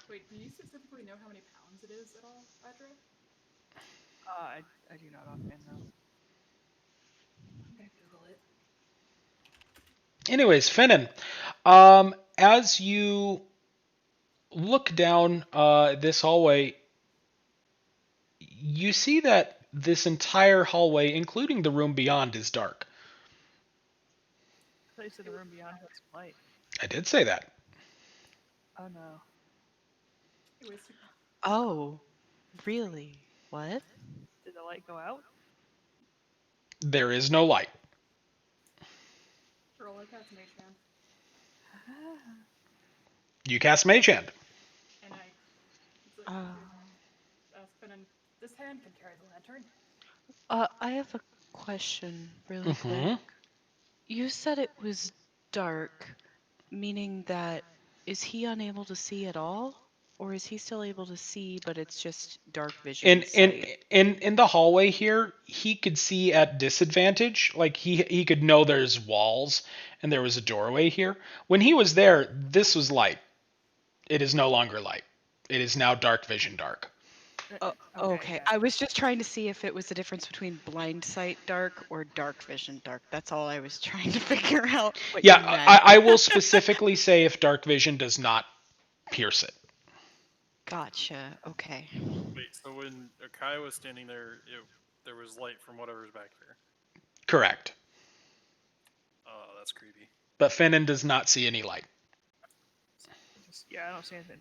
Wait, do you specifically know how many pounds it is at all, Adra? I do not offhand know. I'm gonna Google it. Anyways, Finnan, as you look down this hallway, you see that this entire hallway, including the room beyond, is dark. I thought you said the room beyond had some light. I did say that. Oh no. Anyways, Oh, really? What? Did the light go out? There is no light. roll I cast Mage Hand, You cast Mage Hand. and I ask Finnan, this hand can carry the lantern. I have a question really Mhm. quick. You said it was dark, meaning that is he unable to see at all? Or is he still able to see, but it's just dark vision In sight? in the hallway here, he could see at disadvantage. Like he could know there's walls and there was a doorway here. When he was there, this was light. It is no longer light. It is now dark vision dark. Oh, okay. yeah. I was just trying to see if it was the difference between blind sight dark or dark vision dark. That's all I was trying to figure out. What Yeah, you meant. I will specifically say if dark vision does not pierce it. Gotcha. Okay. Wait, so when Akai was standing there, there was light from whatever's back there. Correct. Oh, that's creepy. But Finnan does not see any light. Yeah, I don't see anything.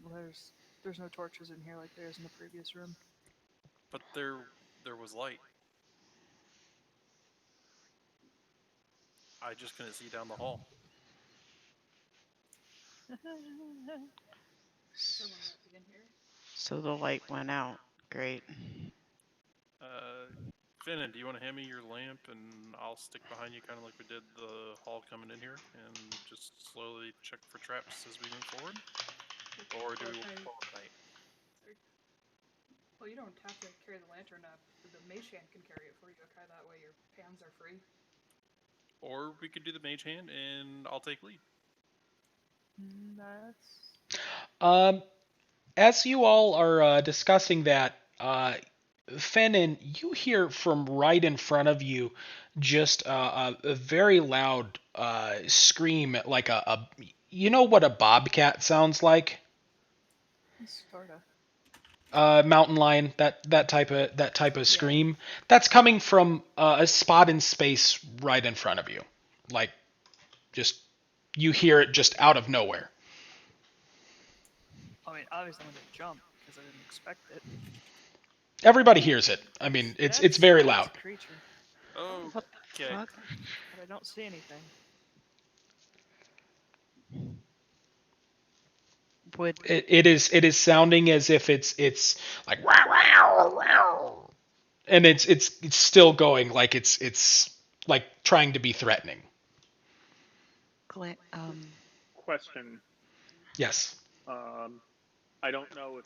There's no torches in here like there is in the previous room. But there was light. I just couldn't see down the hall. Someone might be in here. So the light went out. Great. Finnan, do you want to hand me your lamp and I'll stick behind you, kind of like we did the hall coming in here, and just slowly check for traps as we move forward? Or do we want to call it night? Sorry. Well, you don't have to carry the lantern up. The Mage Hand can carry it for you, okay? That way your hands are free. Or we could do the mage hand and I'll take lead. That's As you all are discussing that, Finnan, you hear from right in front of you just a very loud scream, like you know what a bobcat sounds like? sorta. Mountain lion, that type of scream. That's coming from a spot in space right in front of you, like just you hear it just out of nowhere. I mean, obviously I'm gonna jump because I didn't expect it. Everybody hears it. I mean, it's very loud. That's a creature, Oh, What the okay. fuck? but I don't see anything. Would It is sounding as if it's like wow wow wow, and it's still going like it's like trying to be threatening. Gla- Question. Yes. I don't know if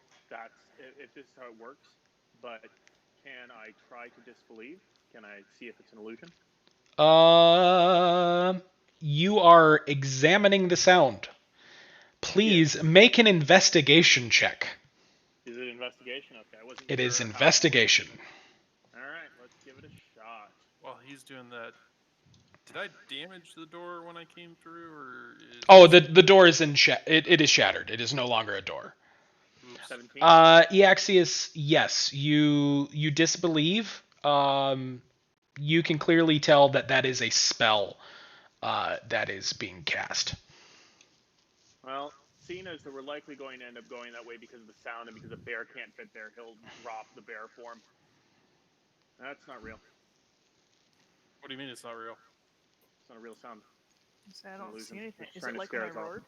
this is how it works, but can I try to disbelieve? Can I see if it's an illusion? You are examining the sound. Please make an investigation check. Is it investigation? Okay, I wasn't It sure is how- investigation. All right, let's give it a shot. While he's doing that, did I damage the door when I came through, or is Oh, the door is it is shattered. It is no longer a door. Oops. 17. Eaxius, yes, you disbelieve. You can clearly tell that is a spell that is being cast. Well, seeing as that we're likely going to end up going that way because of the sound and because a bear can't fit there, he'll drop the bear form. That's not real. What do you mean it's not real? It's not a real sound. I don't illusion. see anything. Just Is trying it to like when I scare us off. roared?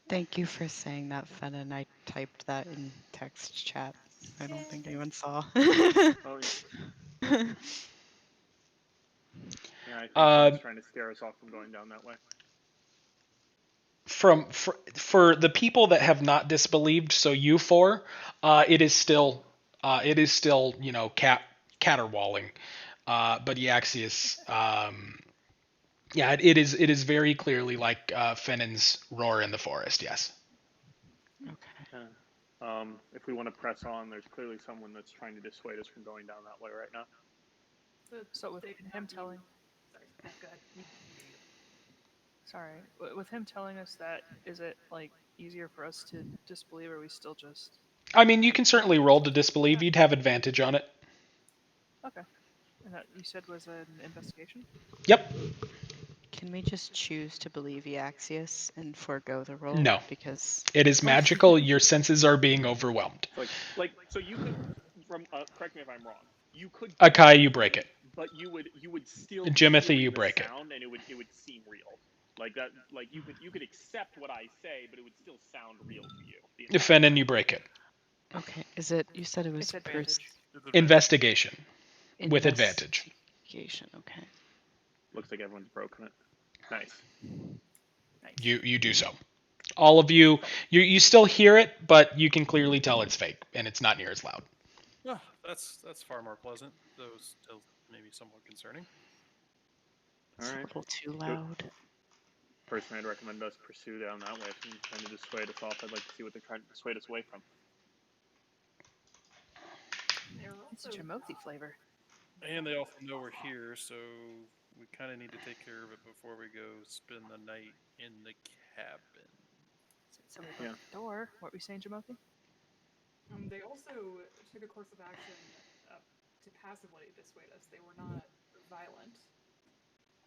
Thank you for saying that, Fennan. I typed that in text chat. I don't think anyone saw. Oh, yeah. Yeah, I think someone's trying to scare us off from going down that way. For the people that have not disbelieved, so you four, it is still caterwauling. But Eaxius, yeah, it is very clearly like Fennan's roar in the forest. Yes. If we want to press on, there's clearly someone that's trying to dissuade us from going down that way right now. So with They could him have you- telling, Sorry, go ahead. sorry, with him telling us that, is it like easier for us to disbelieve, or are we still just I mean, you can certainly roll to disbelieve. You'd have advantage on it. okay? And that you said was an investigation. Yep. Can we just choose to believe Eaxius and forego the roll? No. Because It is magical. Your senses are being overwhelmed. So you could, from correct me if I'm wrong. You could. Akai, you break it. But you would still. be Jimothy, hearing you the break it. sound, and it would seem real. Like that. Like you could accept what I say, but it would still sound real to you. the entire Fenin, time. you break it. okay, is it? You said it was It's advantage. It's advantage. Investigation with advantage. Investigation. Okay. Looks like everyone's broken it. Nice. Nice. You do so. All of you still hear it, but you can clearly tell it's fake and it's not near as loud. Ah, that's far more pleasant, though still maybe somewhat concerning. All It's right. a little too loud. Personally, I'd recommend us pursue down that way. If they're trying to dissuade us off, I'd like to see what they're trying to dissuade us away from. They're It's also Jimothy flavor. And they also know we're here, so we kind of need to take care of it before we go spend the night in the cabin. Somebody Yeah. broke the door. What were you saying, Jimothy? they also took a course of action to passively dissuade us. They were not violent.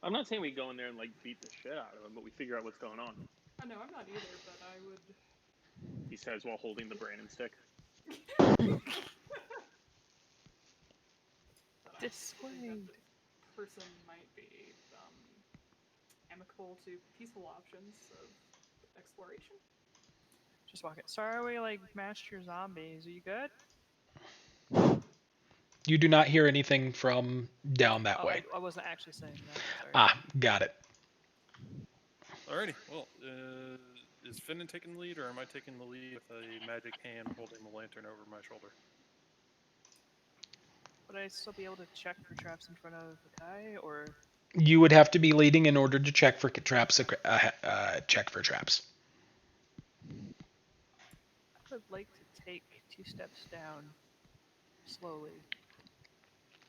I'm not saying we go in there and like beat the shit out of them, but we figure out what's going on. No, I'm not either, but I would. He says while holding the Brandon stick. But I think Dissuade. that person might be amicable to peaceful options of exploration. Just walk it. Sorry, we like mashed your zombies. Are you good? You do not hear anything from down that Oh, way. I wasn't actually saying that. Sorry. Ah, got it. Alrighty, well, is Finnan taking the lead, or am I taking the lead with a magic hand holding the lantern over my shoulder? Would I still be able to check for traps in front of the guy, or You would have to be leading in order to check for traps. Check for traps. I would like to take 2 steps down slowly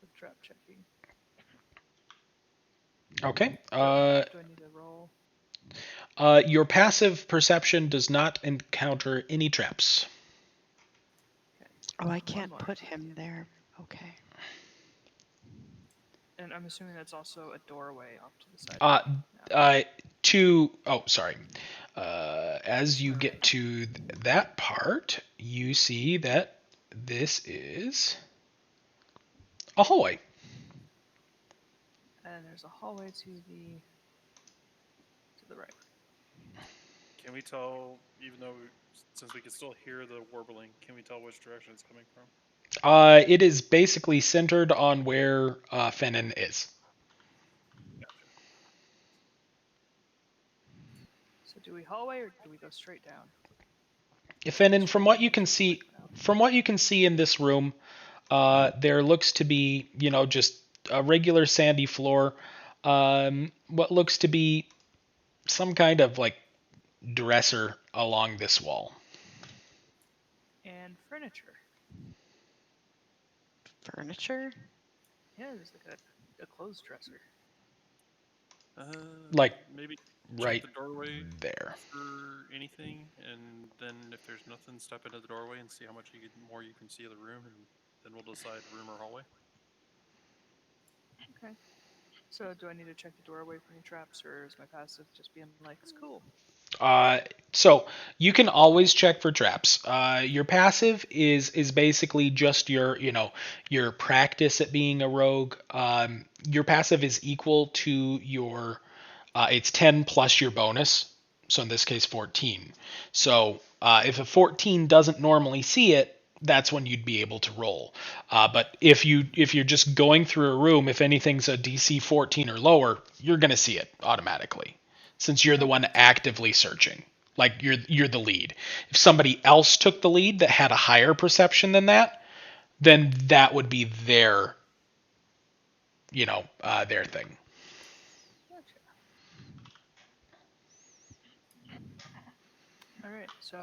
with trap checking. Okay. Do I need to roll? Your passive perception does not encounter any traps. Okay. Oh, I can't more. put him there. Okay. And I'm assuming that's also a doorway off to the side. Sorry. As you get to that part, you see that this is a hallway. And there's a hallway to the right. Can we tell, even though, since we can still hear the warbling, can we tell which direction it's coming from? It is basically centered on where Fenin is. So do we hallway or do we go straight down? Fenin, from what you can see in this room, there looks to be, just a regular sandy floor. What looks to be some kind of like dresser along this wall. And furniture. Furniture? Yeah, there's like a clothes dresser. Like, Maybe right check the doorway there. for anything, and then if there's nothing, step into the doorway and see how much more you can see of the room, and then we'll decide room or hallway. Okay. So do I need to check the doorway for any traps, or is my passive just being like, it's cool? So you can always check for traps. Your passive is basically just your practice at being a rogue. Your passive is equal to your it's 10 plus your bonus. So in this case 14. So if a 14 doesn't normally see it, that's when you'd be able to roll. But if you're just going through a room, if anything's a DC 14 or lower, you're gonna see it automatically, since you're the one actively searching. Like you're the lead. If somebody else took the lead that had a higher perception than that, then that would be their their thing. Gotcha. Alright, so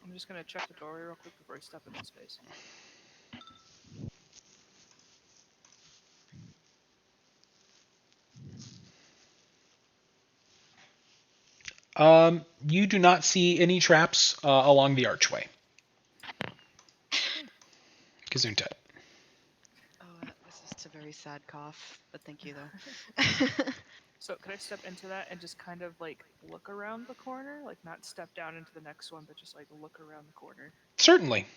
I'm just gonna check the doorway real quick before I step into space. You do not see any traps along the archway. Gesundheit. Oh, that was just a very sad cough, but thank you though. So could I step into that and just kind of like look around the corner, like not step down into the next one, but just like look around the corner? Certainly.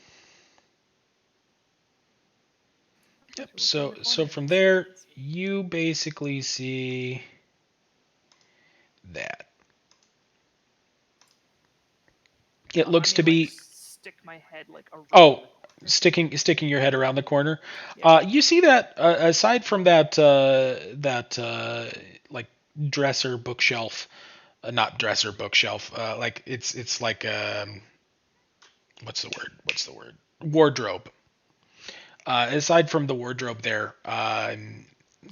Yep. So from there, you basically see that. It looks to be. Like, stick my head like around. Oh, the corner. sticking your head around the corner. Yeah. You see that aside from that like dresser bookshelf, not dresser bookshelf. Like it's like what's the word? Wardrobe. Aside from the wardrobe there, kind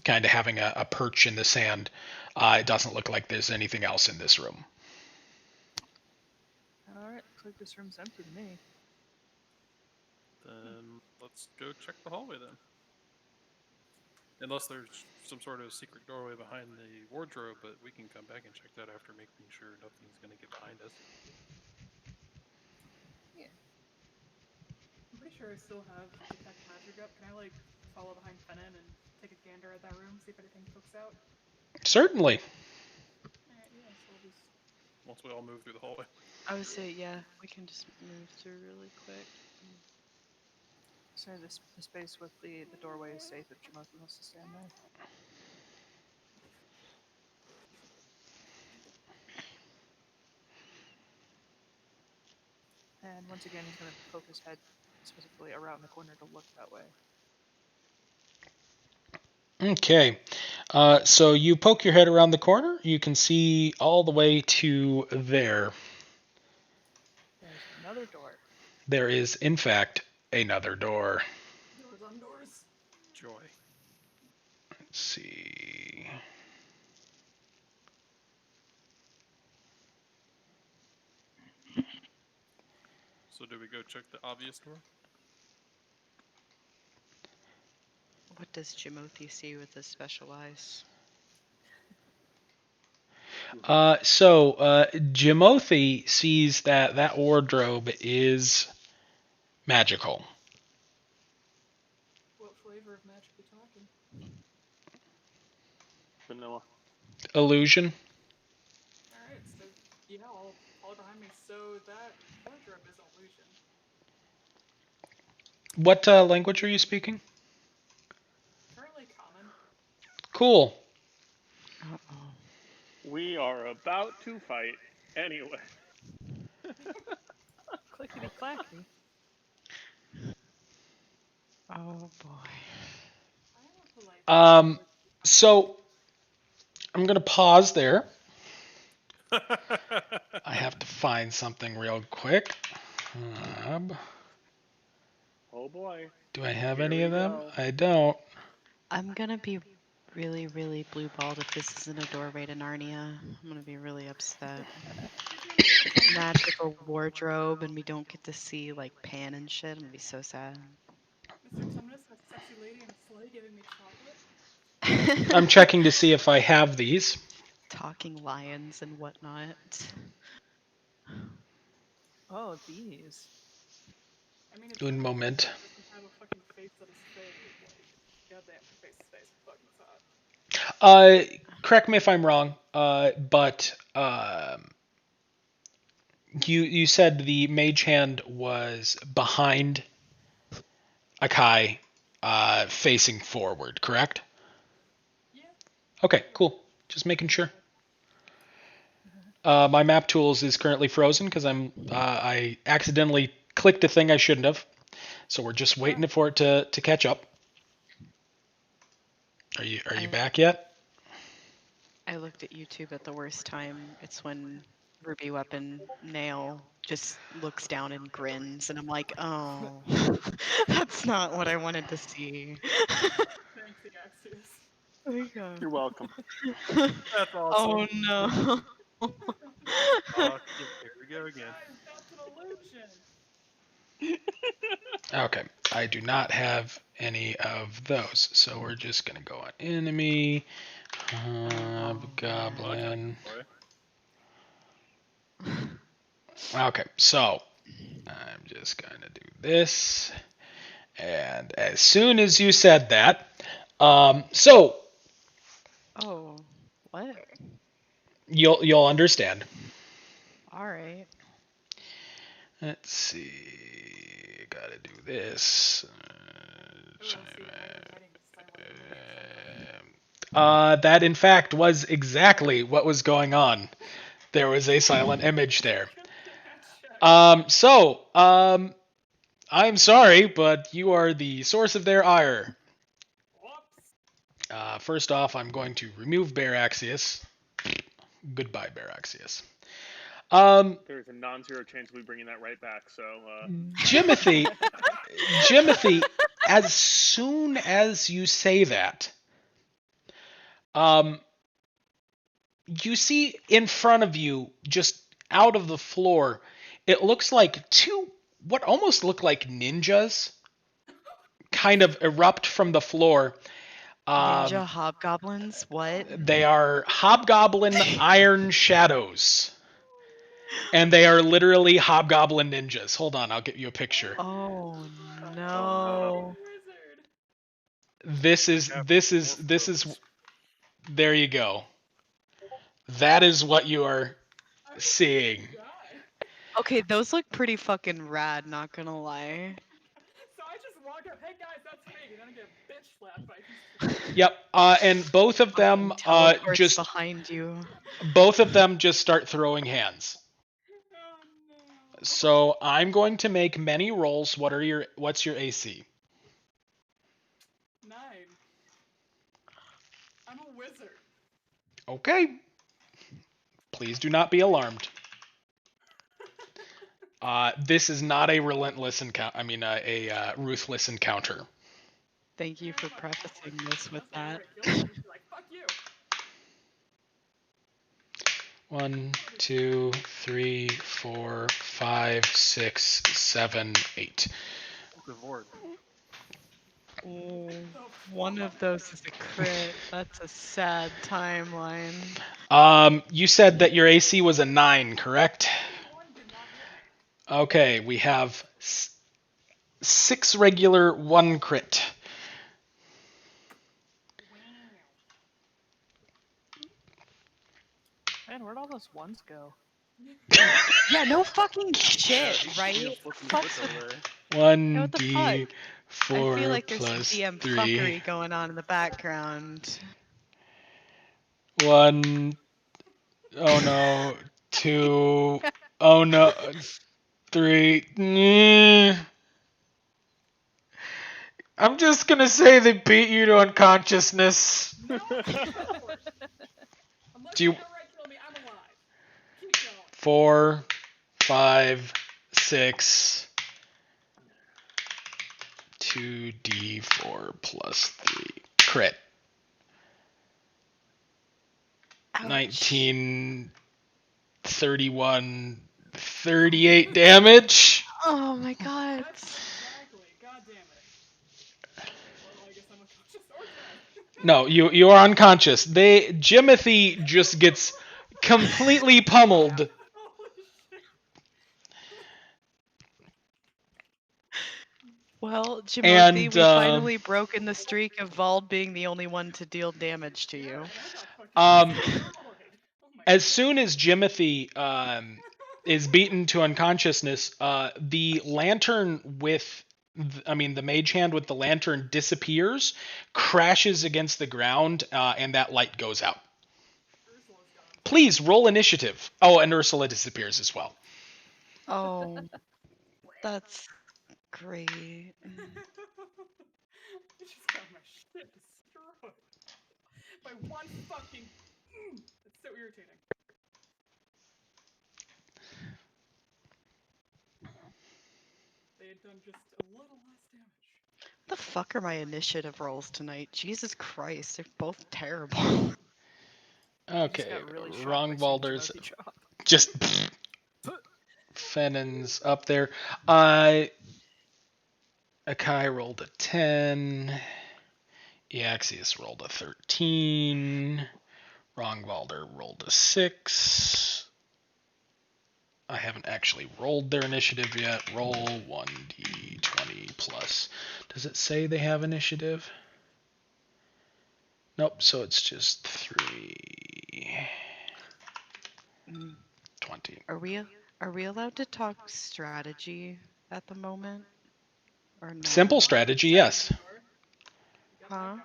of having a perch in the sand, it doesn't look like there's anything else in this room. Alright, looks like this room's empty to me. Then let's go check the hallway then. Unless there's some sort of secret doorway behind the wardrobe, but we can come back and check that after making sure nothing's going to get behind us. I'm pretty sure I still have detect magic up. Can I like follow behind Fennin and take a gander at that room, see if anything pokes out? Certainly. Alright, yeah, so I'll just Once we all move through the hallway. I would say, yeah, we can just move through really quick. So the space with the doorway is safe if Jamoki wants to stand there. And once again, he's going to poke his head specifically around the corner to look that way. Okay. So you poke your head around the corner. You can see all the way to there. There's another door. There is, in fact, another door. doors on doors. Joy. Let's see. So do we go check the obvious door? What does Jimothy see with his special eyes? Jimothy sees that wardrobe is magical. What flavor of magic are we talking? Vanilla. Illusion. Alright, so yeah, I'll follow behind me. So that wardrobe is an illusion. What language are you speaking? Currently common. Cool. Uh-oh. We are about to fight anyway. Clickety clackety. Oh boy. I am a polite. So I'm gonna pause there. I have to find something real quick. Oh boy. Do I have Here any we of them? go. I don't. I'm gonna be really, really blue-balled if this isn't a doorway to Narnia. I'm gonna be really upset. Magical wardrobe and we don't get to see like Pan and shit. I'm gonna be so sad. Mr. Tumnus, that sexy lady in a sleigh giving me chocolate. I'm checking to see if I have these. Talking lions and whatnot. Oh, these. I mean, it's Un not like moment. he doesn't have a fucking face that is fake. Like, goddamn, her face is fucking hot. Correct me if I'm wrong, but you said the mage hand was behind Akai, facing forward, correct? Yeah. Okay, cool. Just making sure. My map tools is currently frozen because I accidentally clicked a thing I shouldn't have, so we're just waiting for it to catch up. Are you back yet? I looked at YouTube at the worst time. It's when Ruby Weapon Nail just looks down and grins, and I'm like, oh, that's not what I wanted to see. Thanks, Axios. Oh my God. You're welcome. That's awesome. Oh no. Here we go again. Guys, that's an illusion. Okay, I do not have any of those, so we're just gonna go on enemy, Hobgoblin. Okay, so I'm just gonna do this, and as soon as you said that, so Oh, what? you'll understand. All right. Let's see, gotta do this. Oh, see, I was writing silent image. That in fact was exactly what was going on. There was a silent image there. I'm sorry, but you are the source of their ire. Whoops. First off, I'm going to remove Baraxius. Goodbye, Baraxius. There's a non-zero chance we'll be bringing that right back. So Jimothy, as soon as you say that, you see in front of you, just out of the floor, it looks like two what almost look like ninjas kind of erupt from the floor. Ninja hobgoblins? What? They are hobgoblin iron shadows. And they are literally hobgoblin ninjas. Hold on, I'll get you a picture. Oh no. Wizard. This is there you go. That is what you are seeing. Okay, those look pretty fucking rad, not gonna lie. So I just walk up, hey guys, that's me, and then I get bitch slapped by these. Yep. And both of them Teleports just behind you. start throwing hands. Oh no. So I'm going to make many rolls. What's your AC? 9. I'm a wizard. Okay. Please do not be alarmed. This is not a relentless encounter. I mean, a ruthless encounter. Thank you for prefacing this with that. Like, fuck you. 1, 2, 3, 4, 5, 6, 7, 8. Good lord. Oh, one of those is a crit. That's a sad timeline. You said that your AC was a 9, correct? One did not hit me. Okay, we have 6 regular, 1 crit. Man, where'd all those ones go? Yeah, no fucking shit, these right? DMs looking Fuck's good with- over there. 1d4 I feel like there's some plus DM 3. fuckery going on in the background. 1. Oh no. 2. Oh no. 3. I'm just gonna say they beat you to unconsciousness. No, of course. Unless Do you you- outright kill me, I'm alive. Keep going. 4, 5, 6. 2d4 plus 3. Crit. Ouch. 19, 31, 38 damage. Oh my god. Exactly. God damn it. Well, I guess I'm unconscious or dead. No, you are unconscious. Jimothy just gets completely pummeled. Holy shit. Well, Jimothy, And, we've finally broken the streak of Vald being the only one to deal damage to you. And I got fucking destroyed. Oh my As god. soon as Jimothy is beaten to unconsciousness, the lantern the mage hand with the lantern disappears, crashes against the ground, and that light goes out. Ursula's gone. Please roll initiative. Oh, and Ursula disappears as well. Oh, that's great. I just got my shit destroyed. By one fucking. It's so irritating. They had done just a little less damage. The fuck are my initiative rolls tonight? Jesus Christ, they're both terrible. Okay, Got really shocked wrong by seeing Baldur's Timothy drop. just Fennon's up there. Akai rolled a 10. Eaxius rolled a 13. Rongvalder rolled a 6. I haven't actually rolled their initiative yet. Roll 1d20 plus. Does it say they have initiative? Nope, so it's just 3. Mm, 20. Are we allowed to talk strategy at the moment, or no? Simple strategy, yes. Huh?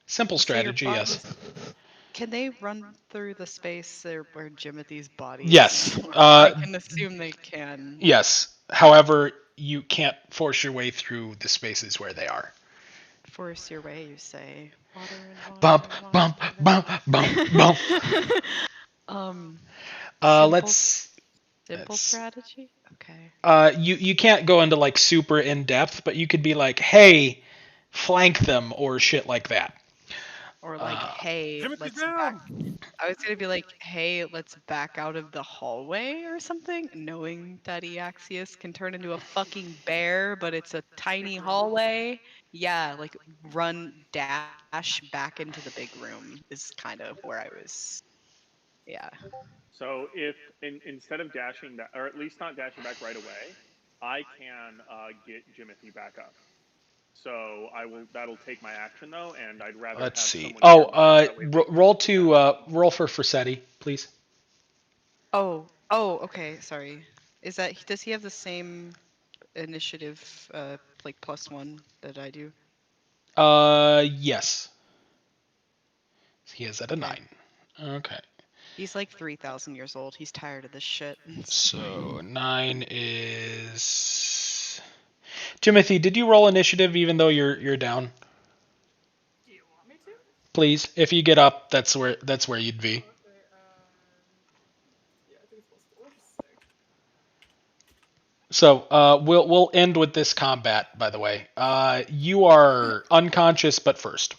Simple So your strategy, yes. bodies- Can they run through the space there where Jimothy's body is? Yes. I can assume they can. Yes. However, you can't force your way through the spaces where they are. Force your way, you say. Water and water. Bump, and water bump, and bump, bump, bump. Um, Let's. simple let's- strategy. Okay. You can't go into like super in depth, but you could be like, hey, flank them or shit like that. Or like, hey, Jimothy let's down! I was gonna be like, hey, let's back out of the hallway or something, knowing that Eaxius can turn into a fucking bear, but it's a tiny hallway. Yeah, like run dash back into the big room is kind of where I was. Yeah. So if instead of dashing back, or at least not dashing back right away, I can get Jimothy back up. So I will. That'll take my action though, and I'd rather Let's have see. someone Oh, nearby, that way we can- roll for Forsetti, please. Oh, okay, sorry. Is that does he have the same initiative like +1 that I do? Yes. He is at a Okay. 9. Okay. He's like 3,000 years old. He's tired of this shit. So 9 is. Timothy, did you roll initiative even though you're down? Do you want me to? Please, if you get up, that's where you'd be. Okay, yeah, I think it's +4. Sick. So we'll end with this combat. By the way, you are unconscious, but first.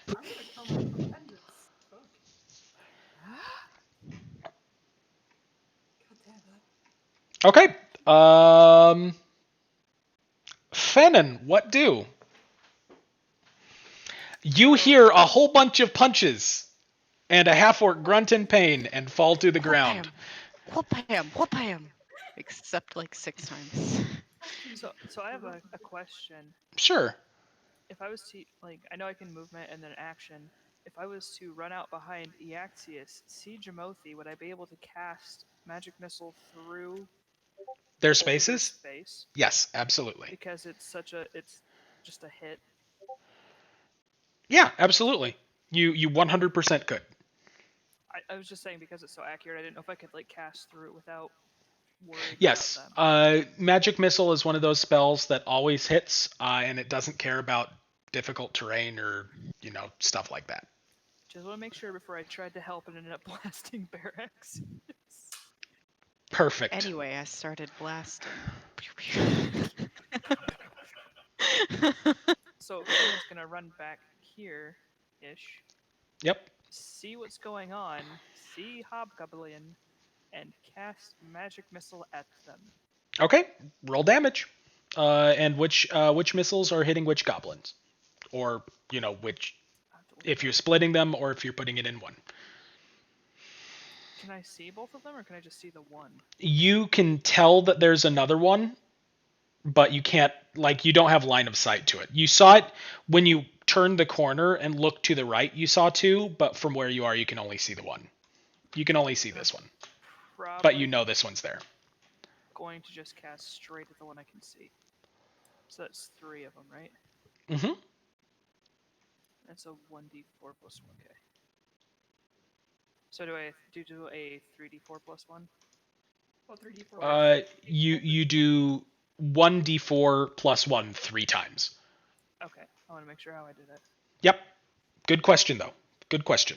I'm gonna come with vengeance. Fuck. God damn that. Okay. Fennon, what do? You hear a whole bunch of punches, and a half-orc grunt in pain and fall to the ground. Whoop him. Except like 6 times. So I have a question. Sure. If I was to I know I can movement and then action. If I was to run out behind Eaxius, see Jamothi, would I be able to cast magic missile through Their their spaces? space? Yes, absolutely. Because it's just a hit. Yeah, absolutely. You 100% could. I was just saying because it's so accurate. I didn't know if I could cast through it without worrying Yes. about them. Magic Missile is one of those spells that always hits, and it doesn't care about difficult terrain or stuff like that. Just want to make sure before I tried to help and ended up blasting Barracks. Perfect. Anyway, I started blasting. So Fennon's gonna run back here-ish, Yep. see what's going on, see Hobgoblin, and cast magic missile at them. Okay. Roll damage. And which missiles are hitting which goblins, or which, if you're splitting them or if you're putting it in one. Can I see both of them, or can I just see the one? You can tell that there's another one, but you can't, you don't have line of sight to it. You saw it when you turned the corner and looked to the right, you saw 2, but from where you are, you can only see the one. You can only see this one, Probably but you know this one's there. going to just cast straight at the one I can see. So that's 3 of them, right? Mm-hmm. That's a 1d4 plus 1. Okay. So do I do a 3d4 plus 1? Well, 3d4. You do 1d4 plus 1 3 times. Okay. I want to make sure how I did it. Yep. Good question, though. Good question.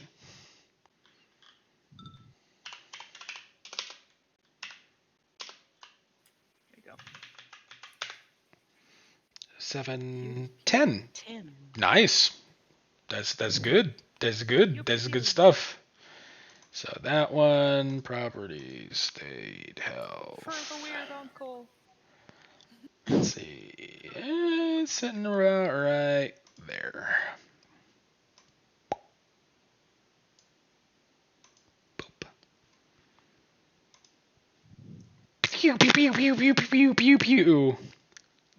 There you go. 7, 10. 10. Nice. That's good. That's good. That's good stuff. So that one, properties, state, health. For the weird uncle. Let's see. is sitting around right there. Boop. Pew pew pew pew pew pew pew pew.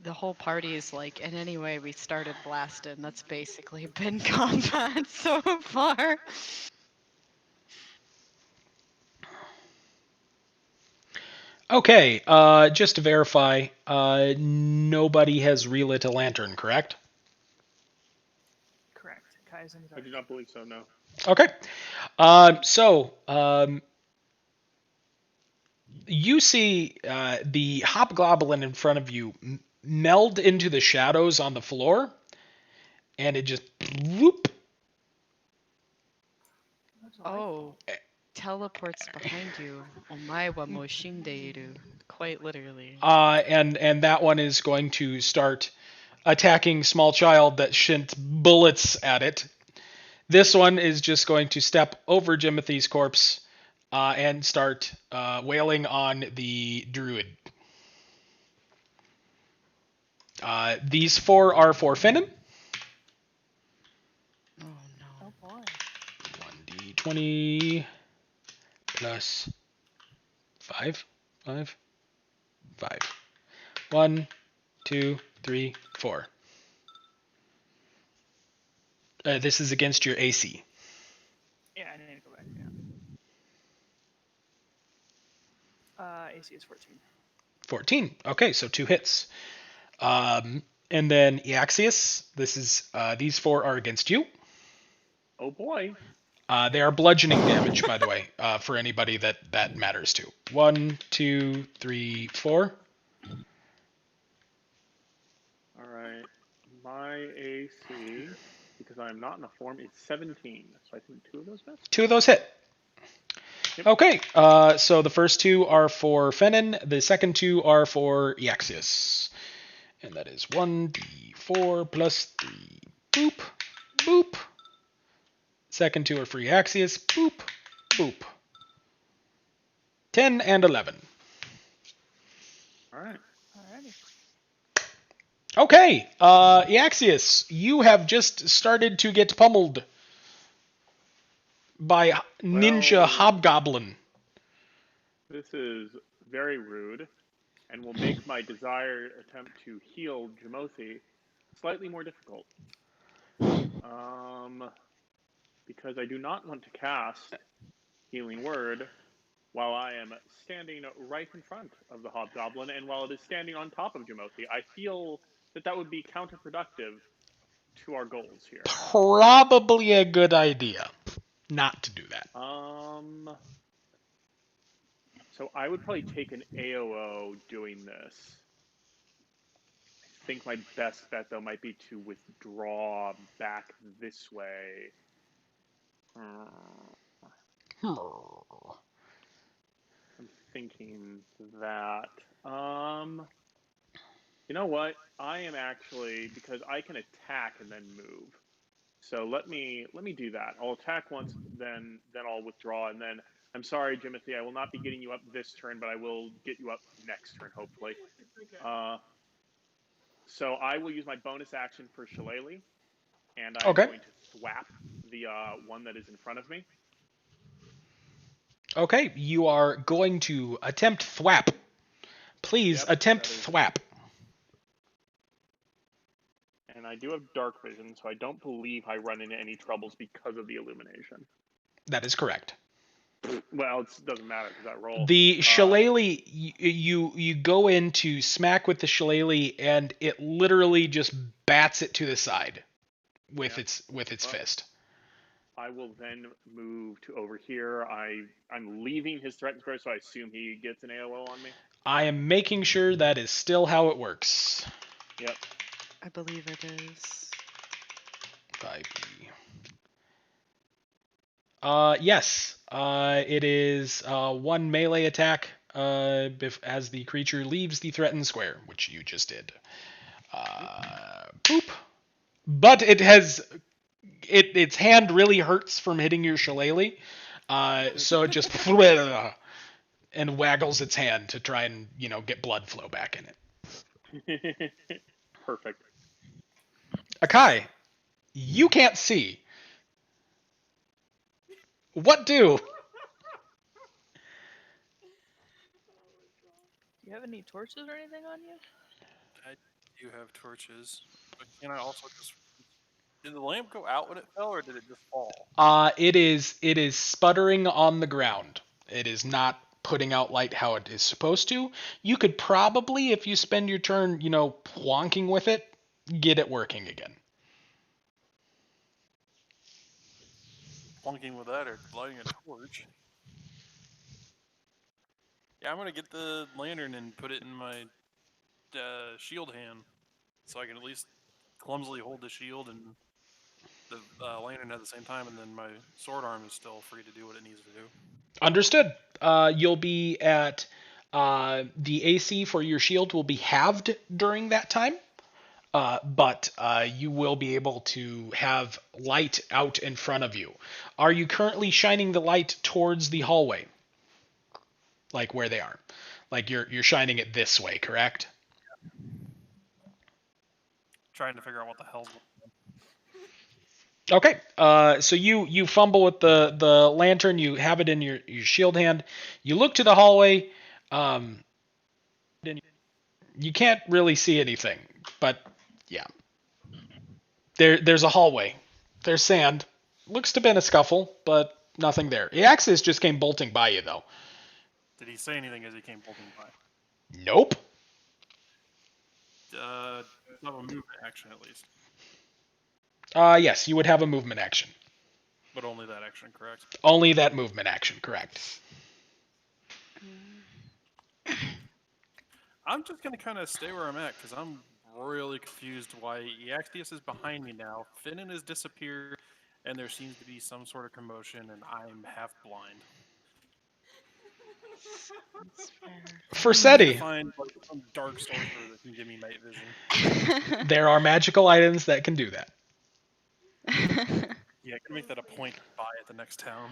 The whole party is like, and anyway, we started blasting. That's basically been combat so far. Okay, just to verify, nobody has relit a lantern, correct? Correct. Kai's in the I dark. do not believe so. No. Okay. You see the hobgoblin in front of you meld into the shadows on the floor, and it just whoop. That's delightful. Oh, teleports behind you. Omae wa mo shindeiru. Quite literally. And that one is going to start attacking small child that shint bullets at it. This one is just going to step over Jimothy's corpse and start wailing on the druid. These 4 are for Finnan. Oh no. Oh boy. 1d20 plus 5. 5. 5. 1, 2, 3, 4. This is against your AC. Yeah, I need to go back. Yeah. AC is 14. 14. Okay, so 2 hits. And then Eaxius, this is these 4 are against you. Oh boy. They are bludgeoning damage, by the way, for anybody that matters to. 1, 2, 3, 4. All right. My AC, because I'm not in a form, is 17. So I think 2 of those miss. 2 of those hit. Yep. Okay, so the first 2 are for Fennin. The second 2 are for Eaxius. And that is 1d4 plus 3. Boop, boop. Second 2 are for Eaxius. Boop, boop. 10 and 11. All right. Alrighty. Okay, Eaxius, you have just started to get pummeled by Ninja Well- Hobgoblin. This is very rude, and will make my desired attempt to heal Jamothi slightly more difficult. Because I do not want to cast Healing Word while I am standing right in front of the Hobgoblin, and while it is standing on top of Jamothi. I feel that would be counterproductive to our goals here. Probably a good idea not to do that. So I would probably take an AOO doing this. I think my best bet, though, might be to withdraw back this way. I'm thinking that. You know what? I am actually, because I can attack and then move. So let me do that. I'll attack once, then I'll withdraw, and then I'm sorry, Jimothy, I will not be getting you up this turn, but I will get you up next turn, hopefully. Okay. So I will use my bonus action for Shillelagh, and I'm Okay. going to thwap the one that is in front of me. Okay, you are going to attempt thwap. Please Yep, attempt that is- thwap. And I do have dark vision, so I don't believe I run into any troubles because of the illumination. That is correct. Well, it doesn't matter because I roll. The shillelagh, you go in to smack with the shillelagh, and it literally just bats it to the side with its fist. I will then move to over here. I'm leaving his threatened square, so I assume he gets an AOO on me. I am making sure that is still how it works. Yep. I believe it is. 5e. Yes. It is 1 melee attack as the creature leaves the threatened square, which you just did. Boop. But its hand really hurts from hitting your shillelagh, so it just and waggles its hand to try and get blood flow back in it. Perfect. Akai, you can't see. What do? Do you have any torches or anything on you? I do have torches, but can I also just? Did the lamp go out when it fell, or did it just fall? It is sputtering on the ground. It is not putting out light how it is supposed to. You could probably, if you spend your turn, plonking with it, get it working again. Plunking with that or lighting a torch? Yeah, I'm gonna get the lantern and put it in my shield hand, so I can at least clumsily hold the shield and the lantern at the same time, and then my sword arm is still free to do what it needs to do. Understood. You'll be at the AC for your shield will be halved during that time. But you will be able to have light out in front of you. Are you currently shining the light towards the hallway? Like where they are? Like you're shining it this way, correct? Trying to figure out what the hell's going Okay. So you fumble with the lantern. You have it in your shield hand. You look to the hallway. You can't really see anything, but yeah. There's a hallway. There's sand. Looks to have been a scuffle, but nothing there. Eaxis just came bolting by you though. Did he say anything as he came bolting by? Nope. Not a movement action at least, Yes, you would have a movement action. but only that action, correct? Only that movement action, correct. I'm just gonna kind of stay where I'm at because I'm really confused why Eaxius is behind me now. Finnan has disappeared, and there seems to be some sort of commotion, and I'm half blind. That's fair. For I need to SETI, find like some dark sorcerer that can give me night vision. there are magical items that can do that. Yeah, I can make that a point to buy at the next town.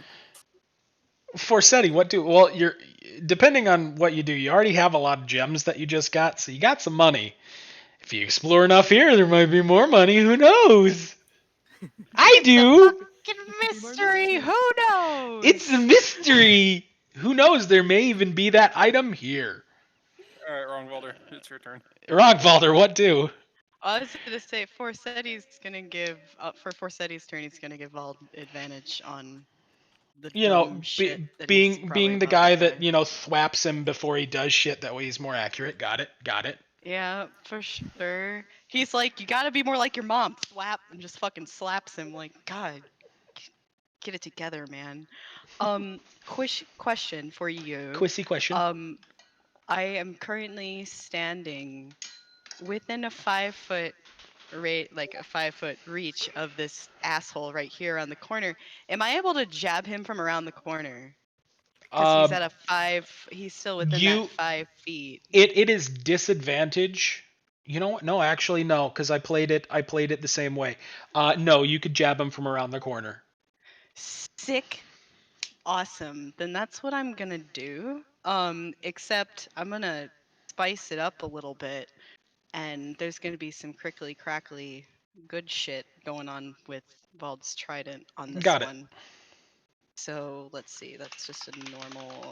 For SETI, what do? Well, you're depending on what you do. You already have a lot of gems that you just got, so you got some money. If you explore enough here, there might be more money. Who knows? I do. Mystery. Who knows? It's a mystery. Who knows? There may even be that item here. All right, Wrongwalder, it's your turn. Rockvalder, what do? I was gonna say Forseti's gonna give for Forseti's turn. He's gonna give Vald advantage on the dumb shit that he's being probably the about guy to that try. thwaps him before he does shit. That way he's more accurate. Got it. Yeah, for sure. He's like, you gotta be more like your mom. Slap and just fucking slaps him. Like, God, get it together, man. Question for you. Quissy question. I am currently standing within a 5 foot rate, like a 5 foot reach of this asshole right here on the corner. Am I able to jab him from around the corner? Because he's at a 5. He's still within that 5 feet. It is disadvantage. You know what? No, actually no, because I played it the same way. No, you could jab him from around the corner. Sick. Awesome. Then that's what I'm gonna do. Except I'm gonna spice it up a little bit, and there's gonna be some crickly crackly good shit going on with Vald's trident on this Got it. one. So let's see. That's just a normal.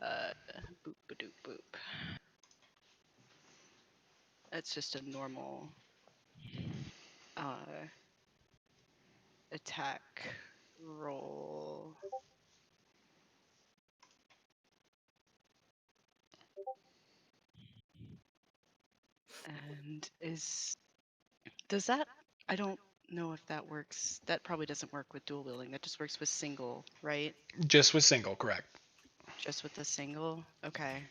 Boop ba doop boop. That's just a normal attack roll. And does that, I don't know if that works. That probably doesn't work with dual wielding. That just works with single, right? Just with single, correct. Just with the single? Okay.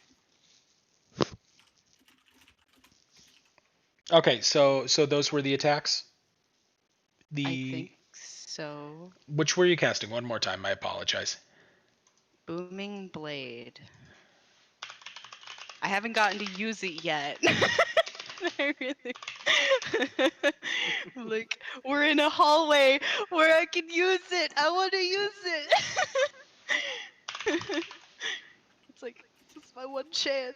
Okay, so those were the attacks. I think so. Which were you casting? One more time. I apologize. Booming Blade. I haven't gotten to use it yet. I really... like, we're in a hallway where I can use it. I want to use it. It's like, this is my one chance.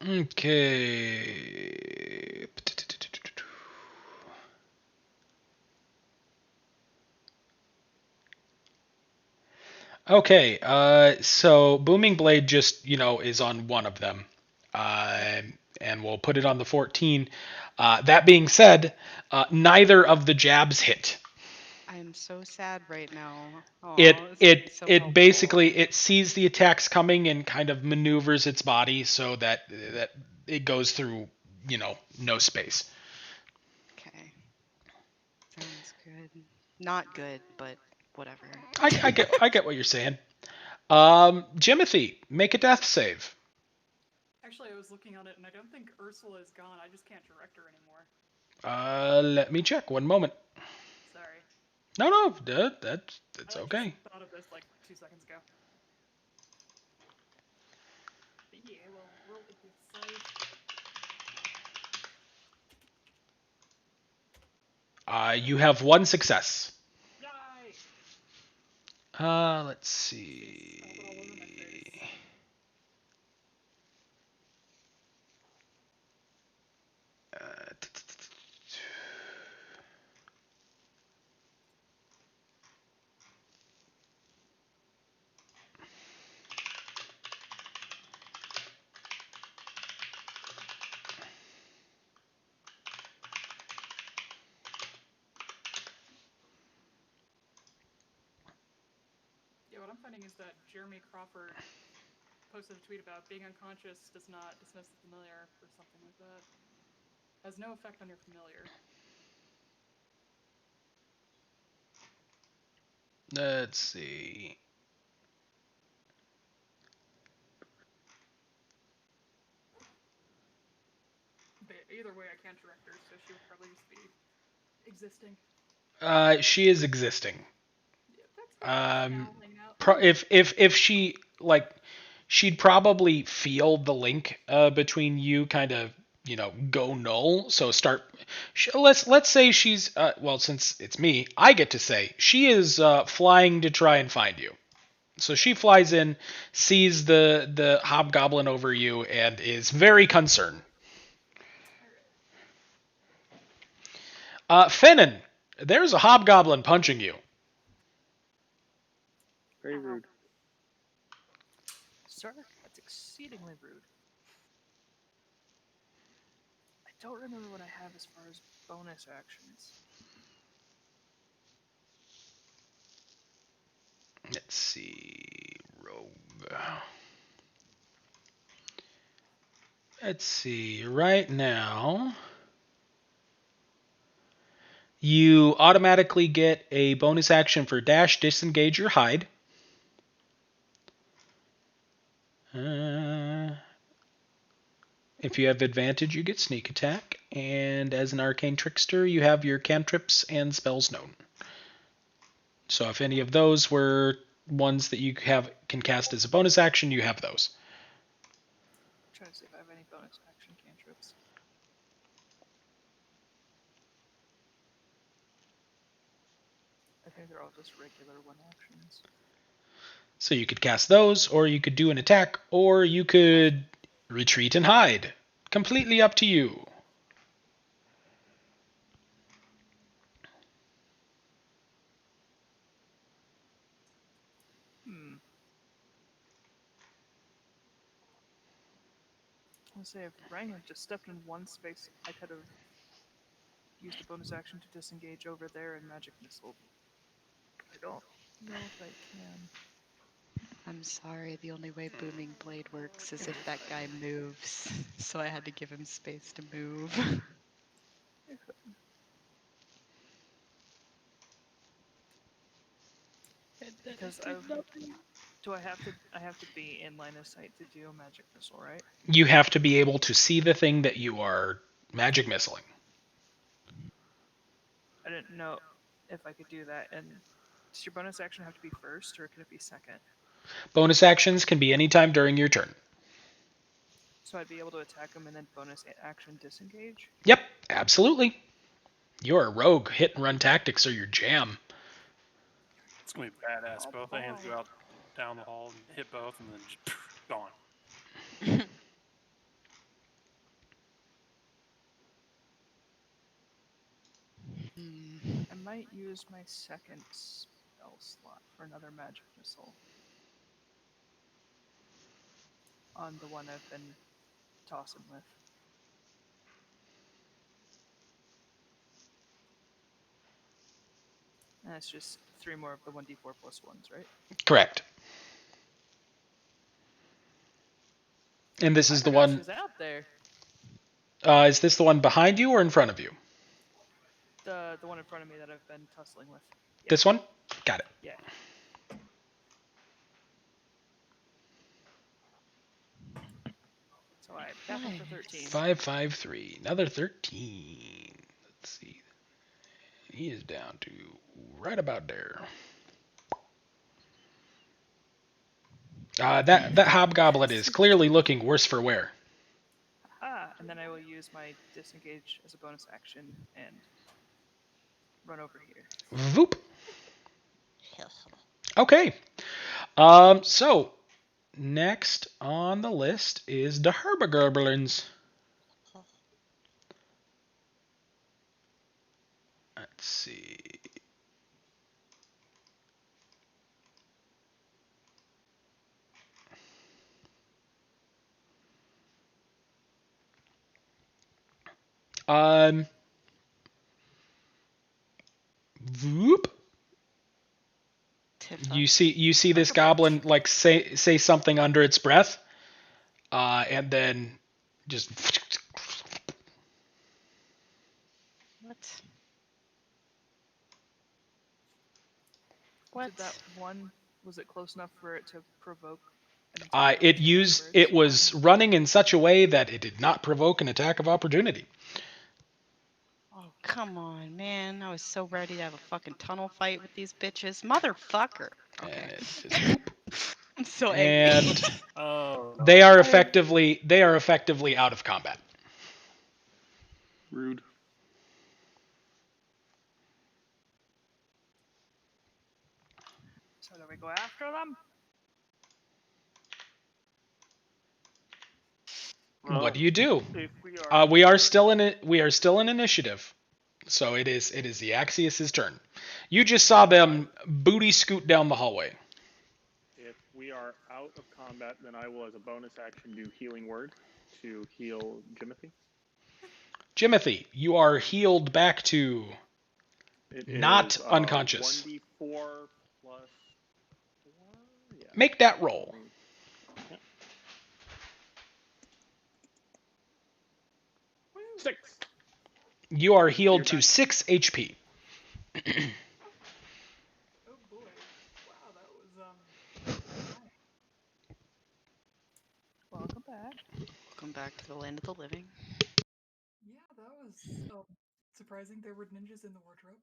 Okay. Okay, so Booming Blade just, is on one of them. And we'll put it on the 14. That being said, neither of the jabs hit. I'm so sad right now. It Oh, this would be it so it helpful. basically it sees the attacks coming and kind of maneuvers its body so that it goes through, no space. Okay. Sounds good. Not good, but whatever. I get what you're saying. Jimothy, make a death save. Actually, I was looking at it, and I don't think Ursula is gone. I just can't direct her anymore. Let me check. One moment. Sorry. No, that's I okay. just thought of this like 2 seconds ago. But yeah, well, roll a death save. You have one success. Yay! Let's see. Spelled all over my face. Yeah, what I'm finding is that Jeremy Crawford posted a tweet about being unconscious does not dismiss the familiar or something like that. Has no effect on your familiar. Let's see. But either way, I can't direct her, so she would probably just be existing. She is existing. Yeah, that's fine. If she she'd probably feel the link between you kind of go null. So start. Let's say she's well, since it's me, I get to say she is flying to try and find you. So she flies in, sees the hobgoblin over you, and is very concerned. Finnan, there's a hobgoblin punching you. Very rude. Sir, that's exceedingly rude. I don't remember what I have as far as bonus actions. Let's see, rogue. Let's see, right now you automatically get a bonus action for dash, disengage, or hide. If you have advantage, you get sneak attack. And as an arcane trickster, you have your cantrips and spells known. So if any of those were ones that you can cast as a bonus action, you have those. I'm trying to see if I have any bonus action cantrips. I think they're all just regular one actions. So you could cast those, or you could do an attack, or you could retreat and hide. Completely up to you. Let's say if Rang had just stepped in one space, I could have used a bonus action to disengage over there and magic missile. I don't know if I can. I'm sorry, the only way Booming Blade works is if that guy moves. So I had to give him space to move. Because do I have to be in line of sight to do a magic missile, right? You have to be able to see the thing that you are magic missiling. I didn't know if I could do that. And does your bonus action have to be first, or can it be second? Bonus actions can be anytime during your turn. So I'd be able to attack him and then bonus action disengage? Yep, absolutely. You're a rogue. Hit and run tactics are your jam. It's gonna be badass. Both hands go out down the hall and hit both, and then just gone. might use my second spell slot for another magic missile. On the one I've been tossing with. And that's just 3 more of the 1d4 plus 1s, right? Correct. And this I is the forgot she one. was out there. Is this the one behind you or in front of you? The one in front of me that I've been tussling with. Yep. This one? Got it. Yeah. So I tap him for 13. 5, 5, 3. Another 13. Let's see. He is down to right about there. That hobgoblin is clearly looking worse for wear. And then I will use my disengage as a bonus action and run over here. Voop. Okay. So next on the list is the Herbagerberlins. Let's see. Voop. You see this goblin like say something under its breath, and then just. What? Did that one, was it close enough for it to provoke an attack of It opportunity where it it's was flying? running in such a way that it did not provoke an attack of opportunity. Oh, come on, man. I was so ready to have a fucking tunnel fight with these bitches. Motherfucker. And Okay. it just, I'm so angry. and Oh, no. they are effectively out of combat. Rude. So do we go after them? Well, What do you do? if we are, We are still in initiative, so it is the Axios' turn. You just saw them booty scoot down the hallway. If we are out of combat, then I will, as a bonus action, do Healing Word to heal Jimothy. Jimothy, you are healed back to It not is, unconscious. 1d4 plus 4? Yeah. Make that roll. Yeah. 6. You are healed You're to back. 6 HP. Oh boy. Wow, that was Welcome back. Welcome back to the land of the living. yeah, that was surprising there were ninjas in the wardrobe.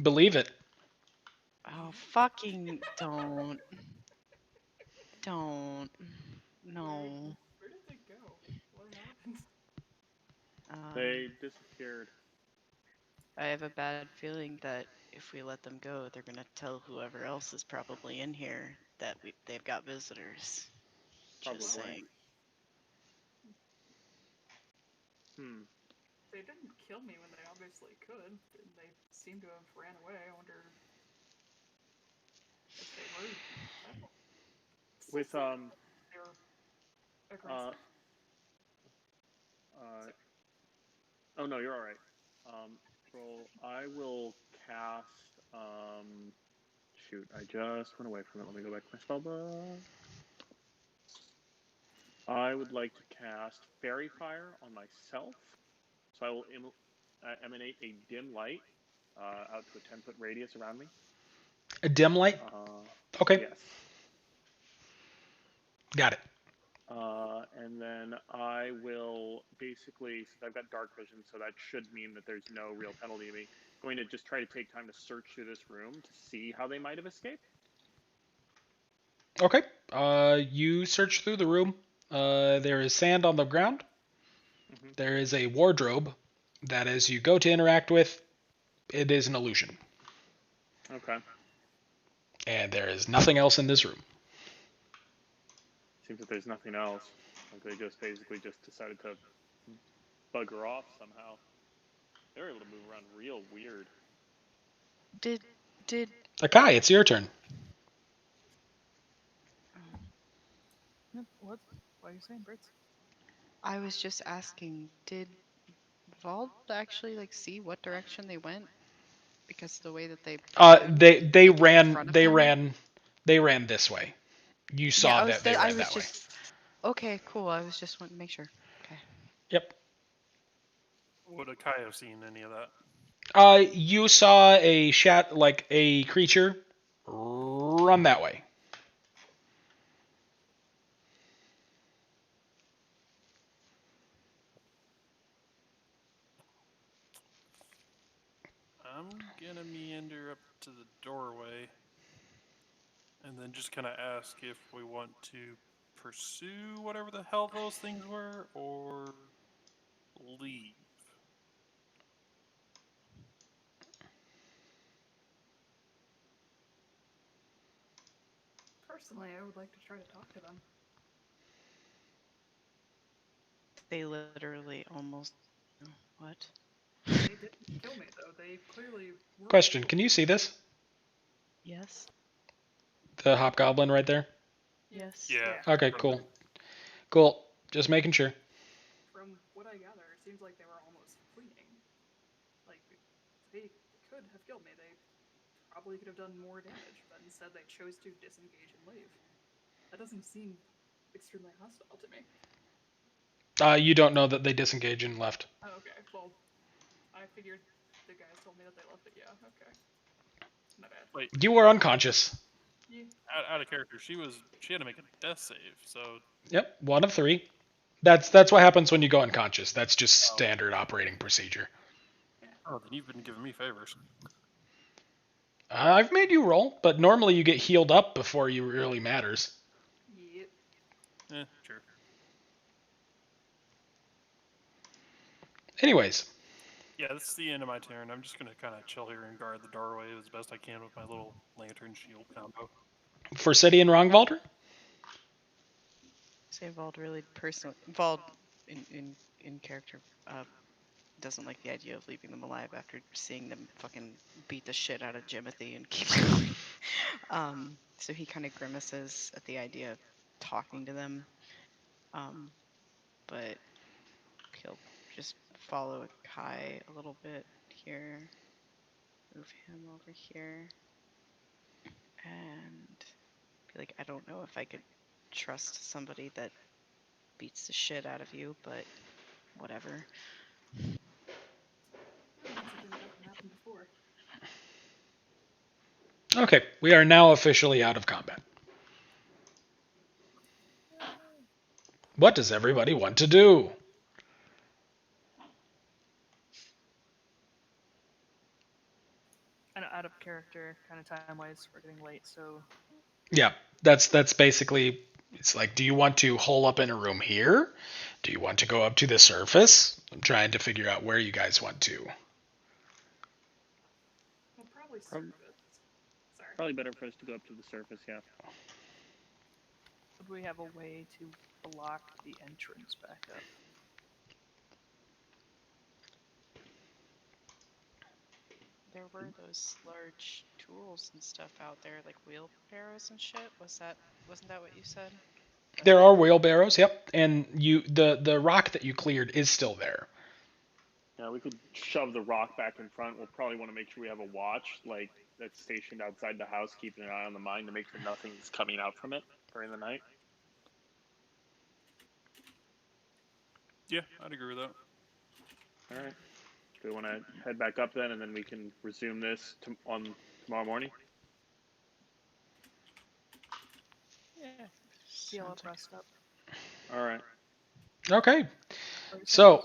Believe it. Oh, fucking don't. Don't. No. Where did they go? What happened? They disappeared. I have a bad feeling that if we let them go, they're gonna tell whoever else is probably in here that they've got visitors. Probably. Just saying. They didn't kill me when they obviously could, and they seem to have ran away. I wonder if they were. With they were aggressive. Oh no, you're all right. Roll. I will cast. Shoot, I just went away from it. Let me go back to my spell book. I would like to cast Fairy Fire on myself. So I will emanate a dim light out to a 10-foot radius around me. A dim light? Okay. Yes. Got it. And then I will basically, since I've got dark vision, so that should mean that there's no real penalty to me, going to just try to take time to search through this room to see how they might have escaped. Okay. You search through the room. There is sand on the ground. Mm-hmm. There is a wardrobe that as you go to interact with, it is an illusion. Okay. And there is nothing else in this room. Seems that there's nothing else. Like they just basically just decided to bugger off somehow. They were able to move around real weird. Did Akai, it's your turn. What? What are you saying, Brits? I was just asking, did Vald actually like see what direction they went? Because the way that they They like, in front of him? they ran this way. You saw that they I ran was that way. just okay, cool. I was just wanting to make sure. Okay. Yep. Would Akai have seen any of that? You saw a creature run that way. I'm gonna meander up to the doorway and then just kind of ask if we want to pursue whatever the hell those things were or leave. Personally, I would like to try to talk to them. They literally almost what? They didn't kill me though. They clearly were. Question: Can you see this? Yes. The hobgoblin right there. Yes. Yeah. Okay, cool. Cool. Just making sure. From what I gather, it seems like they were almost fleeing. Like, they could have killed me. They probably could have done more damage, but instead they chose to disengage and leave. That doesn't seem extremely hostile to me. You don't know that they disengaged and left. Oh, okay. Well, I figured the guys told me that they left, but yeah, okay. My bad. Wait, You were unconscious. Yeah. out of character, she had to make a death save. So Yep, 1 of 3. That's what happens when you go unconscious. That's just standard operating procedure. oh, then you've been giving me favors. I've made you roll, but normally you get healed up before you really matters. Yep. Sure. Anyways, Yeah, this is the end of my turn. I'm just gonna kind of chill here and guard the doorway as best I can with my little lantern shield combo. for City and Wrongvalder? Say Vald really personally. Vald in character doesn't like the idea of leaving them alive after seeing them fucking beat the shit out of Jimothy and keep going. So he kind of grimaces at the idea of talking to them. But he'll just follow Kai a little bit here. Move him over here. And be like, I don't know if I could trust somebody that beats the shit out of you, but whatever. That's something that hasn't happened before. Okay, we are now officially out of combat. What does everybody want to do? And out of character, kind of time-wise, we're getting late, so Yeah, that's basically, it's like, do you want to hole up in a room here? Do you want to go up to the surface? I'm trying to figure out where you guys want to. Well, probably surface. Sorry. Probably better for us to go up to the surface, yeah. would we have a way to block the entrance back up? There were those large tools and stuff out there, like wheelbarrows and shit. Wasn't that what you said? There are wheelbarrows, yep, and the rock that you cleared is still there. Yeah, we could shove the rock back in front. We'll probably want to make sure we have a watch, like, that's stationed outside the house, keeping an eye on the mine to make sure nothing's coming out from it during the night. Yeah, I'd agree with that. All right. Do we want to head back up then, and then we can resume this on tomorrow morning? Yeah, heal up, rest up. All right. Okay, so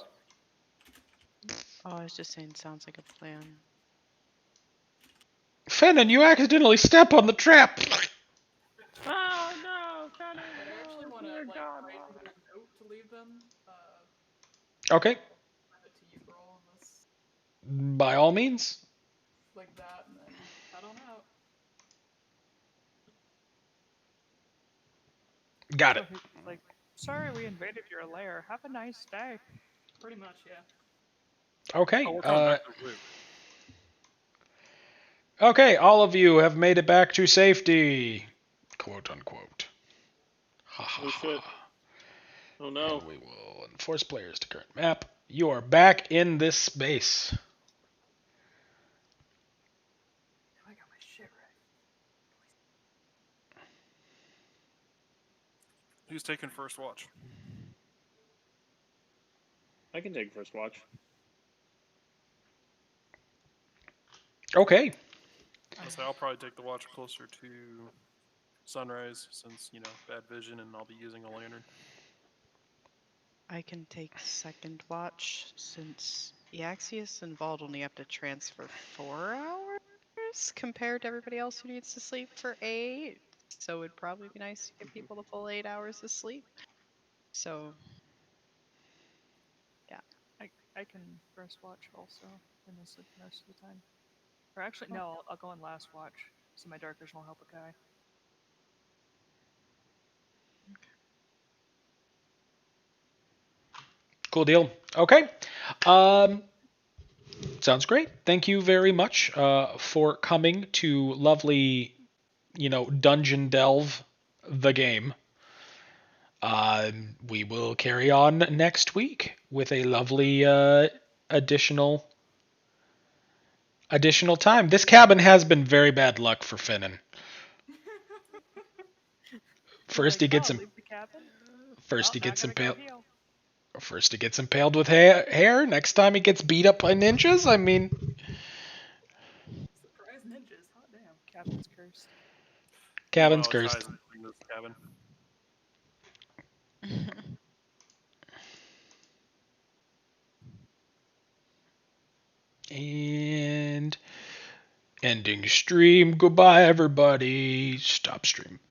Oh, I was just saying, sounds like a plan. Fennon, you accidentally step on the trap. Oh no, Fennon! I actually want to like write a little note to leave them. Okay, Send it to you, bro, on this by all means. like that, and then head on out. Got it. Like, sorry we invaded your lair. Have a nice day. Pretty much, yeah. Okay. Oh, we're coming back to blue. Okay, all of you have made it back to safety, quote unquote. Ha ha Oh shit. ha. Oh no. And we will enforce players to current map. You are back in this space. I got my shit right. Who's taking first watch? I can take first watch. Okay. I'll probably take the watch closer to sunrise, since bad vision, and I'll be using a lantern. I can take second watch since Eaxius and Vald only have to transfer 4 hours compared to everybody else who needs to sleep for 8. So it'd probably be nice to give people the full 8 hours of sleep. So I can first watch also, and then sleep the rest of the time. Or actually, no, I'll go on last watch, so my dark vision will help a guy. Cool deal. Okay. Sounds great. Thank you very much for coming to lovely, Dungeon Delve, the game. We will carry on next week with a lovely additional time. This cabin has been very bad luck for Finnan. First he gets leave the cabin. first Oh, he now I gets gotta go impaled. heal. First he gets impaled with hair. Next time he gets beat up by ninjas. I mean, Surprise ninjas, hot damn. Cabin's cursed. cabin's Meanwhile, cursed. Ty's in this cabin. And ending stream. Goodbye, everybody. Stop stream.